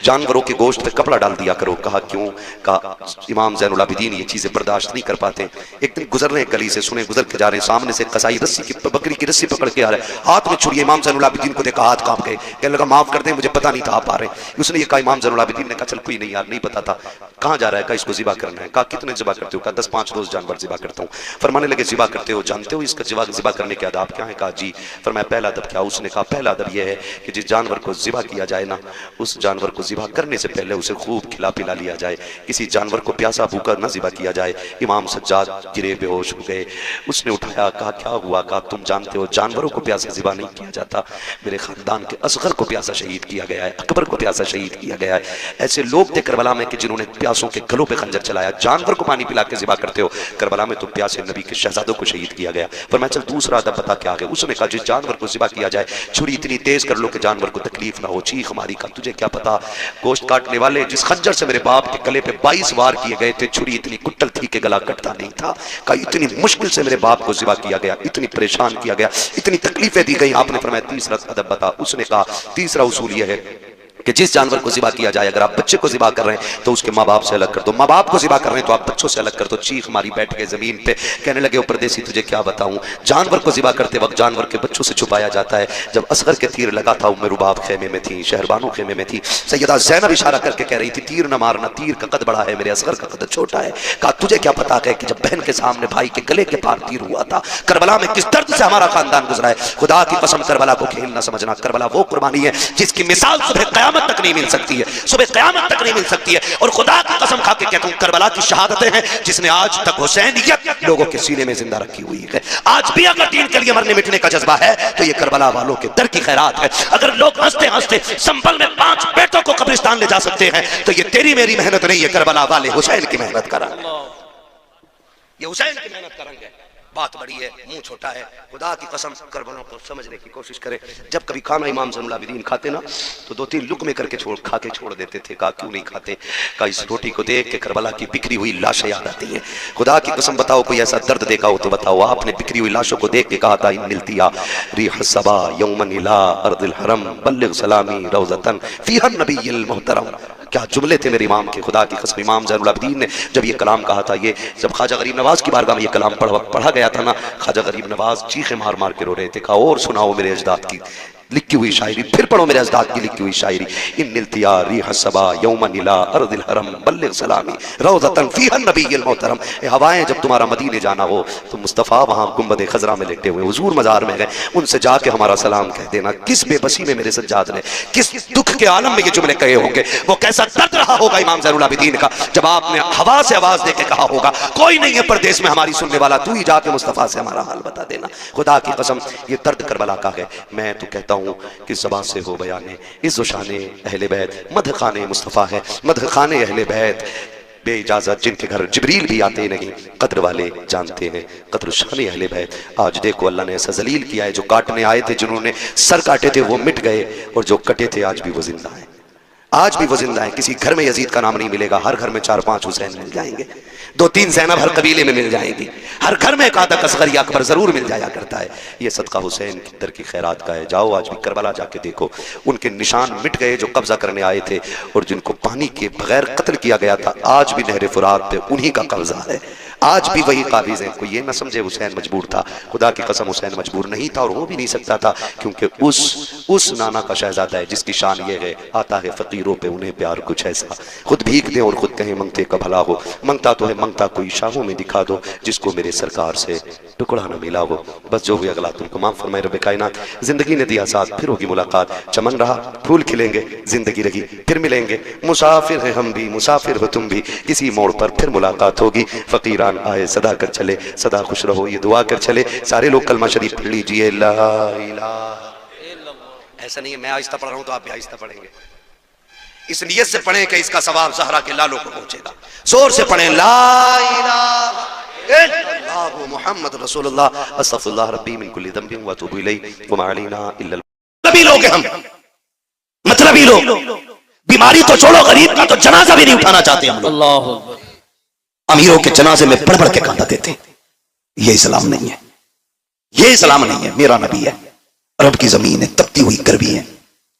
जानवरों के गोश्त पे कपड़ा डाल दिया करो। कहा क्यों? कहा इमाम ज़ैनुल आबिदीन ये चीजें बर्दाश्त नहीं कर पाते। एक दिन गुजर रहे गली से, सुने गुजर के जा रहे, सामने से कसाई रस्सी की बकरी की रस्सी पकड़ के आ रहा है, हाथ में छुरी। इमाम ज़ैनुल आबिदीन को देखा हाथ कांप गए, कहने लगा माफ कर दे मुझे पता नहीं था आप आ रहे। उसने ये कहा, इमाम ज़ैनुल आबिदीन ने कहा चल कोई नहीं यार नहीं पता था। कहाँ जा रहा है? कहा इसको ज़िबा करना है। कहा कितने ज़िबा करते हो? कहा 10-5 रोज जानवर ज़िबा करता हूँ। फरमाने लगे ज़िबा करते हो, जानते हो इसका ज़िबा करने के आदाब क्या है? कहा जी। फरमाया पहला अदब क्या? उसने कहा पहला अदब यह है कि जिस जानवर को ज़िबा किया जाए ना, उस जानवर को ज़िबा करने से पहले उसे खूब खिला पिला लिया जाए। किसी जानवर को प्यासा भूखा न ज़िबा किया जाए। इमाम सज्जाद गिरे बेहोश हो गए। उसने उठाया, कहा क्या हुआ? कहा तुम जानते हो जानवरों को प्यासा ज़िबा नहीं किया जाता, मेरे खानदान के असगर को प्यासा शहीद किया गया है, अकबर को प्यासा शहीद किया गया है। ऐसे लोग थे करबला में कि जिन्होंने प्यासों के गलों पे खंजर चलाया। जानवर को पानी पिला के ज़िबा करते हो, करबला में तो प्यासे नबी के शहजादों को शहीद किया गया। पर मैं चल दूसरा अदब बता के आगे। उसने कहा जिस जानवर को ज़िबा किया जाए छुरी इतनी तेज कर लो कि जानवर को तकलीफ ना हो, चीख हमारी का तुझे क्या पता। गोश्त काटने वाले जिस खंजर से मेरे बाप के गले पे 22 वार किए गए थे, छुरी इतनी कुट्टल थी कि गला कटता नहीं था। कहा इतनी मुश्किल से मेरे बाप को ज़िबा किया गया, इतनी परेशान किया गया, इतनी तकलीफें दी गई। आपने फरमाया तीसरा अदब बता। उसने कहा तीसरा उसूल यह है कि जिस जानवर को ज़िबा किया जाए, अगर आप बच्चे को ज़िबा कर रहे हैं तो उसके माँ बाप से अलग कर दो, माँ बाप को ज़िबा कर रहे हैं तो आप बच्चों से अलग कर दो। चीख मारी, बैठ गए ज़मीन पे, कहने लगे ओ परदेसी तुझे क्या बताऊं, जानवर को ज़िबा करते वक्त जानवर के बच्चों से छुपाया जाता है। जब असगर के तीर लगा था उम्मे रुबाब खेमे में थी, शहरबानो खेमे में थी। सैयदा ज़ैनब इशारा करके कह रही थी तीर न मारना, तीर का कद बड़ा है, मेरे असगर का कद छोटा है। कहा तुझे क्या पता है कि जब बहन के सामने भाई के गले के पार तीर हुआ था, करबला में किस दर्द से हमारा खानदान गुजरा है। खुदा की कसम करबला को खेल न समझना, करबला वो कुर्बानी है जिसकी मिसाल सुबह क़यामत तक नहीं मिल सकती है, सुबह क़यामत तक नहीं मिल सकती है। और खुदा की कसम खा के कहता हूं करबला की शहादतें हैं जिसने आज तक हुसैनियत लोगों के सीने में जिंदा रखी हुई है। आज भी अगर दीन के लिए मरने मिटने का जज्बा है तो ये करबला वालों के दर की खैरात है। अगर लोग हंसते हंसते संभल में 5 बेटों को कब्रिस्तान ले जा सकते हैं तो ये तेरी मेरी मेहनत नहीं है, करबला वाले हुसैन की मेहनत का रंग, ये हुसैन की मेहनत का रंग है। बात बड़ी है, मुंह छोटा है। खुदा की कसम करबला को समझने की कोशिश करें। जब कभी खाना इमाम ज़ैनुल आबिदीन खाते ना तो 2-3 लुकमे करके खा के छोड़ देते थे। कहा क्यों नहीं खाते? कहा इस रोटी को देख के करबला की बिखरी हुई लाशें याद आती हैं। खुदा की कसम बताओ कोई ऐसा दर्द देखा हो तो बताओ। आपने बिखरी हुई लाशों को देख के कहा था इन मिलतिया रिह सबा यौमन इला अर्दिल हरम बल्लिग सलामी रौज़तन फीहा नबिय्युल मुहतरम। क्या जुमले थे मेरे इमाम के। खुदा की कसम इमाम ज़ैनुल आबिदीन ने जब ये कलाम कहा था, ये जब ख्वाजा गरीब नवाज की बारगाह में ये कलाम पढ़ा गया था ना, ख्वाजा गरीब नवाज चीखे मार मार के रो रहे थे। कहा और सुनाओ मेरे अजदाद की लिखी हुई शायरी, फिर पढ़ो मेरे अजदाद की लिखी हुई शायरी। इन्निल तियारी हसबा यौमन इला अर्दिल हरम बल्लिग सलामी रौज़तन फीहा नबिय्युल मोहतरम। हवाएं जब तुम्हारा मदीने जाना हो तो मुस्तफ़ा वहां गुंबद खजरा में लेटे हुए हुजूर मजार में गए, उनसे जाके हमारा सलाम कह देना। किस बेबसी में मेरे सज्जाद ने, किस दुख के आलम में ये जुमले कहे होंगे, वो कैसा दर्द रहा होगा इमाम ज़ैनुल आबिदीन का जब आपने हवा से आवाज देके कहा होगा कोई नहीं है परदेश में हमारी सुनने वाला, तू ही जाके मुस्तफ़ा से हमारा हाल बता देना। खुदा की कसम ये दर्द करबला का है। मैं तो कहता हूँ कि ज़बान से हो बयाने इज़्ज़ो शाने अहले बैत, मदह खाने मुस्तफ़ा है, मदह खाने अहले बैत, बे इजाजत जिनके घर जिब्रील भी आते नहीं, कद्र वाले जानते हैं कद्र शान अहले बैत। आज देखो अल्लाह ने ऐसा जलील किया है, जो काटने आए थे, जिन्होंने सर काटे थे वो मिट गए, और जो कटे थे आज भी वो जिंदा है, आज भी वो जिंदा है। किसी घर में यजीद का नाम नहीं मिलेगा, हर घर में 4-5 हुसैन मिल जाएंगे, 2-3 ज़ैनब हर कबीले में मिल जाएंगी, हर घर में एक आधा असगर या अकबर जरूर मिल जाया करता है। ये सदका हुसैन की दर की खैरात का है। जाओ आज भी करबला जाके देखो, उनके निशान मिट गए जो कब्जा करने आए थे, और जिनको पानी के बगैर कत्ल किया गया था, आज भी नहर फुरात पे उन्हीं का कब्जा है, आज भी वही काबिज है। कोई ये ना समझे हुसैन मजबूर था, खुदा की कसम हुसैन मजबूर नहीं था, और हो भी नहीं सकता था, क्योंकि उस नाना का शहजादा है जिसकी शान ये है, आता है फकीरों पे उन्हें प्यार कुछ ऐसा, खुद भीख दे और खुद कहे मंगते का भला हो। मंगता तो है मंगता कोई शाहों में दिखा दो, जिसको मेरे सरकार से टुकड़ा न मिला हो। बस जो हुआ अगला तुमको माफ फरमाए रब्बे कायनात। जिंदगी ने दिया साथ, फिर होगी मुलाकात, चमन रहा फूल खिलेंगे, जिंदगी रही फिर मिलेंगे, मुसाफिर है हम भी मुसाफिर हो तुम भी, किसी मोड़ पर फिर मुलाकात होगी। फकीरान आए सदा कर चले, सदा खुश रहो ये दुआ कर चले। सारे लोग कलमा शरीफ पढ़ लीजिए, ला इलाहा। ऐसा नहीं है मैं आहिस्ता पढ़ रहा हूं तो आप भी आहिस्ता पढ़ेंगे, इस नियत से पढ़ें कि इसका सवाब ज़हरा के लालों को पहुंचेगा। जोर से पढ़ें, ला इलाहा इल्लल्लाहु मुहम्मद रसूलुल्लाह अस्तगफिरुल्लाह रब्बी मिन कुल्ली ज़ंबिन व अतूबु इलैहि व मा अलैना इल्ला। मतलबी लोग हैं हम, मतलबी लोग। बीमारी तो छोड़ो, गरीब का तो जनाजा भी नहीं उठाना चाहते हम लोग। अमीरों के जनाजे में बढ़ बढ़ के कांदा देते हैं। ये इस्लाम नहीं है, ये इस्लाम नहीं है। मेरा नबी है, अरब की जमीन है, तपती हुई गर्मी है।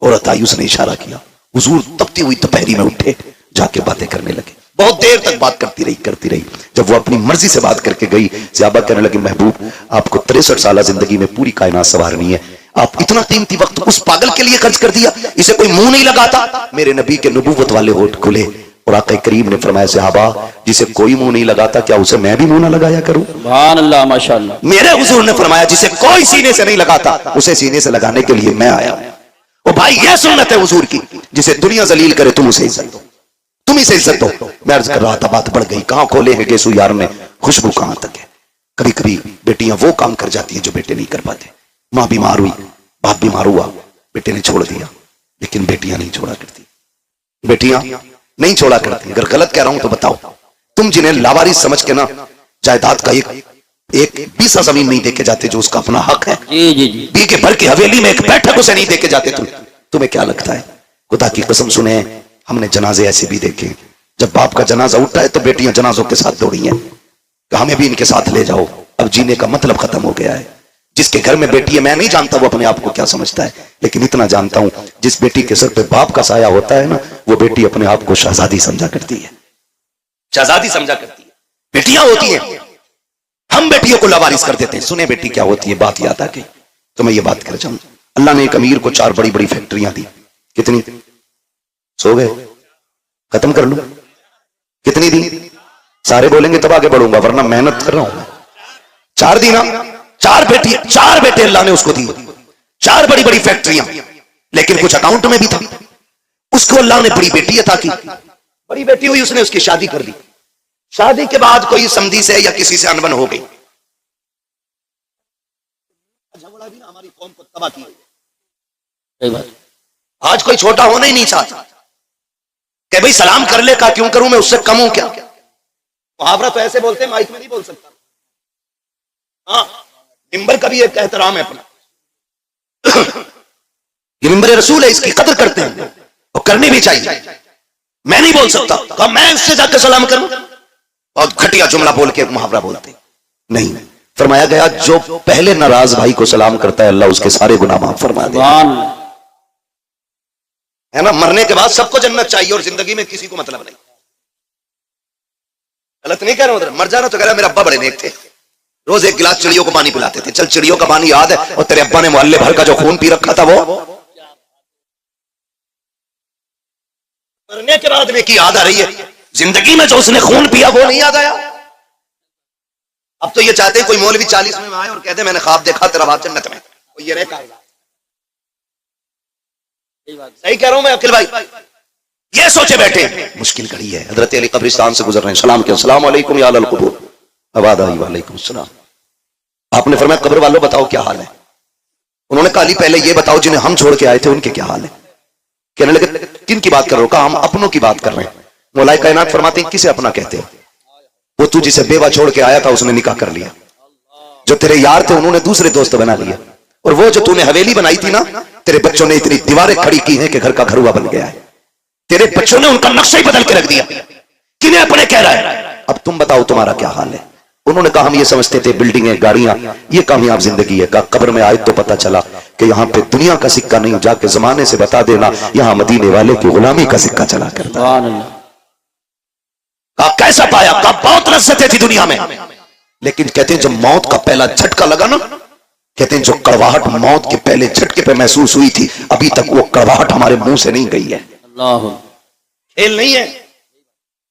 औरत आई, उसने इशारा किया, हुजूर तपती हुई दोपहरी में उठे, जाके बातें करने लगे। बहुत देर तक बात करती रही। जब वो अपनी मर्जी से बात करके गई, ज़ियाबा कहने लगे, महबूब आपको 63 साल जिंदगी में पूरी कायनात संवारनी है, आप इतना कीमती वक्त उस पागल के लिए खर्च कर दिया, इसे कोई मुंह नहीं लगाता। मेरे नबी के नबूवत वाले होठ खुले, और आका करीम ने फरमाया, सहाबा जिसे कोई मुंह नहीं लगाता, क्या उसे मैं भी मुंह ना लगाया करूं? सुभान अल्लाह, माशाअल्लाह। मेरे हुजूर ने फरमाया, जिसे कोई सीने से नहीं लगाता, उसे सीने से लगाने के लिए मैं आया हूं। ओ भाई, यह सुन्नत है हुजूर की, जिसे दुनिया जलील करे तुम उसे इज्जत दो, तुम इसे इज्जत दो। मैं अर्ज कर रहा था, बात बढ़ गई। कहां खोले हैं गेसू यार में, खुशबू कहां तक है। कभी कभी बेटियां वो काम कर जाती हैं जो बेटे नहीं कर पाते। माँ बीमार हुई, बाप बीमार हुआ, बेटे ने छोड़ दिया, लेकिन बेटियां नहीं छोड़ा करती, बेटियां नहीं छोड़ा करती। अगर गलत कह रहा हूं तो बताओ। तुम जिन्हें लावारिस समझ के ना जायदाद का एक बीसा जमीन नहीं देके जाते, जो उसका अपना हक है, जी। बीके भर की हवेली में एक बैठक उसे नहीं देके जाते, तुम्हें क्या लगता है? खुदा की कसम सुने, हमने जनाजे ऐसे भी देखे, जब बाप का जनाजा उठा है तो बेटियां जनाजों के साथ दौड़ी हैं, हमें भी इनके साथ ले जाओ। अब जीने का मतलब खत्म हो गया है। जिसके घर में बेटी है, मैं नहीं जानता वो अपने आप को क्या समझता है, लेकिन इतना जानता हूं, जिस बेटी के सर पे बाप का साया होता है ना, वो बेटी अपने आप को शहजादी समझा करती है, शहजादी समझा करती है। बेटियां होती हैं, हम बेटियों को लावारिस कर देते हैं। सुने बेटी क्या होती है, बात याद आ गई तो मैं ये बात कर जाऊं। अल्लाह ने एक अमीर को 4 बड़ी बड़ी फैक्ट्रियां दी। कितनी? सो गए? खत्म कर लूं? कितनी दी? सारे बोलेंगे तब आगे बढ़ूंगा, वरना मेहनत कर रहा हूं। 4 दी ना, 4 बेटे अल्लाह ने उसको दी, 4 बड़ी बड़ी फैक्ट्रियां, लेकिन कुछ अकाउंट में भी था। उसको अल्लाह ने बड़ी बेटी अता की, बड़ी बेटी हुई, उसने उसकी शादी कर दी। शादी के बाद कोई समधी से या किसी से अनबन हो गई, झगड़ा भी ना हमारी कौम को तबाह किया। आज कोई छोटा होना ही नहीं चाहता कि भाई सलाम कर ले, का क्यों करूं मैं, उससे कम हूं क्या? मुहावरा तो ऐसे बोलते हैं, माइक में नहीं बोल सकता। हाँ, मिंबर का भी एक एहतराम है अपना। ये मिंबर रसूल है, इसकी कदर करते हैं और करनी भी चाहिए। मैं नहीं बोल सकता, कहा मैं उससे जाकर सलाम करूं, और घटिया जुमला बोल के मुहावरा बोलते नहीं। फरमाया गया, जो पहले नाराज भाई को सलाम करता है, अल्लाह उसके सारे गुनाह माफ फरमा देगा, है ना। मरने के बाद सबको जन्नत चाहिए और जिंदगी में किसी को मतलब नहीं। गलत नहीं कह रहा हूं, मर जाना तो कह रहा मेरे अब्बा बड़े नेक थे, रोज एक गिलास चिड़ियों को पानी पिलाते थे। चल चिड़ियों का पानी याद है, और तेरे अब्बा ने मोहल्ले भर का जो खून पी रखा था वो मरने के बाद में की याद आ रही है। जिंदगी में जो उसने खून पिया वो नहीं याद आया। अब तो ये चाहते हैं कोई मौलवी 40 में आए और कहते मैंने ख्वाब देखा तेरा बाप जन्नत में, तो ये रहे सही कह रहा हूं मैं अखिल भाई। ये सोचे बैठे मुश्किल घड़ी है। हजरत अली कब्रिस्तान से गुजर रहे हैं, सलाम किया, अस्सलाम वालेकुम या अहल कुबूर। आवाज आई वालेकुम सलाम। आपने फरमाया कब्र वालों बताओ क्या हाल है। उन्होंने कहा अली पहले ये बताओ जिन्हें हम छोड़ के आए थे उनके क्या हाल है। कहने लगे किन की बात कर रहे हो। कहा हम अपनों की बात कर रहे हैं। मौलाए कायनात फरमाते हैं किसे अपना कहते हो। वो तू जिसे बेवा छोड़ के आया था उसने निकाह कर लिया। जो तेरे यार थे उन्होंने दूसरे दोस्त बना लिया। और वो जो तूने हवेली बनाई थी ना, तेरे बच्चों ने इतनी दीवारें खड़ी की हैं कि घर का घरुआ बन गया है। तेरे बच्चों ने उनका नक्शा ही बदल के रख दिया। किन्हें अपने कह रहा है। अब तुम बताओ तुम्हारा क्या हाल है। उन्होंने कहा हम ये समझते थे बिल्डिंगें गाड़ियां ये कामयाब जिंदगी है। कहा कब्र में आए तो पता चला कि यहाँ पे दुनिया का सिक्का नहीं, जाके जमाने से बता देना यहाँ मदीने वाले की गुलामी का सिक्का चला करता। कहा कैसा पाया। कहा बहुत लज्जतें थी दुनिया में, लेकिन कहते हैं जब मौत का पहला झटका लगा ना, कहते हैं जो कड़वाहट मौत के पहले झटके पे महसूस हुई थी अभी तक वो कड़वाहट हमारे मुंह से नहीं गई है। खेल नहीं है,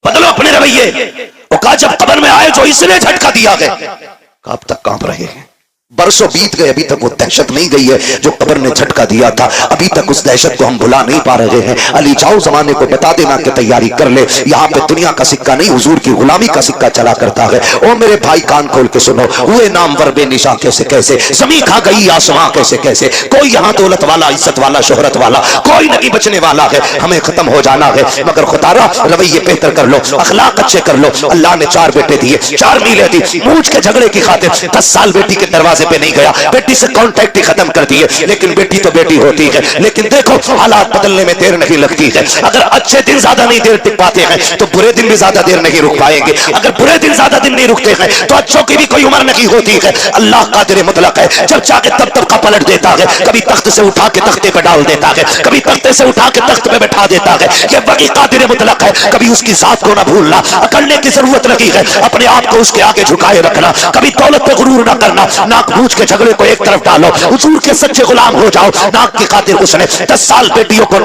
बदलो अपने रवैये। और कहा जब कब्र में आए जो इसने झटका दिया गया, अब तक कांप रहे हैं। बरसों बीत गए अभी तक वो दहशत नहीं गई है जो कब्र ने झटका दिया था। अभी तक उस दहशत को हम भुला नहीं पा रहे हैं। अली जाओ जमाने को बता देना कि तैयारी कर ले, यहाँ पे दुनिया का सिक्का नहीं हुजूर की गुलामी का सिक्का चला करता है। ओ मेरे भाई कान खोल के सुनो, हुए नामवर बेनिशा कैसे कैसे, जमीन खा गई आसमां कैसे कैसे। कोई यहाँ दौलत वाला, इज्जत वाला, शोहरत वाला कोई नहीं बचने वाला है। हमें खत्म हो जाना है, मगर खुदारा रवैये बेहतर कर लो, अखलाक अच्छे कर लो। अल्लाह ने 4 बेटे दिए, 4 मीलें दी। मूंछ के झगड़े की खातिर 10 साल बेटी के दरवाजे पे नहीं गया, बेटी से कांटेक्ट ही खत्म कर दिए। लेकिन बेटी तो बेटी होती है। लेकिन देखो हालात बदलने में देर नहीं लगती है। अगर अच्छे दिन ज्यादा नहीं देर टिक पाते हैं तो बुरे दिन भी ज्यादा देर नहीं रुक पाएंगे। अगर बुरे दिन ज्यादा दिन नहीं रुकते हैं तो अच्छों की भी कोई उम्र नहीं होती है। अल्लाह कादिर मुतलक है, जब चाहे तब तब का पलट देता है। कभी तख्त से उठा के तख्ते पे डाल देता है, कभी तख्ते से उठा के तख्त पे बैठा देता है। ये वही कादिर मुतलक है। कभी उसकी जात को ना भूलना, अकड़ने की जरूरत नहीं है, अपने आप को उसके आगे झुकाए रखना। कभी दौलत पे गुरूर ना करना, नाक बूझ के झगड़े को एक तरफ डालो, हुजूर के सच्चे गुलाम हो जाओ। नाक की खातिर उसने 10 साल बेटी को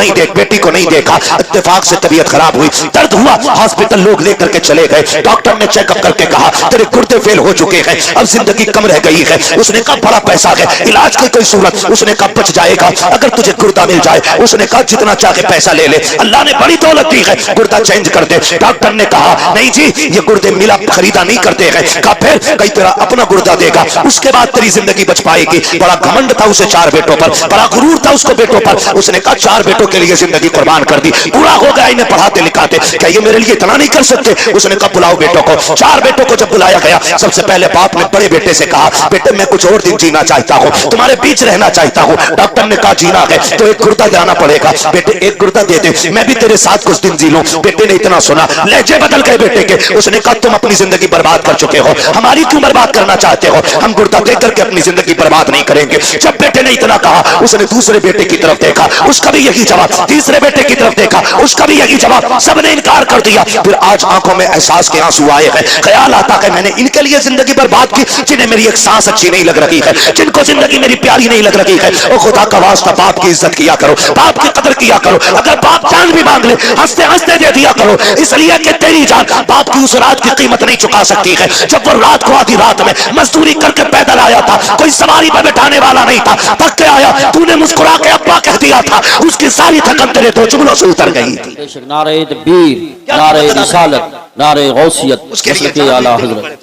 नहीं देखा। इत्तेफाक से तबीयत खराब हुई, दर्द हुआ, हॉस्पिटल लोग लेकर के चले गए। डॉक्टर ने चेकअप करके कहा तेरे गुर्दे फेल हो चुके हैं, अब जिंदगी कम रह गई है। उसने कहा बड़ा पैसा है, इलाज की कोई सूरत। उसने कहा बच जाएगा अगर तुझे गुर्दा मिल जाए। उसने कहा जितना चाहे पैसा ले ले, अल्लाह ने बड़ी दौलत दी है, गुर्दा चेंज कर दे। डॉक्टर ने कहा नहीं जी ये गुर्दे मिला खरीदा नहीं करते हैं। कहा फिर कहीं तेरा अपना गुर्दा देगा, उसके बाद तेरी जिंदगी बच पाएगी। बड़ा घमंड था उसे 4 बेटों पर, बड़ा गुरूर था उसको बेटों पर। उसने कहा 4 बेटों के लिए जिंदगी कुर्बान कर दी, पूरा हो गया इन्हें पढ़ाते लिखाते, क्या ये मेरे लिए इतना नहीं कर सकते। उसने कहा बुलाओ बेटों को। 4 बेटों को जब बुलाया गया, सबसे पहले बाप ने बड़े बेटे से कहा बेटे मैं कुछ और दिन जीना चाहता हूँ, तुम्हारे बीच रहना चाहता हूँ। डॉक्टर ने कहा जीना है तो एक गुर्दा जाना पड़ेगा। बेटे एक गुर्दा दे दे, मैं भी तेरे साथ कुछ दिन जी लूं। बेटे ने इतना सुना, लहजे बदल गए बेटे के। उसने कहा तुम अपनी जिंदगी बर्बाद कर चुके हो, हमारी क्यों बर्बाद करना चाहते हो। हम गुर्दा दे करके अपनी जिंदगी बर्बाद नहीं करेंगे। जब बेटे ने इतना कहा, उसने दूसरे बेटे की तरफ देखा, उसका भी यही जवाब। तीसरे बेटे की तरफ देखा, उसका भी यही जवाब। सबने इनकार कर दिया। फिर आज आंखों में एहसास के आंसू आए हैं। ख्याल आता है मैंने इनके लिए जिंदगी बर्बाद की जिन्हें मेरी एक सांस अच्छी नहीं लग रही है, जिनको जिंदगी मेरी प्यारी नहीं लग रही है। ओ खुदा का वास्ता बाप की इज्जत किया करो, बाप की कदर किया करो। अगर बाप जान भी मांग ले हंसते हंसते दे दिया करो, इसलिए कि तेरी जान बाप की उस रात की कीमत नहीं चुका सकती है। जब वो रात को आधी रात में मजदूरी करके पैदल आया था, कोई सवारी पर बैठाने वाला नहीं था, थक के आया, तूने मुस्कुरा के अब्बा कह दिया था, उसकी सारी थकन तेरे 2 जुमलों से उतर गई थी। नारे तकबीर, नारे रिसालत, नारे गौसियत, मसलके आला हज़रत।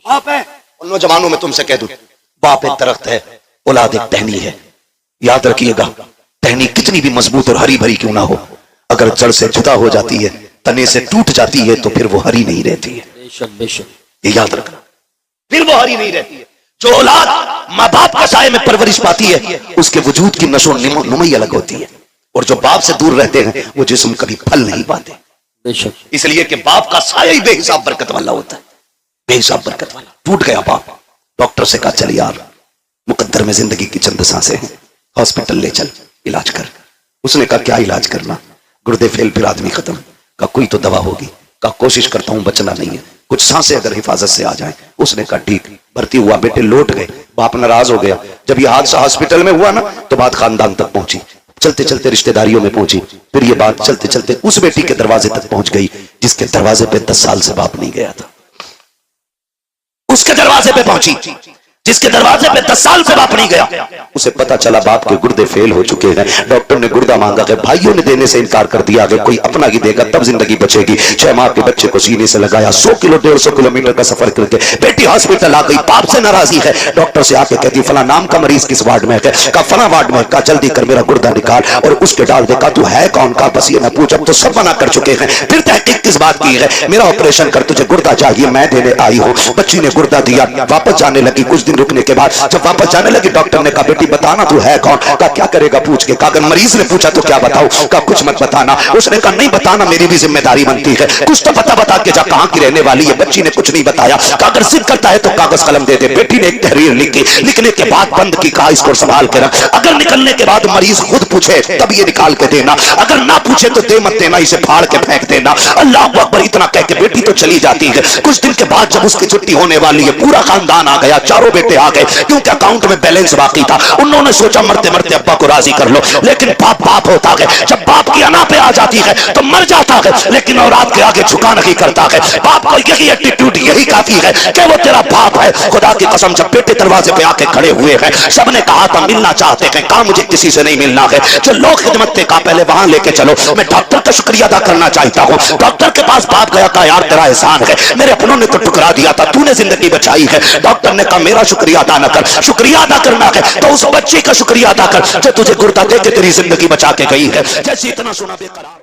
बाप है उन नौजवानों में तुमसे कह दूं, बाप एक दरख्त है, औलाद एक टहनी है। याद रखिएगा टहनी कितनी भी मजबूत और हरी भरी क्यों ना हो, अगर जड़ से जुदा हो जाती है, तने से टूट जाती है तो फिर वो हरी नहीं रहती है। बेशक बेशक, ये याद रखना, फिर वो हरी नहीं रहती है। जो औलाद माँ बाप के साए में परवरिश पाती है उसके वजूद की नशो नुमाई अलग होती है, और जो बाप से दूर रहते हैं वो जिस्म कभी फल नहीं पाते। बेशक, इसलिए कि बाप का साया ही बेहिसाब बरकत वाला होता है, बेहिसाब बरकत वाला। टूट गया बाप, डॉक्टर से कहा चल यार मुकद्दर में जिंदगी की चंद सांसें हैं, हॉस्पिटल ले चल इलाज कर। उसने कहा क्या इलाज करना, गुर्दे फेल फिर आदमी खत्म। कहा कोई तो दवा होगी। कहा कोशिश करता हूं बचना नहीं है। कुछ सांसें अगर हिफाजत से आ जाए। उसने कहा ठीक। भर्ती हुआ, बेटे लौट गए। बाप नाराज हो गया। जब यह हादसा हॉस्पिटल में हुआ ना तो बात खानदान तक पहुंची, चलते चलते रिश्तेदारियों में पहुंची, फिर ये बात चलते चलते उस बेटी के दरवाजे तक पहुंच गई जिसके दरवाजे पे 10 साल से बाप नहीं गया था। उसके दरवाजे पे पहुंची जिसके दरवाजे पे 10 साल से बाप नहीं गया। उसे पता चला बाप के गुर्दे फेल हो चुके हैं। डॉक्टर ने गुर्दा मांगा कि भाइयों ने देने से इनकार कर दिया कि कोई अपना ही देगा तब जिंदगी बचेगी। 6 माह के बच्चे को सीने से लगाया। 100 किलो 150 किलोमीटर का सफर करके बेटी हॉस्पिटल आ गई। बाप से नाराजी है। डॉक्टर से आके कहती फला नाम का मरीज किस वार्ड में है? का फला वार्ड में। का जल्दी कर मेरा गुर्दा निकाल और उसके डाल दे। का तू है कौन? का बस ये न पूछ, अब तो सब मना कर चुके हैं। फिर तहकीक किस बात की है? मेरा ऑपरेशन कर, तुझे गुर्दा चाहिए, मैं देने आई हूँ। बच्ची ने गुर्दा दिया। वापस जाने लगी। कुछ दिन रुकने के बाद जब वापस जाने लगी डॉक्टर ने कहा बेटी बताना तू है कौन? का क्या करेगा पूछ के? का अगर मरीज ने पूछा तो क्या बताऊं? का कुछ मत बताना। उसने कहा नहीं बताना मेरी भी जिम्मेदारी बनती है, कुछ तो पता बता के जा कहां की रहने वाली है। बच्ची ने कुछ नहीं बताया। का अगर जिद करता है तो कागज कलम दे दे। बेटी ने एक तहरीर लिखी, लिखने के बाद बंद की। कहा इसको संभाल के रख, अगर निकलने के बाद मरीज खुद पूछे तब ये निकाल के देना, अगर ना पूछे तो दे मत देना, इसे फाड़ के फेंक देना। अल्लाह अकबर इतना कह के बेटी तो चली जाती है। कुछ दिन के बाद जब उसकी छुट्टी होने वाली है पूरा खानदान आ गया, चारों बेटे आ गए क्योंकि अकाउंट में बैलेंस बाकी था। उन्होंने सोचा मरते मरते अब्बा को राजी कर लो, लेकिन बाप बाप होता है। जब बाप की अना पे आ जाती है तो मर जाता है, लेकिन औलाद के आगे झुका नहीं करता है। बाप को यही एटीट्यूड, यही काफी है कि वो तेरा बाप है। खुदा की कसम जब बेटे दरवाजे पे आके खड़े हुए हैं, सबने कहा था मिलना चाहते हैं, कहा मुझे किसी से नहीं मिलना है। जो लोग खिदमत थे कहा पहले वहां लेके चलो। मैं डॉक्टर का शुक्रिया अदा करना चाहता हूँ। डॉक्टर के पास बाप गया, कहा यार तेरा एहसान है, मेरे अपनों ने तो टुकरा दिया था, तूने जिंदगी बचाई है। डॉक्टर ने कहा मेरा शुक्रिया अदा न कर, शुक्रिया अदा करना है तो उस बच्चे का शुक्रिया अदा कर जो तुझे गुर्दा दे के तेरी जिंदगी बचा के गई है। जैसे इतना सुना बेकरार